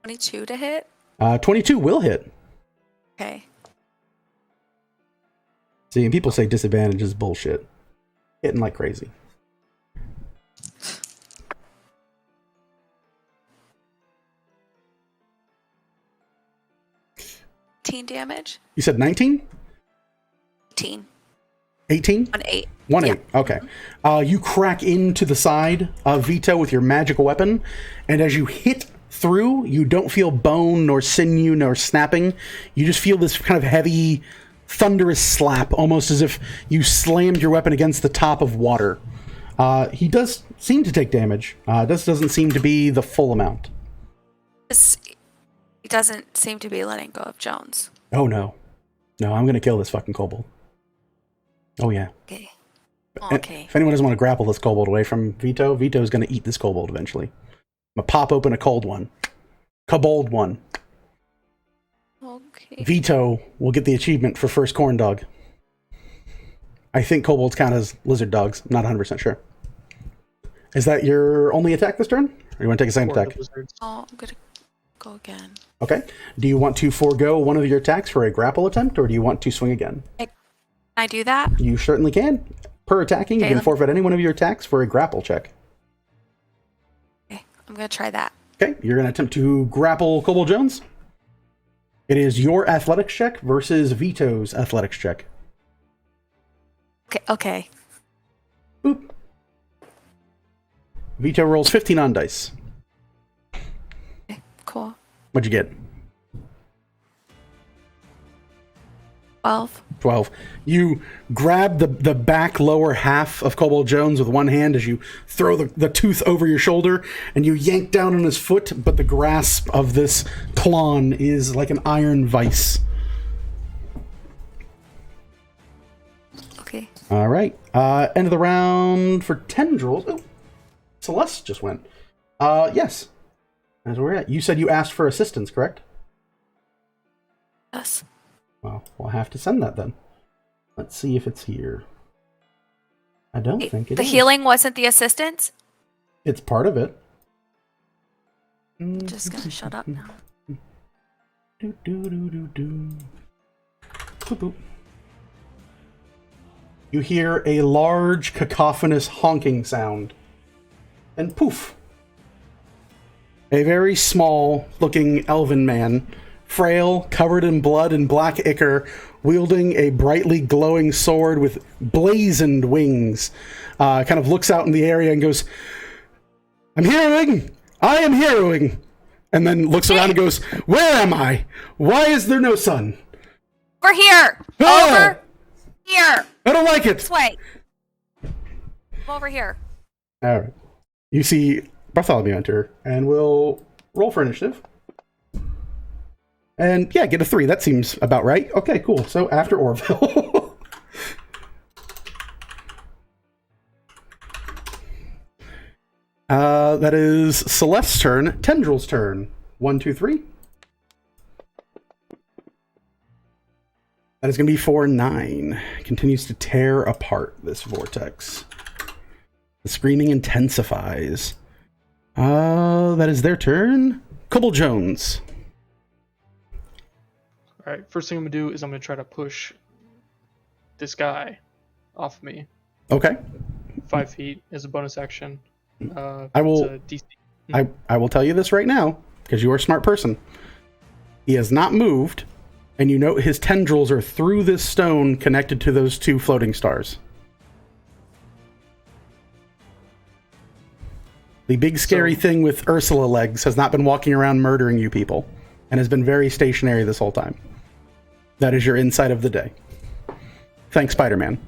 22 to hit. 22 will hit. Okay. See, and people say disadvantage is bullshit. Hitting like crazy. Damage. You said 19? 18. 18? 1-8. 1-8. Yeah. Okay. You crack into the side of Vito with your magical weapon, and as you hit through, you don't feel bone nor sinew nor snapping. You just feel this kind of heavy, thunderous slap, almost as if you slammed your weapon against the top of water. He does seem to take damage. This doesn't seem to be the full amount. Is doesn't seem to be letting go of Jones. Oh, no. No, I'm going to kill this fucking kobold. Oh, yeah. Okay. And Okay. if anyone doesn't want to grapple this kobold away from Vito, Vito's going to eat this kobold eventually. I'm going to pop open a cold one. Kobold one. Okay. Vito will get the achievement for first corn dog. I think kobolds count as lizard dogs. I'm not 100% sure. Is that your only attack this turn? Or you want to take a second attack? Oh, I'm gonna go again. Okay. Do you want to forego one of your attacks for a grapple attempt, or do you want to swing again? Can I do that? You certainly can. Per attacking, you Okay, can forfeit any one of your attacks for a grapple check. Okay, I'm gonna try that. Okay, you're going to attempt to grapple Kobold Jones. It is your athletics check versus Vito's athletics check. Okay. Boop. Vito rolls 15 on dice. Okay, cool. What'd you get? 12. 12. You grab the back lower half of Kobold Jones with one hand as you throw the tooth over your shoulder, and you yank down on his foot, but the grasp of this clawn is like an iron vice. Okay. All right. End of the round for tendrils. Oh, Celeste just went. Yes. That's where we're at. You said you asked for assistance, correct? Yes. Well, we'll have to send that then. Let's see if it's here. I don't think it The is. healing wasn't the assistance? It's part of it. I'm just gonna shut up now. Do, do, do, do, do. Boop, boop. You hear a large, cacophonous honking sound. And poof! A very small-looking elven man, frail, covered in blood and black ichor, wielding a brightly glowing sword with blazoned wings, kind of looks out in the area and goes, "I'm heroing! I am heroing!" And then looks around and goes, "Where am I? Why is there no sun? Over here! Ah! Over here! I don't like it!" This way! Come over here. All right. You see Bartholomew enter, and we'll roll for initiative. And yeah, get a 3. That seems about right. Okay, cool. So after Orville. That is Celeste's turn. Tendril's turn. 1, 2, 3. That is going to be for 9. Continues to tear apart this vortex. The screaming intensifies. That is their turn. Kobold Jones. All right. First thing I'm gonna do is I'm gonna try to push this guy off of me. Okay. 5 feet as a bonus action. I will. It's a DC. I will tell you this right now because you are a smart person. He has not moved, and you note his tendrils are through this stone connected to those 2 floating stars. The big scary thing with Ursula legs has not been walking around murdering you people, and has been very stationary this whole time. That is your insight of the day. Thanks, Spider-Man.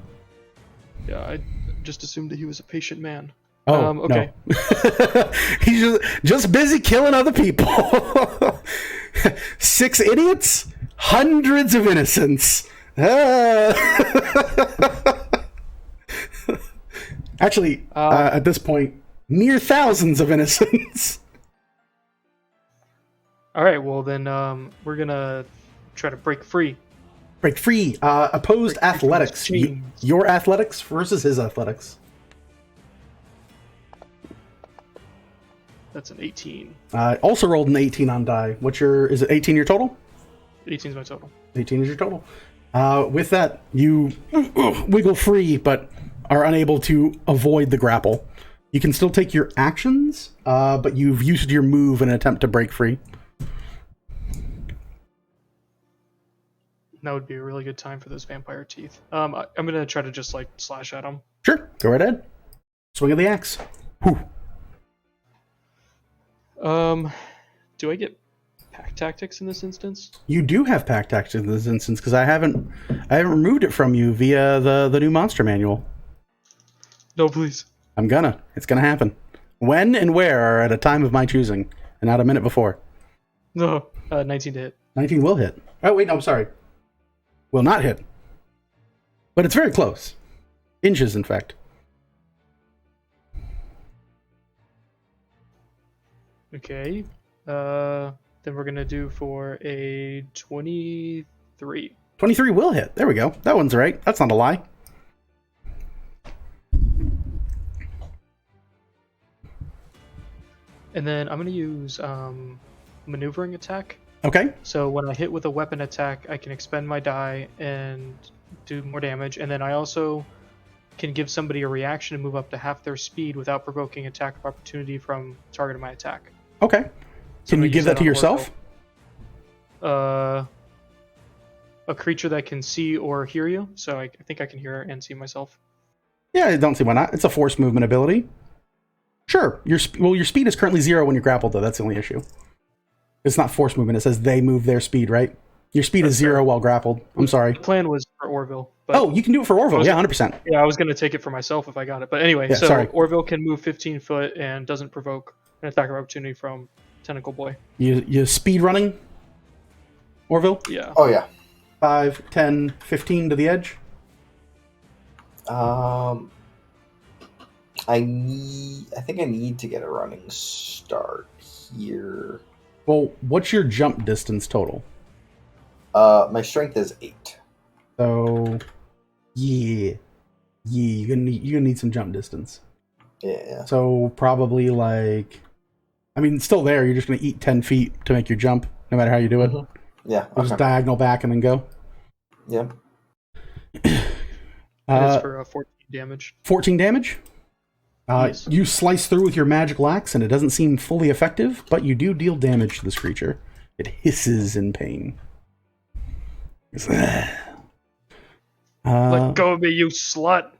Yeah, I just assumed that he was a patient man. Oh, okay. no. He's just busy killing other people. 6 idiots, hundreds of innocents. Actually, at this point, near thousands of innocents. All right. Well, then we're gonna try to break free. Break free. Opposed Break free from athletics. these chains. Your athletics versus his athletics. That's an 18. Also rolled an 18 on die. Is it 18 your total? 18 is my total. 18 is your total. With that, you wiggle free, but are unable to avoid the grapple. You can still take your actions, but you've used your move in an attempt to break free. That would be a really good time for those vampire teeth. I'm gonna try to just like slash at him. Sure, go right ahead. Swing of the axe. Whew. Do I get pack tactics in this instance? You do have pack tactics in this instance because I haven't removed it from you via the new monster manual. No, please. It's gonna happen. When and where are at a time of my choosing, and not a minute before. No. 19 to hit. 19 will hit. Oh, wait, no, I'm sorry. Will not hit. But it's very close. Inches, in fact. Okay. Then we're gonna do for a 23. 23 will hit. There we go. That one's right. That's not a lie. And then I'm gonna use maneuvering attack. Okay. So when I hit with a weapon attack, I can expend my die and do more damage. And then I also can give somebody a reaction and move up to half their speed without provoking attack of opportunity from target of my attack. Okay. So Can you give that to on yourself? Orville. A creature that can see or hear you. So I think I can hear and see myself. Yeah, I don't see why not. It's a force movement ability. Sure. Your speed is currently 0 when you're grappled, though. That's the only issue. It's not force movement. It says they move their speed, right? Your speed is 0 while grappled. I'm sorry. The plan was for Orville. But Oh, you can do it for Orville. Yeah, 100%. yeah, I was going to take it for myself if I got it. But anyway, Yeah, so sorry. Orville can move 15 foot and doesn't provoke an attack of opportunity from Tentacle Boy. You speed running, Orville? Yeah. Oh yeah. 5, 10, 15 to the edge. I think I need to get a running start here. Well, what's your jump distance total? My strength is 8. So, yeah, you're gonna need some jump distance. Yeah. So probably like, I mean, it's still there. You're just gonna eat 10 feet to make your jump, no matter how you do it. Mhm. Yeah. You just diagonal back and then go. Yeah. And it's for 14 damage. 14 damage. Yes. You slice through with your magical axe, and it doesn't seem fully effective, but you do deal damage to this creature. It hisses in pain. Let go of me, you slut!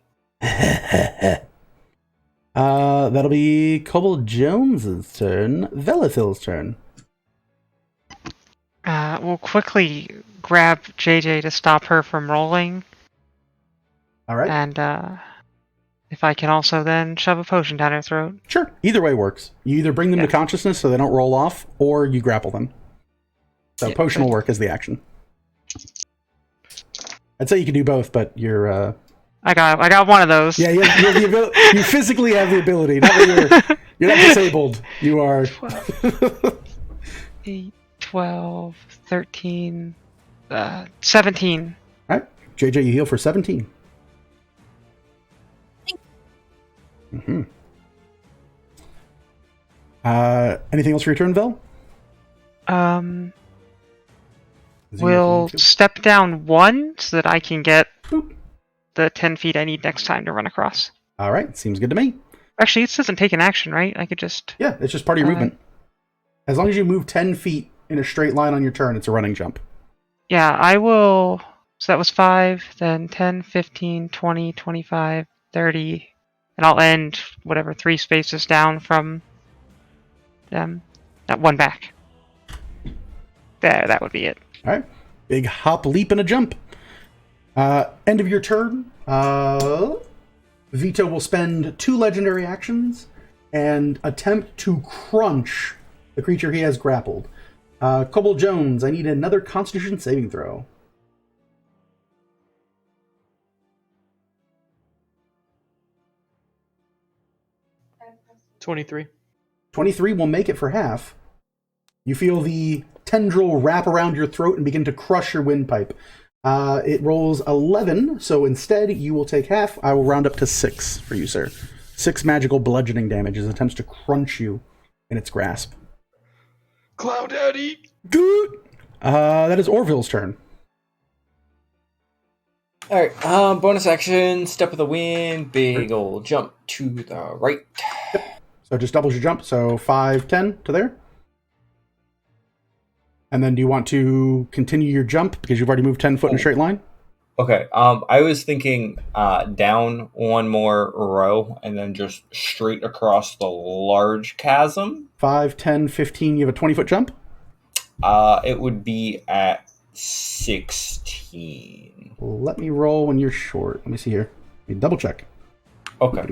That'll be Kobold Jones's turn. Velithil's turn. We'll quickly grab JJ to stop her from rolling, All right. and if I can also then shove a potion down her throat. Sure. Either way works. You either bring them to consciousness so they don't roll off, or you grapple them. So Yeah, potion will good. work as the action. I'd say you can do both, but you're I got one of those. yeah, you have the ability. You physically have the ability. Not that you're not disabled. You are 8, 12, 13, 17. All right. JJ, you heal for 17. Mm-hmm. Anything else for your turn, Vel? We'll step down 1 so that I can get the 10 feet I need next time to run across. All right. Seems good to me. Actually, it doesn't take an action, right? I could just... Yeah, it's just part of your movement. As long as you move 10 feet in a straight line on your turn, it's a running jump. Yeah, I will... So that was 5, then 10, 15, 20, 25, 30... And I'll end, 3 spaces down from them. That 1 back. There, that would be it. All right. Big hop, leap, and a jump. End of your turn. Vito will spend 2 legendary actions and attempt to crunch the creature he has grappled. Kobold Jones, I need another Constitution saving throw. 23. 23 will make it for half. You feel the tendril wrap around your throat and begin to crush your windpipe. It rolls 11, so instead you will take half. I will round up to 6 for you, sir. 6 magical bludgeoning damage as it attempts to crunch you in its grasp. Cloud Daddy! Good. That is Orville's turn. Alright, bonus action, step of the wind, big old jump to the right. So it just doubles your jump, so 5, 10 to there. And then do you want to continue your jump because you've already moved 10 foot in a straight line? Okay, I was thinking down 1 more row and then just straight across the large chasm. 5, 10, 15, you have a 20-foot jump? It would be at 16. Let me roll when you're short. Let me see here. Let me double check. Okay.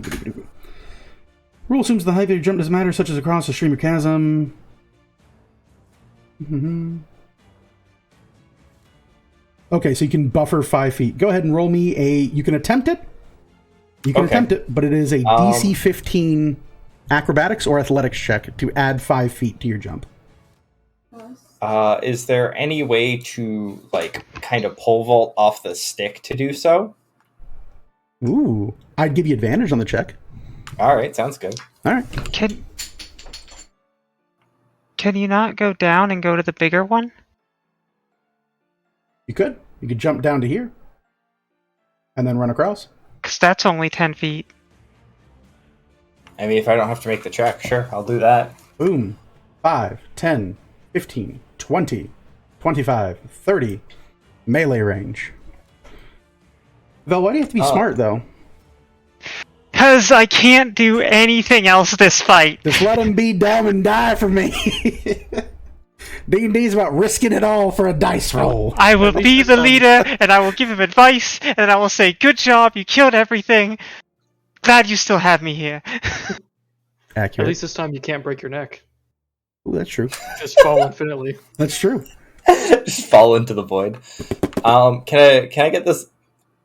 Rule assumes the height of your jump doesn't matter, such as across a stream or chasm. Mm-hmm. Okay, so you can buffer 5 feet. Go ahead and roll me you can attempt it. You can attempt it, but it is a DC 15 acrobatics or athletics check to add 5 feet to your jump. Is there any way to, like, kind of pole vault off the stick to do so? Ooh. I'd give you advantage on the check. All right, sounds good. All right. Can you not go down and go to the bigger one? You could. You could jump down to here. And then run across. Because that's only 10 feet. I mean, if I don't have to make the check, sure, I'll do that. Boom. 5, 10, 15, 20, 25, 30. Melee range. Vel, why do you have to be smart, though? Because I can't do anything else this fight. Just let him be dumb and die for me. D&D's about risking it all for a dice roll. I will be the leader, and I will give him advice, and I will say, good job, you killed everything. Glad you still have me here. Accurate. At least this time you can't break your neck. Ooh, that's true. Just fall infinitely. That's true. Just fall into the void. Can I get this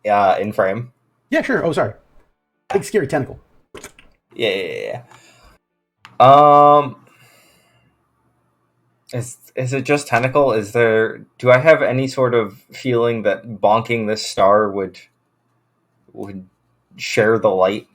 in frame? Yeah, sure. Oh, sorry. Big scary tentacle. Yeah. Is it just tentacle? Do I have any sort of feeling that bonking this star would share the light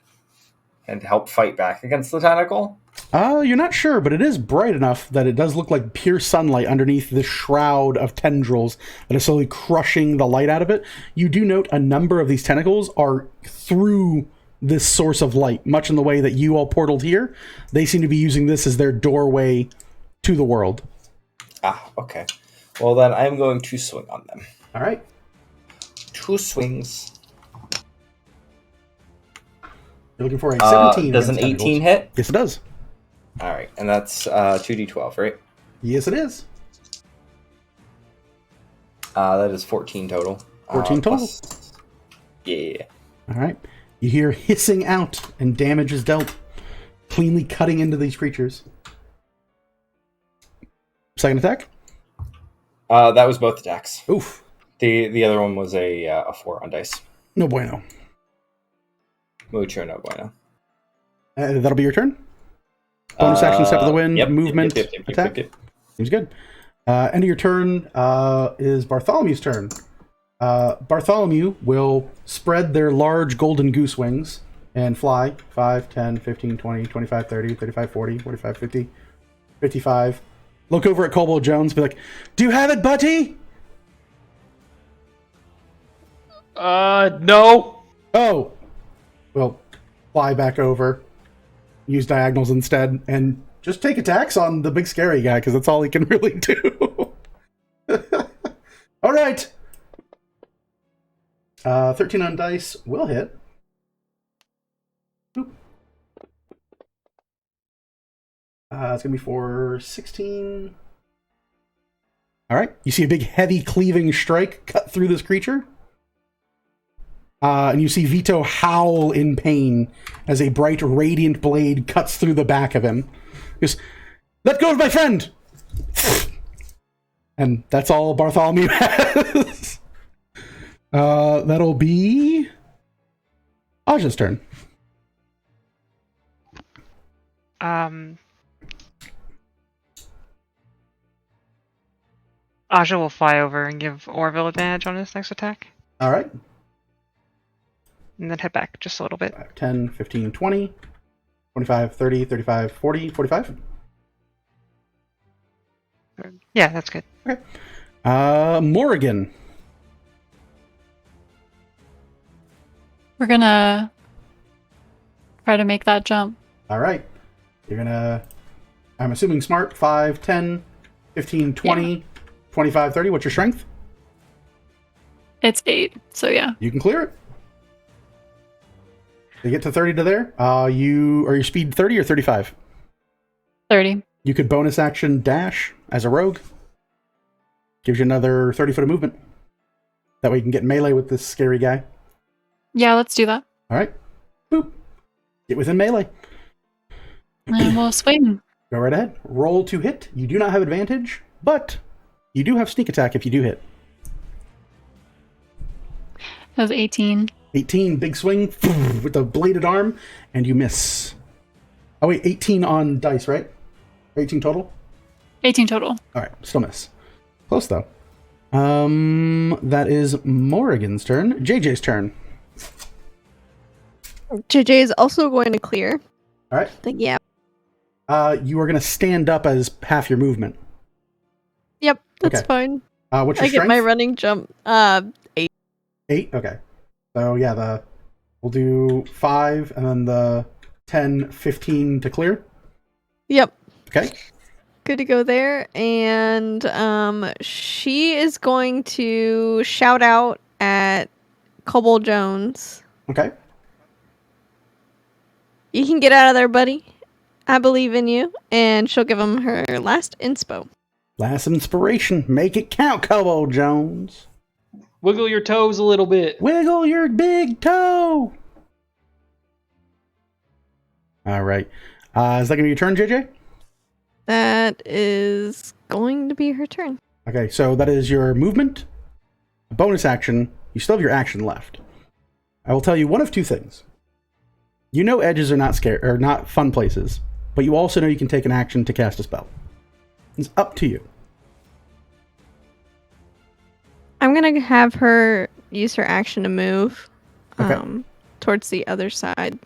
and help fight back against the tentacle? You're not sure, but it is bright enough that it does look like pure sunlight underneath this shroud of tendrils that is slowly crushing the light out of it. You do note a number of these tentacles are through this source of light, much in the way that you all portaled here. They seem to be using this as their doorway to the world. Ah, okay. Well, then I'm going to swing on them. All right. 2 swings. You're looking for a 17. Does an 18 hit? Yes, it does. All right, and that's 2d12, right? Yes, it is. That is 14 total. 14 total? Yeah. All right. You hear hissing out, and damage is dealt, cleanly cutting into these creatures. Second attack? That was both attacks. Oof. The other one was a 4 on dice. No bueno. Mucho no bueno. That'll be your turn? Bonus action, step of the wind, movement, attack? Yep. Seems good. End of your turn is Bartholomew's turn. Bartholomew will spread their large golden goose wings and fly 5, 10, 15, 20, 25, 30, 35, 40, 45, 50, 55. Look over at Kobold Jones, be like, "Do you have it, buddy?" No. Oh. Well, fly back over. Use diagonals instead, and just take attacks on the big scary guy, because that's all he can really do. All right. 13 on dice will hit. Boop. It's going to be for 16. All right. You see a big, heavy, cleaving strike cut through this creature. And you see Vito howl in pain as a bright, radiant blade cuts through the back of him. He goes, "Let go of my friend!" And that's all Bartholomew has. That'll be Aja's turn. Aja will fly over and give Orville advantage on his next attack. All right. And then head back just a little bit. 5, 10, 15, 20, 25, 30, 35, 40, 45. Yeah, that's good. Okay. Morrigan. We're gonna try to make that jump. All right. You're gonna, I'm assuming smart, 5, 10, 15, 20, 25, 30. What's your strength? It's 8, so yeah. You can clear it. You get to 30 to there. Are your speed 30 or 35? 30. You could bonus action dash as a rogue. Gives you another 30 foot of movement. That way you can get melee with this scary guy. Yeah, let's do that. All right. Boop. Get within melee. And we'll swing. Go right ahead. Roll to hit. You do not have advantage. but you do have sneak attack if you do hit. That was 18. 18, big swing with the bladed arm, and you miss. Oh wait, 18 on dice, right? 18 total? 18 total. Alright, still miss. Close though. That is Morrigan's turn. JJ's turn. JJ is also going to clear. Alright. Yeah. You are going to stand up as half your movement. Yep, that's Okay. fine. What's your I strength? get my running jump. 8. 8? Okay. So yeah, we'll do 5 and then the 10, 15 to clear. Yep. Okay. Good to go there. And she is going to shout out at Cobble Jones. Okay. You can get out of there, buddy. I believe in you. And she'll give him her last inspo. Last inspiration. Make it count, Cobo Jones. Wiggle your toes a little bit. Wiggle your big toe. All right. Is that going to be your turn, JJ? That is going to be her turn. Okay, so that is your movement, a bonus action. You still have your action left. I will tell you one of two things. You know edges are not fun places, but you also know you can take an action to cast a spell. It's up to you. I'm going to have her use her action to move Okay. towards the other side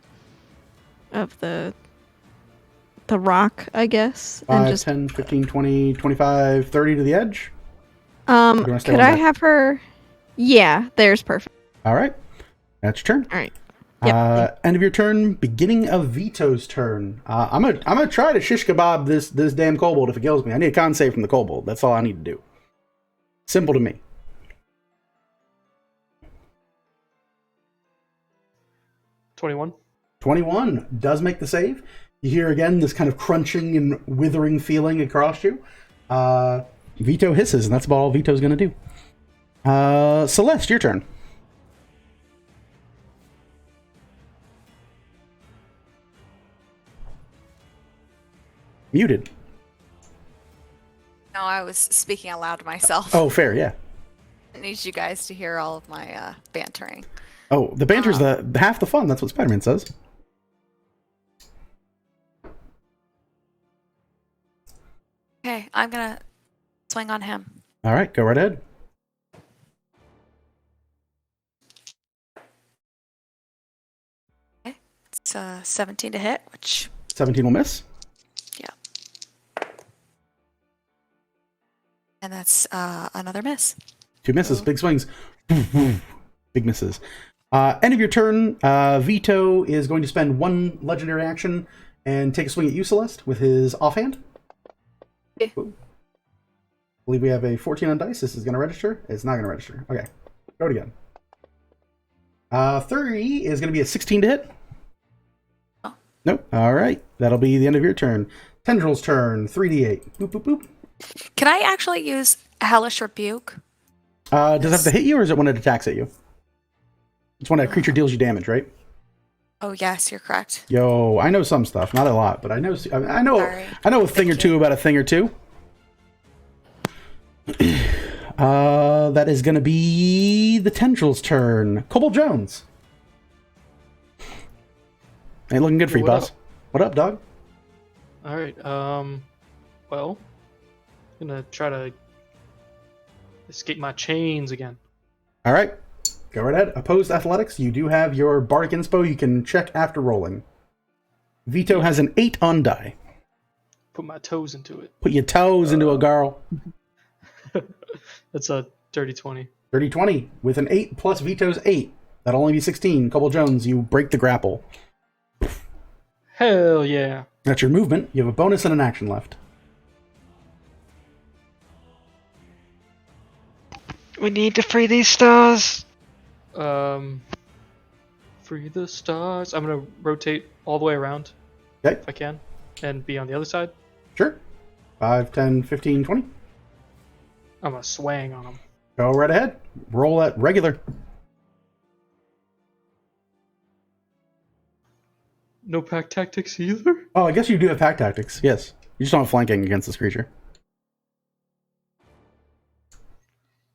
of the rock, I guess. 5, and just 10, 15, 20, 25, 30 to the edge. Or do you wanna stay could on I that? have her? Yeah, there's perfect. All right. That's your turn. All right. Yep. End of your turn, beginning of Vito's turn. I'm gonna try to shish kebab this damn kobold if it kills me. I need a con save from the kobold. That's all I need to do. Simple to me. 21. 21 does make the save. You hear again this kind of crunching and withering feeling across you. Vito hisses, and that's about all Vito's gonna do. Celeste, your turn. Muted. No, I was speaking aloud to myself. Oh, fair, yeah. I need you guys to hear all of my bantering. Oh, the banter's the half the fun. That's what Spider-Man says. Okay, I'm gonna swing on him. All right, go right ahead. Okay, it's 17 to hit, which 17 will miss. and that's another miss. 2 misses, big swings. Big misses. End of your turn, Vito is going to spend 1 legendary action and take a swing at you, Celeste, with his offhand. Okay. I believe we have a 14 on dice. This is going to register. It's not going to register. Okay, go it again. 30 is going to be a 16 to hit. Oh. Nope. All right, that'll be the end of your turn. Tendril's turn. 3d8. Boop boop boop. Can I actually use Hellish Rebuke? Does it have to hit you, or is it when it attacks at you? It's when a creature deals you damage, right? Oh yes, you're correct. Yo, I know some stuff, not a lot, but I know Sorry. I know a thing or two about a thing or two. That is going to be the Tendril's turn. Cobble Jones. Ain't looking good for you, What boss. up? What up, dog? All right. Well, I'm gonna try to escape my chains again. All right, go right ahead. Opposed athletics. You do have your bardic inspo. You can check after rolling. Vito has an 8 on die. Put my toes into it. Put your toes into a girl. That's a dirty 20. 30-20 with an 8 plus Vito's 8. That'll only be 16. Cobble Jones, you break the grapple. Hell yeah. That's your movement. You have a bonus and an action left. We need to free these stars. Free the stars. I'm gonna rotate all the way around Okay, if I can, and be on the other side. sure. 5, 10, 15, 20. I'm gonna swang on them. Go right ahead. Roll at regular. No pack tactics either. Oh, I guess you do have pack tactics. Yes. You just don't have flanking against this creature.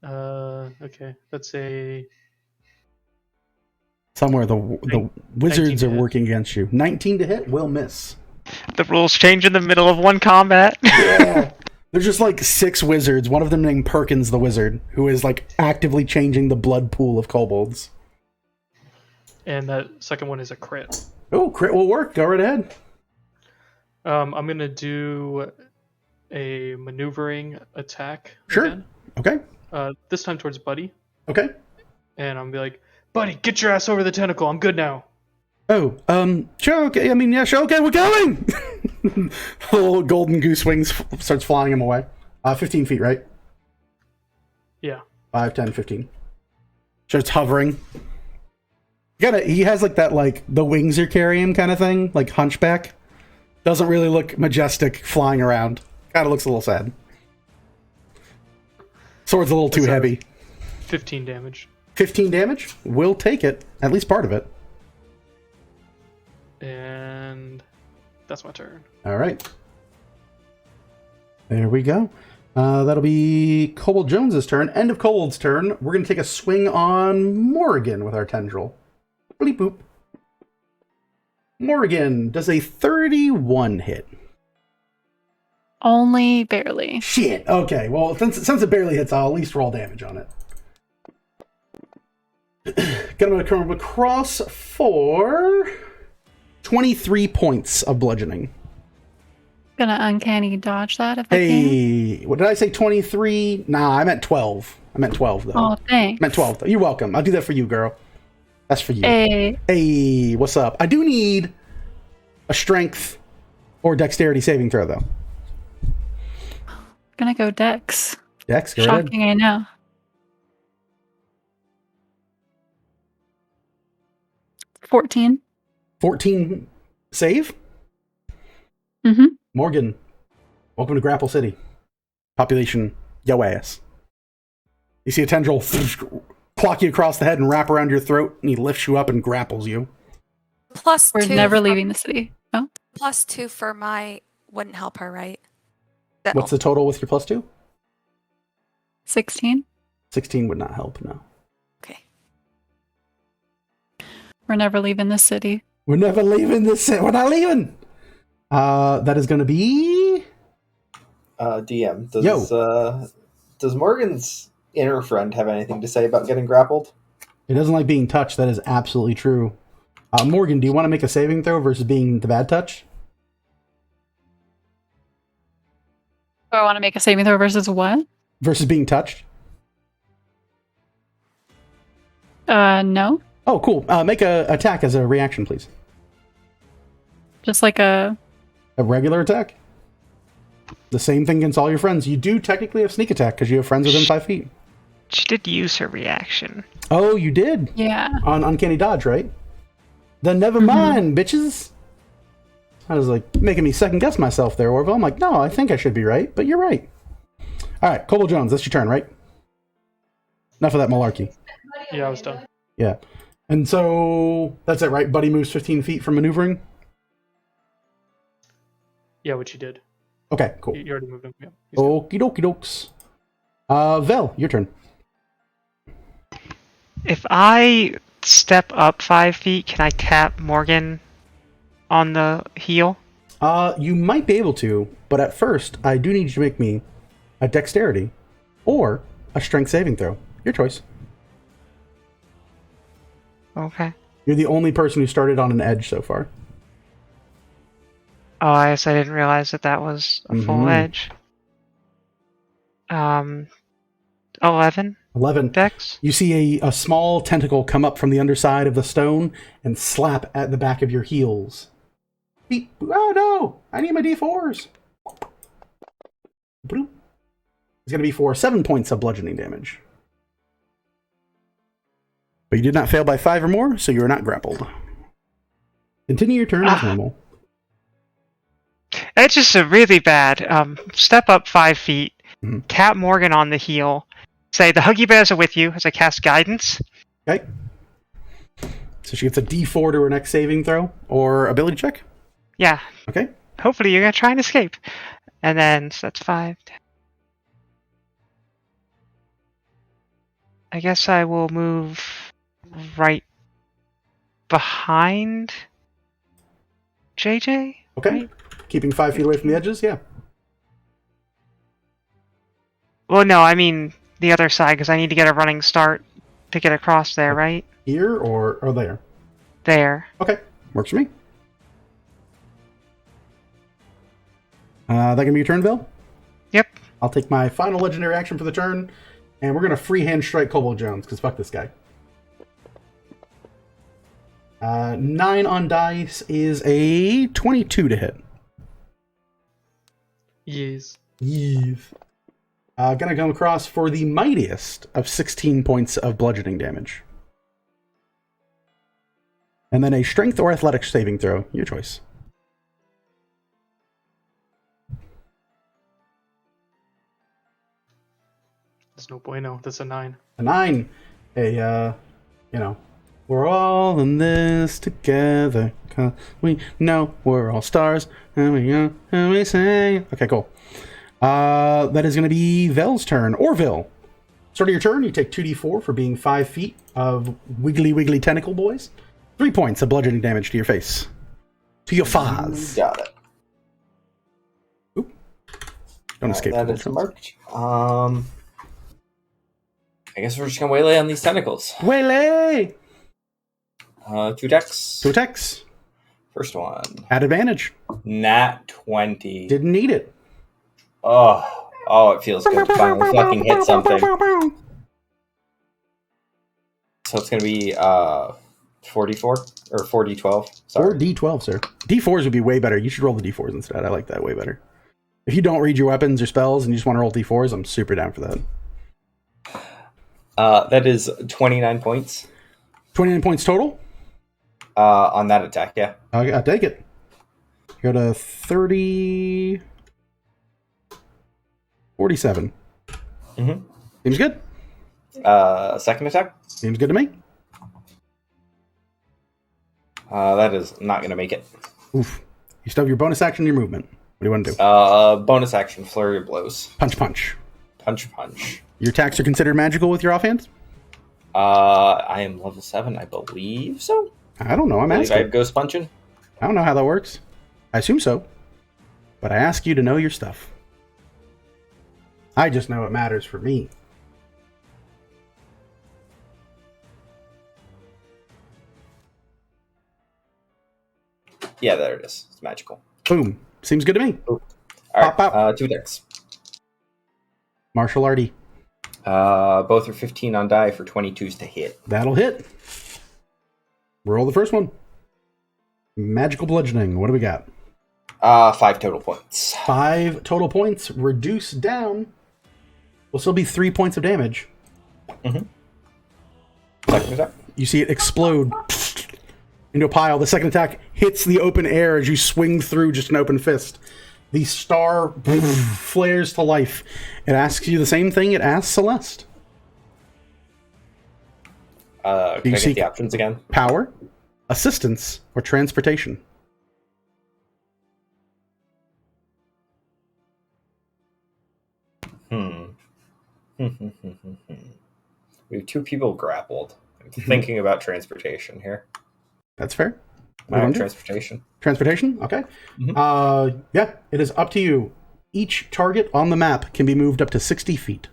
Okay. That's a Somewhere the wizards 19 are to hit. working against you. 19 to hit will miss. The rules change in the middle of one combat. Yeah. There's just like 6 wizards, one of them named Perkins the Wizard, who is like actively changing the blood pool of kobolds. And that second one is a crit. Oh, crit will work. Go right ahead. I'm gonna do a maneuvering attack Sure. again. Okay. This time towards Buddy. Okay. And I'm gonna be like, Buddy, get your ass over the tentacle. I'm good now. Oh, sure, okay. I mean, yeah, sure, okay, we're going! The little golden goose wings starts flying him away. 15 feet, right? Yeah. 5, 10, 15. Starts hovering. He has like that, like, the wings are carrying him kind of thing, like hunchback. Doesn't really look majestic flying around. Kind of looks a little sad. Sword's a little too heavy. 15 damage. 15 damage? We'll take it. At least part of it. And that's my turn. All right. There we go. That'll be Kobold Jones's turn. End of Kobold's turn. We're going to take a swing on Morrigan with our tendril. Bleep boop. Morrigan does a 31 hit. Only barely. Shit. Okay. Well, since it barely hits, I'll at least roll damage on it. Gonna come across for 23 points of bludgeoning. Gonna uncanny dodge that if I can. Hey, what did I say? 23? Nah, I meant 12. I meant 12 though. Oh, thanks. I meant 12 though. You're welcome. I'll do that for you, girl. That's for you. Hey, Hey, what's up? I do need a strength or dexterity saving throw though. gonna go Dex. Dex, go ahead. Shocking, I know. 14. 14 save? Mm-hmm. Morgan, welcome to Grapple City. Population, yo ass. You see a tendril clock you across the head and wrap around your throat, and he lifts you up and grapples you. Plus We're 2. never leaving the city. Oh, Plus 2 for my wouldn't help her, right? What's the total with your plus 2? 16. 16 would not help, no. Okay. We're never leaving the city. We're never leaving this city. We're not leaving! That is going to be... DM, does Morgan's inner friend have anything to say about getting grappled? It doesn't like being touched. That is absolutely true. Morgan, do you want to make a saving throw versus being the bad touch? Do I want to make a saving throw versus what? Versus being touched? No. Oh, cool. Make a attack as a reaction, please. Just like a... A regular attack? The same thing against all your friends. You do technically have sneak attack because you have friends within 5 feet. She did use her reaction. Oh, you did? Yeah. On Uncanny Dodge, right? Then never mind, bitches. I was like making me second guess myself there, Orville. I'm like, no, I think I should be right, but you're right. All right, Kobold Jones, that's your turn, right? Enough of that malarkey. Yeah, I was done. Yeah. And so that's it, right? Buddy moves 15 feet from maneuvering? Yeah, which you did. Okay, cool. You already moved him. Yeah. he's good. Okie dokie dokes. Vel, your turn. If I step up 5 feet, can I tap Morgan on the heel? You might be able to, but at first, I do need you to make me a dexterity or a strength saving throw. Your choice. Okay. You're the only person who started on an edge so far. Oh, I guess I didn't realize that was a full Mhm. edge. 11 11. dex. You see a small tentacle come up from the underside of the stone and slap at the back of your heels. Beep. Oh no! I need my D4s. Bloop. It's going to be for 7 points of bludgeoning damage. But you did not fail by 5 or more, so you are not grappled. Continue your turn as normal. It's just a really bad. Step up 5 feet, Mhm. tap Morgan on the heel, say the Huggy Bears are with you as I cast Guidance. Okay. So she gets a D4 to her next saving throw or ability check. Yeah, Okay. hopefully you're going to try and escape. And then, so that's 5, 10. I guess I will move right behind JJ. Okay. Right? Keeping 5 feet away from the edges, yeah. Well, no, I mean the other side because I need to get a running start to get across there, right? Here or there? There. Okay, works for me. That gonna be your turn, Bill? Yep. I'll take my final legendary action for the turn, and we're gonna freehand strike Kobold Jones, because fuck this guy. 9 on dice is a 22 to hit. Yes. Yes. Gonna come across for the mightiest of 16 points of bludgeoning damage. And then a strength or athletics saving throw, your choice. There's no bueno. That's a 9. A 9. We're all in this together, 'cause we know we're all stars, and we sing. Okay, cool. That is going to be Vel's turn. Orville. Start of your turn, you take 2d4 for being 5 feet of wiggly tentacle boys. 3 points of bludgeoning damage to your face. To your face. Got it. Oop. Don't escape. That is marked. I guess we're just gonna waylay on these tentacles. Waylay! 2 decks. 2 attacks. First one. At advantage. Nat 20. Didn't need it. Oh, it feels good to finally fucking hit something. So it's gonna be 44 or 40-12. Or D12, sir. D4s would be way better. You should roll the D4s instead. I like that way better. If you don't read your weapons or spells and you just want to roll D4s, I'm super down for that. That is 29 points. 29 points total? On that attack, yeah. I'll take it. Go to 30... 47. Mm-hmm. Seems good. Second attack? Seems good to me. That is not going to make it. Oof. You still have your bonus action and your movement. What do you want to do? Bonus action, flurry of blows. Punch, punch. Punch. Your attacks are considered magical with your offhand? I am level 7, I believe so. I don't know. I'm I asking. have ghost punching. I don't know how that works. I assume so. But I ask you to know your stuff. I just know it matters for me. Yeah, there it is. It's magical. Boom. Seems good to me. All right, Pop. 2 decks. Martial arty. Both are 15 on die for 22s to hit. That'll hit. Roll the first one. Magical bludgeoning. What do we got? 5 total points. 5 total points. Reduce down. Will still be 3 points of damage. Mm-hmm. Second attack. You see it explode into a pile. The second attack hits the open air as you swing through just an open fist. The star flares to life. It asks you the same thing it asks Celeste. Can I get the options again? Power, assistance, or transportation? We have 2 people grappled. I'm thinking about transportation here. That's fair. Transportation. Transportation? Okay. Mm-hmm. Yeah, it is up to you. Each target on the map can be moved up to 60 feet.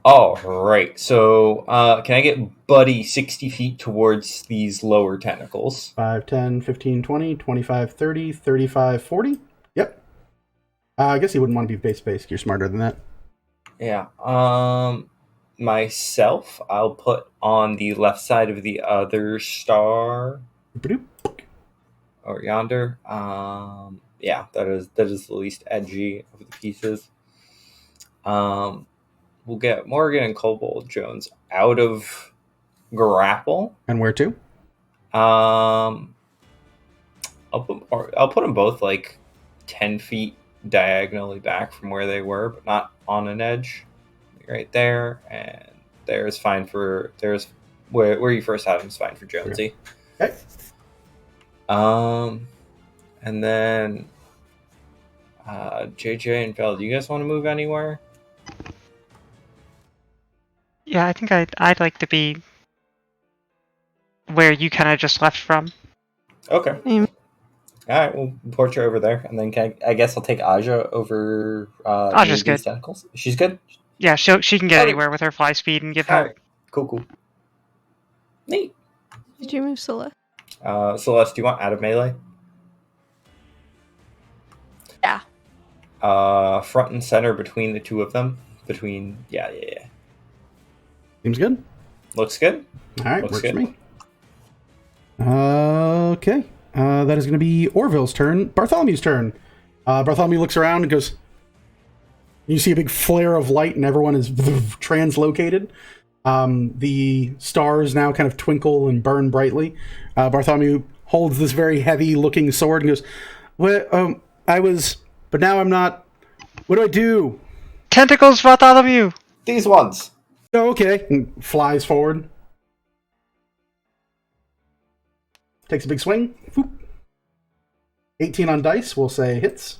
Oh, right. So, can I get Buddy 60 feet towards these lower tentacles? 5, 10, 15, 20, 25, 30, 35, 40? Yep. I guess you wouldn't want to be base-based. You're smarter than that. Yeah. Myself, I'll put on the left side of the other star. Or yonder. Yeah, that is the least edgy of the pieces. We'll get Morgan and Kobold Jones out of grapple. And where to? I'll put them both like 10 feet diagonally back from where they were, but not on an edge. Right there, and there's fine for where you first had them is fine for Jonesy. Okay. And then JJ and Vel, do you guys want to move anywhere? Yeah, I think I'd like to be where you kind of just left from. Okay. Same. All right, we'll port you over there, and then I guess I'll take Aja over Aja's these good. tentacles. She's good. Yeah, she can get Okay. anywhere with her fly speed and give All help. right, cool. Neat. Did you move Celeste? Celeste, do you want out of melee? Yeah. Front and center between the two of them. Yeah. Seems good. Looks good. All right, Looks works good. for me. Okay. That is going to be Orville's turn. Bartholomew's turn. Bartholomew looks around and goes, you see a big flare of light and everyone is translocated. The stars now kind of twinkle and burn brightly. Bartholomew holds this very heavy looking sword and goes, well, but now I'm not. What do I do? Tentacles, Bartholomew! These ones. Oh, okay. And flies forward. Takes a big swing. Whoop. 18 on dice, we'll say hits.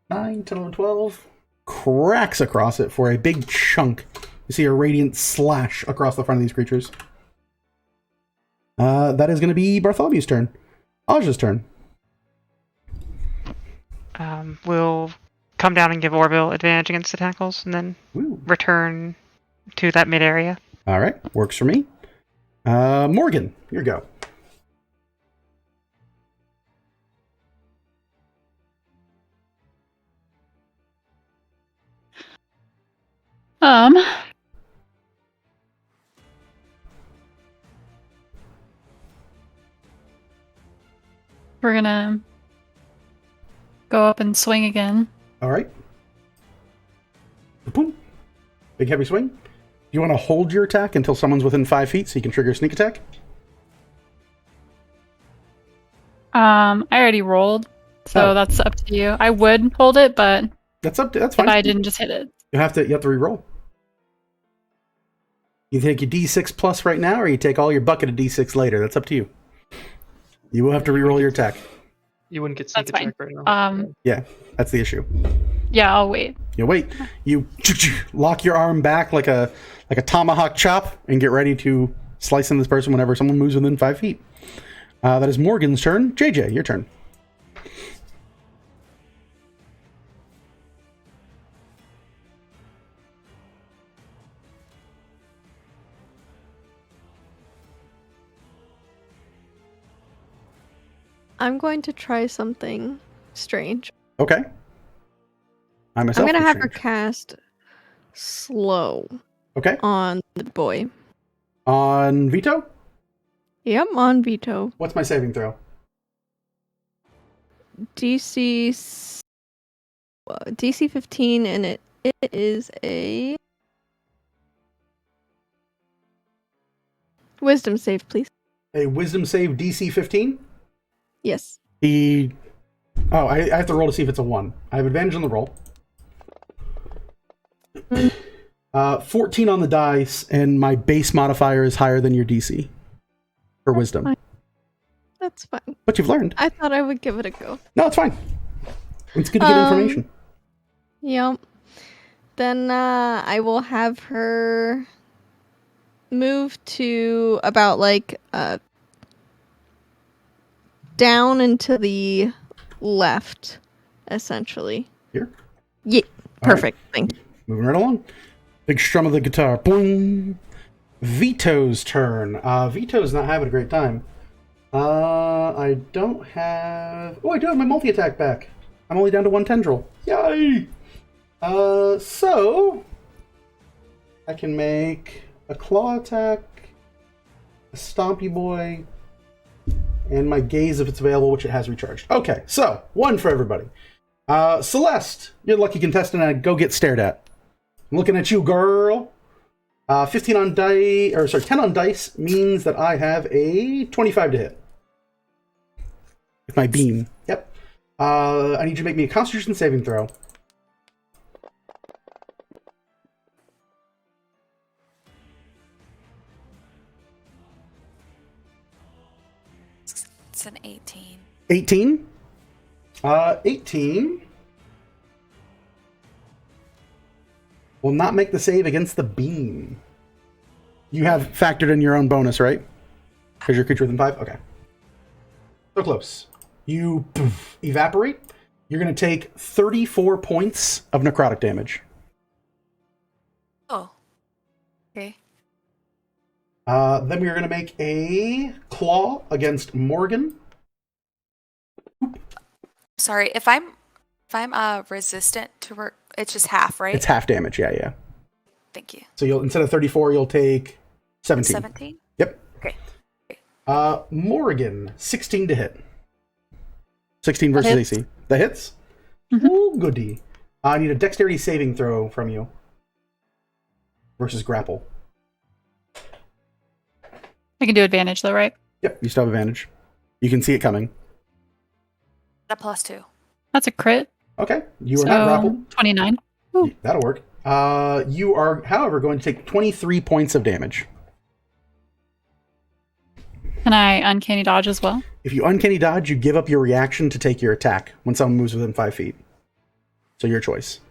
9, 10, 11, 12. Cracks across it for a big chunk. You see a radiant slash across the front of these creatures. That is going to be Bartholomew's turn. Aja's turn. We'll come down and give Orville advantage against the tentacles, and then return to that mid area. All right, works for me. Morgan, your go. We're gonna go up and swing again. All right. Boom. Big heavy swing. You want to hold your attack until someone's within 5 feet so you can trigger a sneak attack? I already rolled, so that's up to you. I would hold it, but that's fine. If I didn't just hit it. You have to re-roll. You take your D6 plus right now, or you take all your bucket of D6 later. That's up to you. You will have to re-roll your attack. You wouldn't get sneak That's attack fine. right now. Yeah, that's the issue. Yeah, I'll wait. You wait. You lock your arm back like a tomahawk chop and get ready to slice in this person whenever someone moves within 5 feet. That is Morgan's turn. JJ, your turn. I'm going to try something strange. Okay. I'm gonna have her cast slow. Okay. On the boy. On Vito? Yep, on Vito. What's my saving throw? DC 15, and it is a wisdom save, please. A wisdom save DC 15? Yes. I have to roll to see if it's a 1. I have advantage on the roll. 14 on the dice, and my base modifier is higher than your DC for wisdom. Fine. That's fine. But you've learned. I thought I would give it a go. No, it's fine. It's good to get information. Yep. Then I will have her move to about down and to the left, essentially. Here? Yeah. Perfect. Right. Thank you. Moving right along. Big strum of the guitar. Boing. Vito's turn. Vito's not having a great time. I don't have... Oh, I do have my multi-attack back. I'm only down to 1 tendril. Yay! So... I can make a claw attack, a stompy boy, and my gaze if it's available, which it has recharged. Okay, so 1 for everybody. Celeste, you're the lucky contestant, and go get stared at. I'm looking at you, girl. 10 on dice means that I have a 25 to hit. With my beam. Yep. I need you to make me a Constitution saving throw. It's an 18. 18? 18 will not make the save against the beam. You have factored in your own bonus, right? Because your creature within 5? Okay. So close. You evaporate. You're going to take 34 points of necrotic damage. Oh. Okay. Then we're going to make a claw against Morgan. Sorry, if I'm resistant to work, it's just half, right? It's half damage, yeah. Thank you. So you'll instead of 34, you'll take 17. 17? Yep. Okay. Morgan, 16 to hit. 16 versus hits. AC. That hits? Mhm. Ooh, goody. I need a dexterity saving throw from you. Versus grapple. I can do advantage though, right? Yep, you still have advantage. You can see it coming. A +2. That's a crit. Okay, you are So not grappled. 29. Ooh. That'll work. You are, however, going to take 23 points of damage. Can I uncanny dodge as well? If you uncanny dodge, you give up your reaction to take your attack when someone moves within 5 feet. So your choice.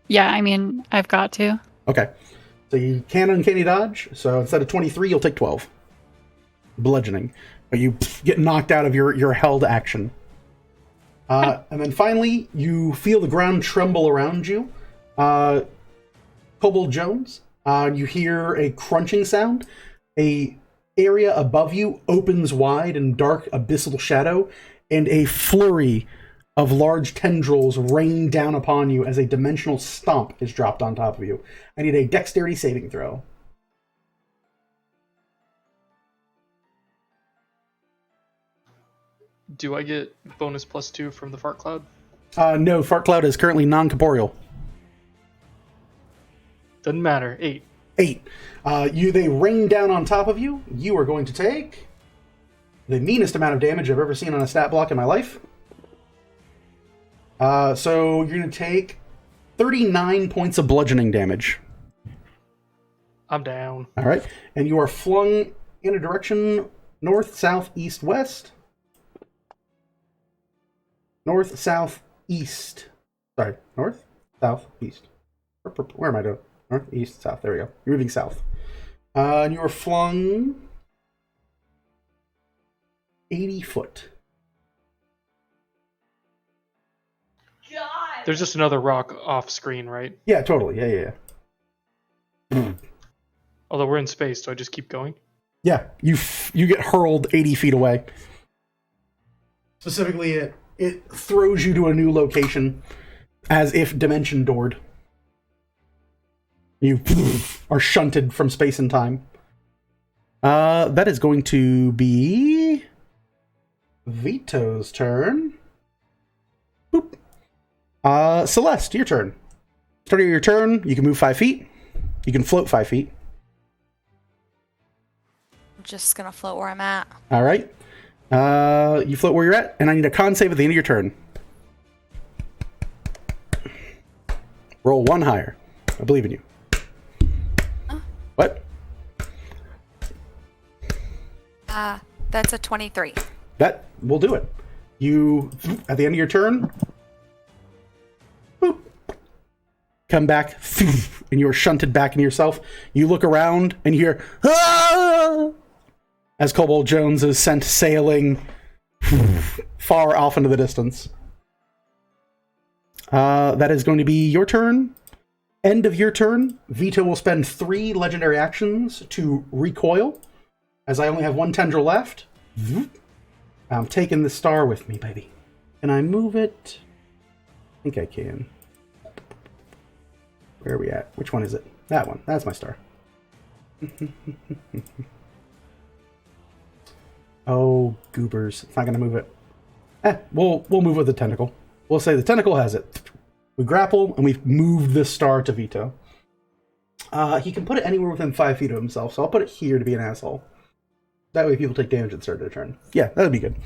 Yeah, I mean, I've got to. Okay. So you can uncanny dodge. So instead of 23, you'll take 12. Bludgeoning. But you get knocked out of your held action. And then finally, you feel the ground tremble around you. Kobold Jones, you hear a crunching sound. A area above you opens wide in dark abyssal shadow, and a flurry of large tendrils rain down upon you as a dimensional stomp is dropped on top of you. I need a dexterity saving throw. Do I get bonus +2 from the fart cloud? No, Fart Cloud is currently non-corporeal. Doesn't matter. 8. 8. They rain down on top of you. You are going to take the meanest amount of damage I've ever seen on a stat block in my life. So you're going to take 39 points of bludgeoning damage. I'm down. All right. And you are flung in a direction north, south, east, west. North, south, east. Sorry, north, south, east. Where am I doing? North, east, south. There we go. You're moving south. And you are flung 80 foot. There's just another rock off screen, right? Yeah, totally. Yeah. Although we're in space, so I just keep going? Yeah, you get hurled 80 feet away. Specifically, it throws you to a new location as if dimension doored. You are shunted from space and time. That is going to be Vito's turn. Boop. Celeste, your turn. Starting your turn, you can move 5 feet. You can float 5 feet. I'm just gonna float where I'm at. All right. You float where you're at, and I need a con save at the end of your turn. Roll 1 higher. I believe in you. What? That's a 23. That will do it. You, at the end of your turn, boop, come back, and you are shunted back into yourself. You look around, and you hear, "Ah!" as Kobold Jones is sent sailing far off into the distance. That is going to be your turn. End of your turn, Vito will spend 3 legendary actions to recoil. As I only have 1 tendril left, I'm taking the star with me, baby. Can I move it? I think I can. Where are we at? Which one is it? That one. That's my star. Oh, goobers. It's not going to move it. We'll move with the tentacle. We'll say the tentacle has it. We grapple, and we've moved the star to Vito. He can put it anywhere within 5 feet of himself, so I'll put it here to be an asshole. That way people take damage at the start of their turn. Yeah, that would be good.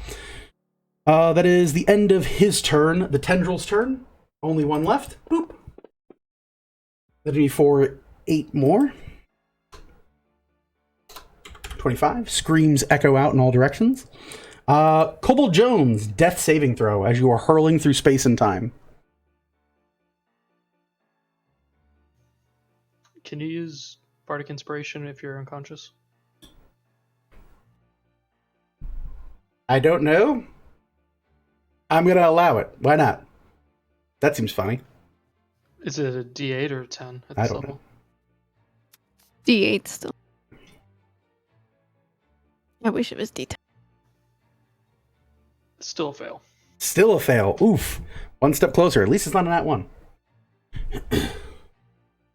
That is the end of his turn. The tendril's turn. Only 1 left. Boop. That'll be for 8 more. 25. Screams echo out in all directions. Kobold Jones, death saving throw as you are hurling through space and time. Can you use Bardic Inspiration if you're unconscious? I don't know. I'm going to allow it. Why not? That seems funny. Is it a D8 or a 10 at I this don't level? D8 still. I wish it was D10. Still a fail. Still a fail. Oof. One step closer. At least it's not a nat 1.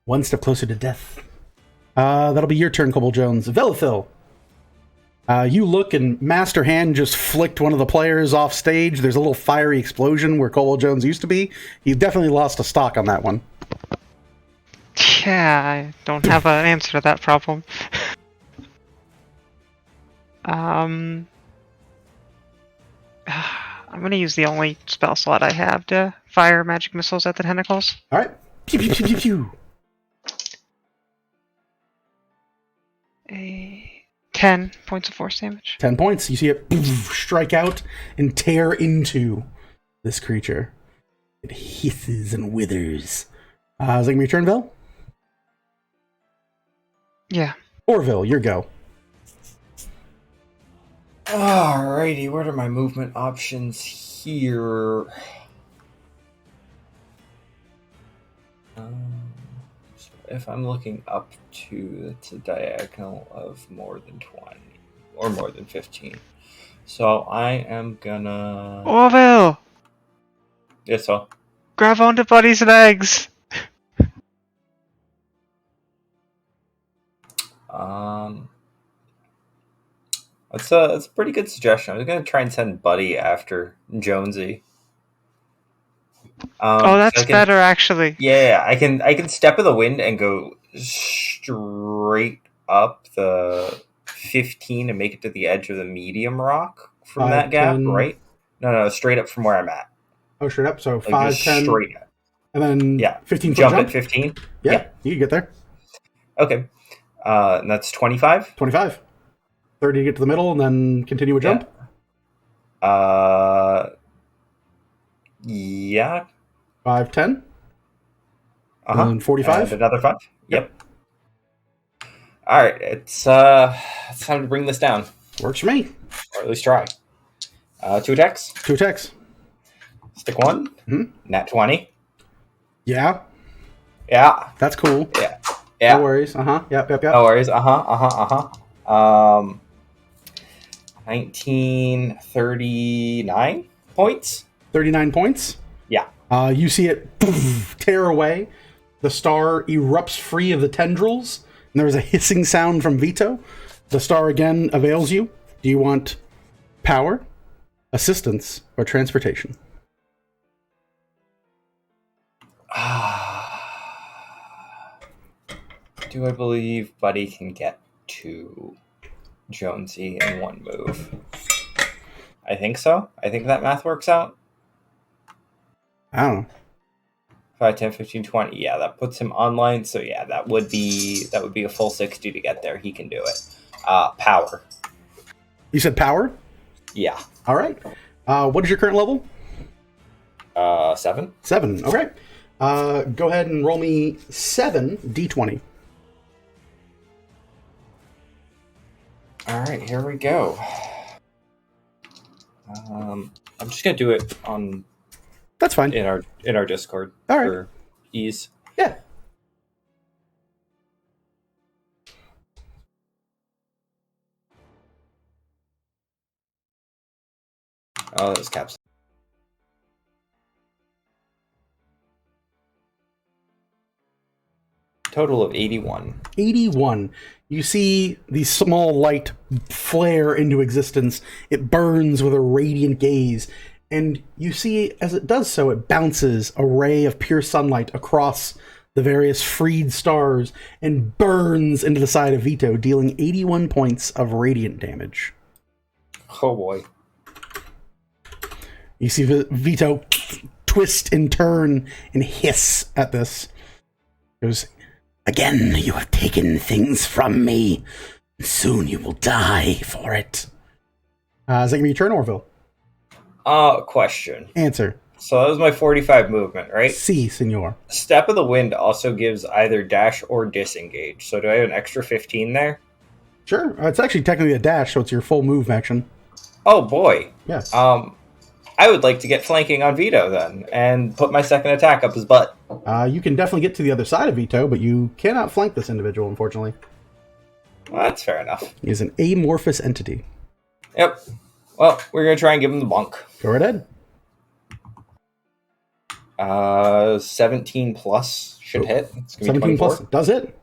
One step closer to death. That'll be your turn, Kobold Jones. Velithil. You look and Master Hand just flicked one of the players off stage. There's a little fiery explosion where Kobold Jones used to be. You've definitely lost a stock on that one. Yeah, I don't have an answer to that problem. I'm gonna use the only spell slot I have to fire magic missiles at the tentacles. All right. Pew, pew, pew, pew, pew. 10 points of force damage. 10 points. You see it strike out and tear into this creature. It hisses and withers. Is that going to be your turn, Vel? Yeah. Orville, your go. Alrighty, what are my movement options here? So if I'm looking up to, it's a diagonal of more than 20 or more than 15. So I am gonna. Orville! Yes, so. Grab onto Buddy's legs! That's a pretty good suggestion. I'm gonna try and send Buddy after Jonesy. That's better, actually. Yeah, I can step in the wind and go straight up the 15 and make it to the edge of the medium rock from that gap, 10. right? No, straight up from where I'm at. Oh, straight up. So Like 5, just 10, straight up. and then Yeah. 15 foot Jump jump. at 15. Yeah, you can get there. Okay. And that's 25. 25. 30 to get to the middle, and then continue a jump. Yeah. 5, 10. Uh-huh. And 45. And another 5. Yep. All right, it's time to bring this down, Works for me. or at least try. 2 attacks. 2 attacks. Stick 1. Mhm. Nat 20. Yeah, Yeah. that's cool. Yeah. No worries. Yep. No worries. 1939 points. 39 points. Yeah. You see it tear away. The star erupts free of the tendrils, and there's a hissing sound from Vito. The star again avails you. Do you want power, assistance, or transportation? Do I believe Buddy can get to Jonesy in one move? I think so. I think that math works out. I don't know. 5, 10, 15, 20. Yeah, that puts him online. So yeah, that would be a full 60 to get there. He can do it. Power. You said power? Yeah. All right. What is your current level? 7. 7. Okay. Go ahead and roll me 7 d20. All right, here we go. I'm just gonna do it on That's fine. in our Discord All right. for ease. Yeah. Oh, those caps. Total of 81. 81. You see the small light flare into existence. It burns with a radiant gaze. And you see, as it does so, it bounces a ray of pure sunlight across the various freed stars and burns into the side of Vito, dealing 81 points of radiant damage. Oh boy. You see Vito twist and turn and hiss at this. It goes, Again, you have taken things from me. Soon you will die for it. Is that going to be your turn, Orville? Question. Answer. So that was my 45 movement, right? Si, senor. Step of the Wind also gives either dash or disengage. So do I have an extra 15 there? Sure. It's actually technically a dash, so it's your full move action. Oh boy. Yeah. I would like to get flanking on Vito then, and put my second attack up his butt. You can definitely get to the other side of Vito, but you cannot flank this individual, unfortunately. Well, that's fair enough. He is an amorphous entity. Yep. Well, we're going to try and give him the bunk. Go right ahead. 17 plus should hit. It's gonna be 17 24. plus does hit.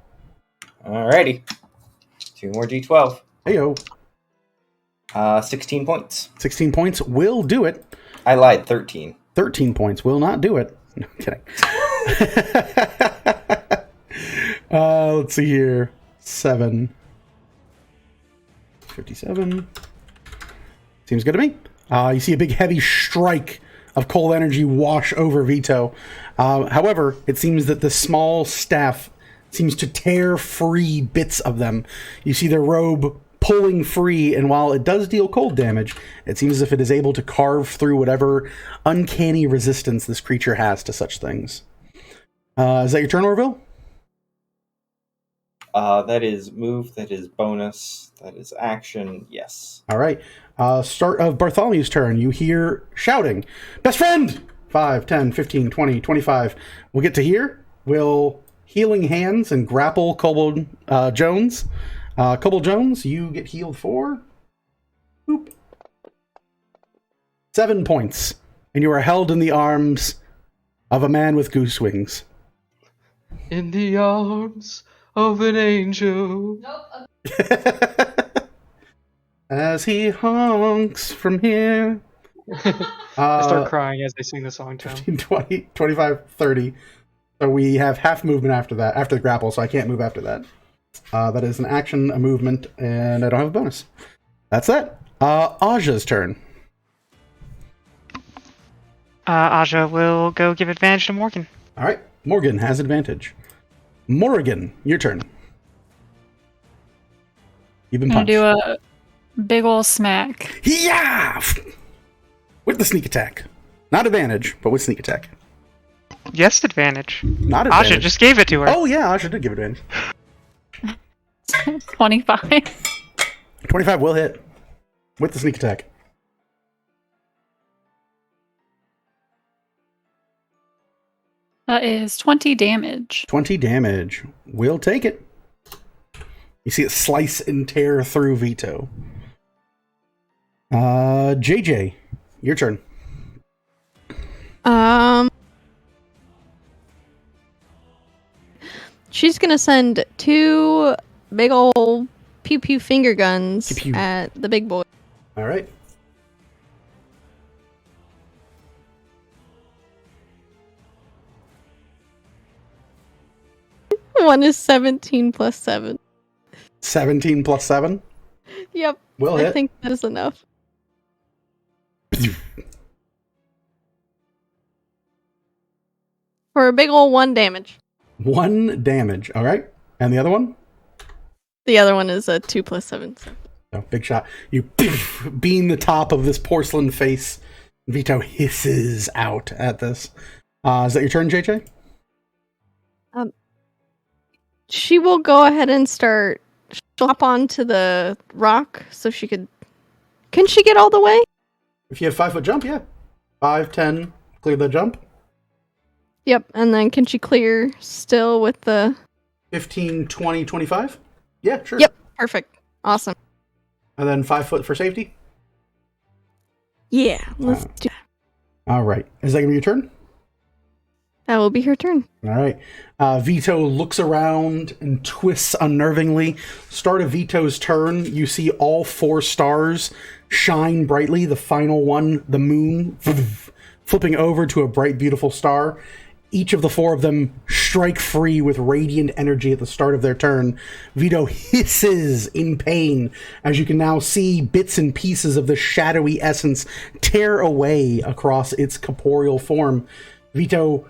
Alrighty. 2 more d12. Heyo. 16 points. 16 points will do it. I lied, 13. 13 points will not do it. No, I'm kidding. Let's see here. 7. 57. Seems good to me. You see a big heavy strike of cold energy wash over Vito. However, it seems that the small staff seems to tear free bits of them. You see their robe pulling free, and while it does deal cold damage, it seems as if it is able to carve through whatever uncanny resistance this creature has to such things. Is that your turn, Orville? That is move, that is bonus, that is action, yes. All right. Start of Bartholomew's turn. You hear shouting. Best friend! 5, 10, 15, 20, 25. We'll get to here. We'll healing hands and grapple Kobold Jones. Kobold Jones, you get healed for... Boop. 7 points. And you are held in the arms of a man with goose wings. In the arms of an angel. As he honks from here. I start crying as they sing the song to him. 15, 20, 25, 30. So we have half movement after that, after the grapple, so I can't move after that. That is an action, a movement, and I don't have a bonus. That's that. Aja's turn. Aja will go give advantage to Morgan. All right. Morgan has advantage. Morrigan, your turn. You've been I'm punched. gonna do a big ol' smack. Yeah! With the sneak attack. Not advantage, but with sneak attack. Yes, advantage. Not advantage. Aja just gave it to her. Oh, yeah, Aja did give advantage. 25. 25 will hit. With the sneak attack. That is 20 damage. 20 damage. We'll take it. You see it slice and tear through Vito. JJ, your turn. She's gonna send 2 big ol' pew pew finger guns Pew pew. at the big boy. All right. One is 17 plus 7. 17 plus 7. Yep. Will I hit. think that is enough. For a big ol' 1 damage. 1 damage. All right. And the other one? The other one is a 2 plus 7. So. Oh, big shot. You beam the top of this porcelain face. Vito hisses out at this. Is that your turn, JJ? She will go ahead and start. She'll hop onto the rock so she could. Can she get all the way? If you have 5 foot jump, yeah. 5, 10, clear the jump. Yep. And then can she clear still with the. 15, 20, 25? Yeah, sure. Yep. Perfect. Awesome. And then 5 foot for safety? Yeah. Let's do that. All right. Is that going to be your turn? That will be her turn. All right. Vito looks around and twists unnervingly. Start of Vito's turn, you see all 4 stars shine brightly. The final one, the moon, flipping over to a bright, beautiful star. Each of the 4 of them strike free with radiant energy at the start of their turn. Vito hisses in pain as you can now see bits and pieces of the shadowy essence tear away across its corporeal form. Vito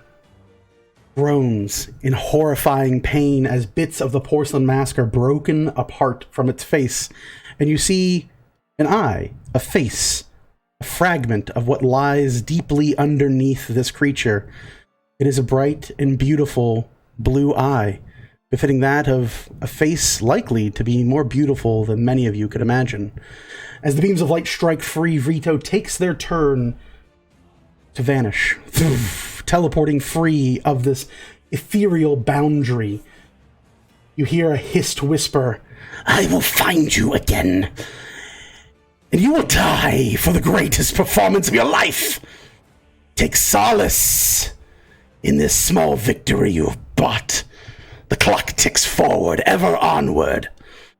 groans in horrifying pain as bits of the porcelain mask are broken apart from its face. And you see An eye, a face, a fragment of what lies deeply underneath this creature. It is a bright and beautiful blue eye, befitting that of a face likely to be more beautiful than many of you could imagine. As the beams of light strike free, Vito takes their turn to vanish, teleporting free of this ethereal boundary. You hear a hissed whisper, I will find you again, and you will die for the greatest performance of your life. Take solace in this small victory you have bought. The clock ticks forward, ever onward,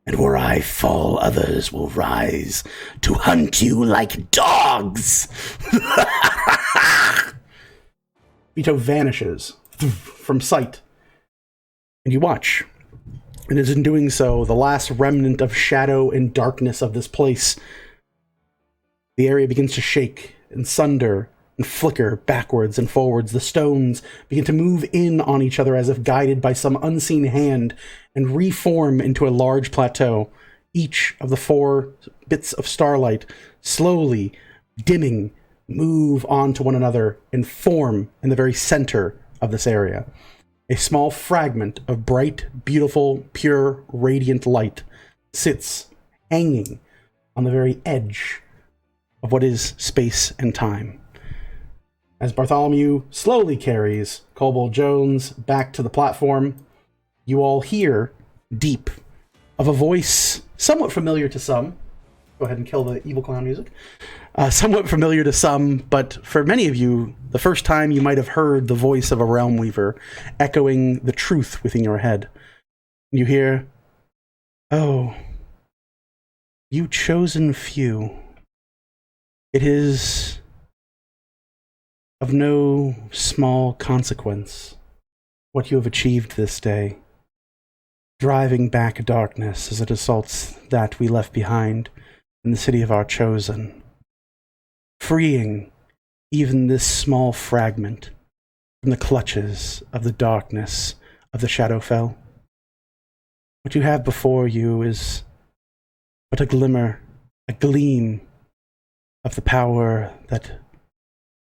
and where I fall, others will rise to hunt you like dogs. Vito vanishes from sight, and you watch. And as in doing so, the last remnant of shadow and darkness of this place, the area begins to shake and sunder and flicker backwards and forwards. The stones begin to move in on each other as if guided by some unseen hand and reform into a large plateau. Each of the 4 bits of starlight, slowly dimming, move onto one another and form in the very center of this area. A small fragment of bright, beautiful, pure, radiant light sits hanging on the very edge of what is space and time. As Bartholomew slowly carries Cobalt Jones back to the platform, you all hear, deep, of a voice somewhat familiar to some. Go ahead and kill the evil clown music. Somewhat familiar to some, but for many of you, the first time you might have heard the voice of a Realm Weaver echoing the truth within your head. You hear, "Oh, you chosen few, it is of no small consequence what you have achieved this day, driving back darkness as it assaults that we left behind in the city of our chosen, freeing even this small fragment from the clutches of the darkness of the Shadowfell. What you have before you is but a glimmer, a gleam of the power that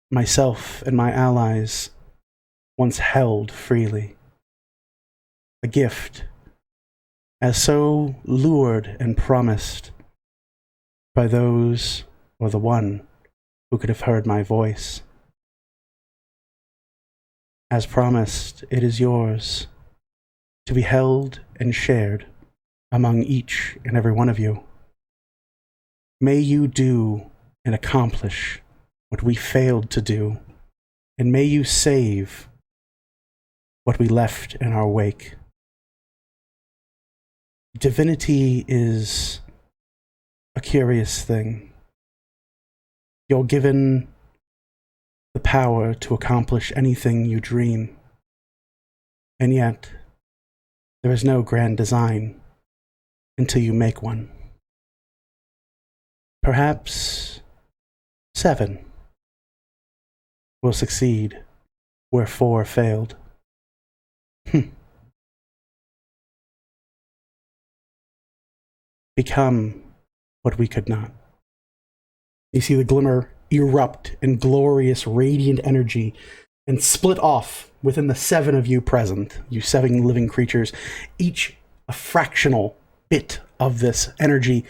myself and my allies once held freely. A gift, as so lured and promised by those, or the one, who could have heard my voice. As promised, it is yours, to be held and shared among each and every one of you. May you do and accomplish what we failed to do, and may you save what we left in our wake. Divinity is a curious thing. You're given the power to accomplish anything you dream, and yet there is no grand design until you make one. Perhaps 7 will succeed where 4 failed. Become what we could not. You see the glimmer erupt in glorious, radiant energy and split off within the 7 of you present, you 7 living creatures, each a fractional bit of this energy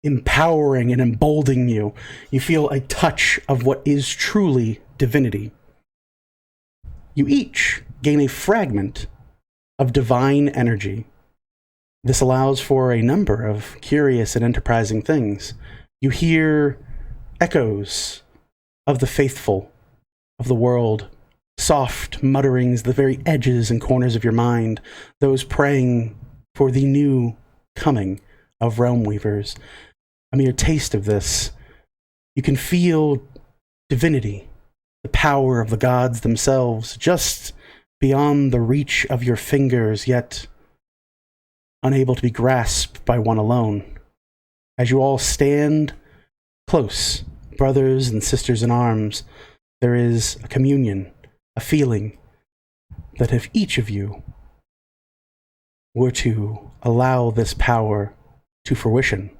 empowering and emboldening you. You feel a touch of what is truly divinity. You each gain a fragment of divine energy. This allows for a number of curious and enterprising things. You hear echoes of the faithful of the world, soft mutterings, the very edges and corners of your mind, those praying for the new coming of Realm Weavers. A mere taste of this, you can feel divinity, the power of the gods themselves, just beyond the reach of your fingers, yet unable to be grasped by one alone. As you all stand close, brothers and sisters in arms, there is a communion, a feeling that if each of you were to allow this power to fruition,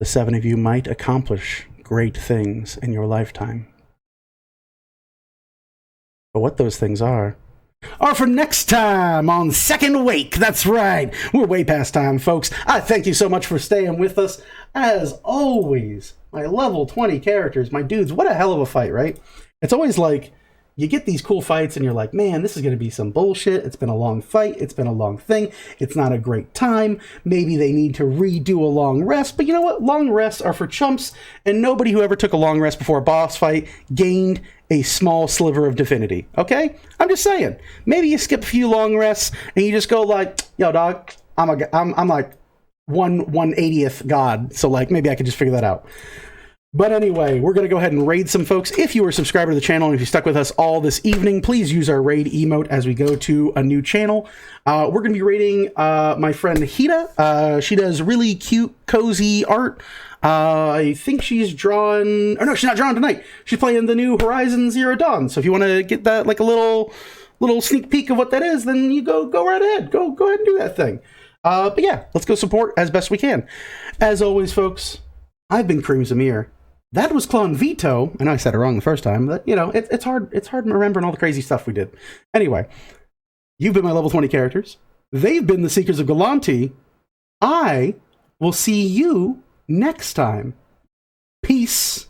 the 7 of you might accomplish great things in your lifetime. But what those things are for next time on Second Wake. That's right. We're way past time, folks. I thank you so much for staying with us. As always, my level 20 characters, my dudes, what a hell of a fight, right? It's always like, you get these cool fights and you're like, man, this is going to be some bullshit. It's been a long fight. It's been a long thing. It's not a great time. Maybe they need to redo a long rest. But you know what? Long rests are for chumps, and nobody who ever took a long rest before a boss fight gained a small sliver of divinity. Okay? I'm just saying. Maybe you skip a few long rests and you just go like, yo, dog, I'm like 1/80th god. So like, maybe I could just figure that out. But anyway, we're going to go ahead and raid some folks. If you are a subscriber to the channel and if you stuck with us all this evening, please use our raid emote as we go to a new channel. We're going to be raiding my friend Hita. She does really cute, cozy art. I think she's drawn... Oh, no, she's not drawing tonight. She's playing the new Horizon Zero Dawn. So if you want to get that, like a little sneak peek of what that is, then you go right ahead. Go ahead and do that thing. But yeah, let's go support as best we can. As always, folks, I've been Kareem Zamir. That was Clone Vito. I know I said it wrong the first time, but, you know, it's hard remembering all the crazy stuff we did. Anyway, you've been my level 20 characters. They've been the Seekers of Galanti. I will see you next time. Peace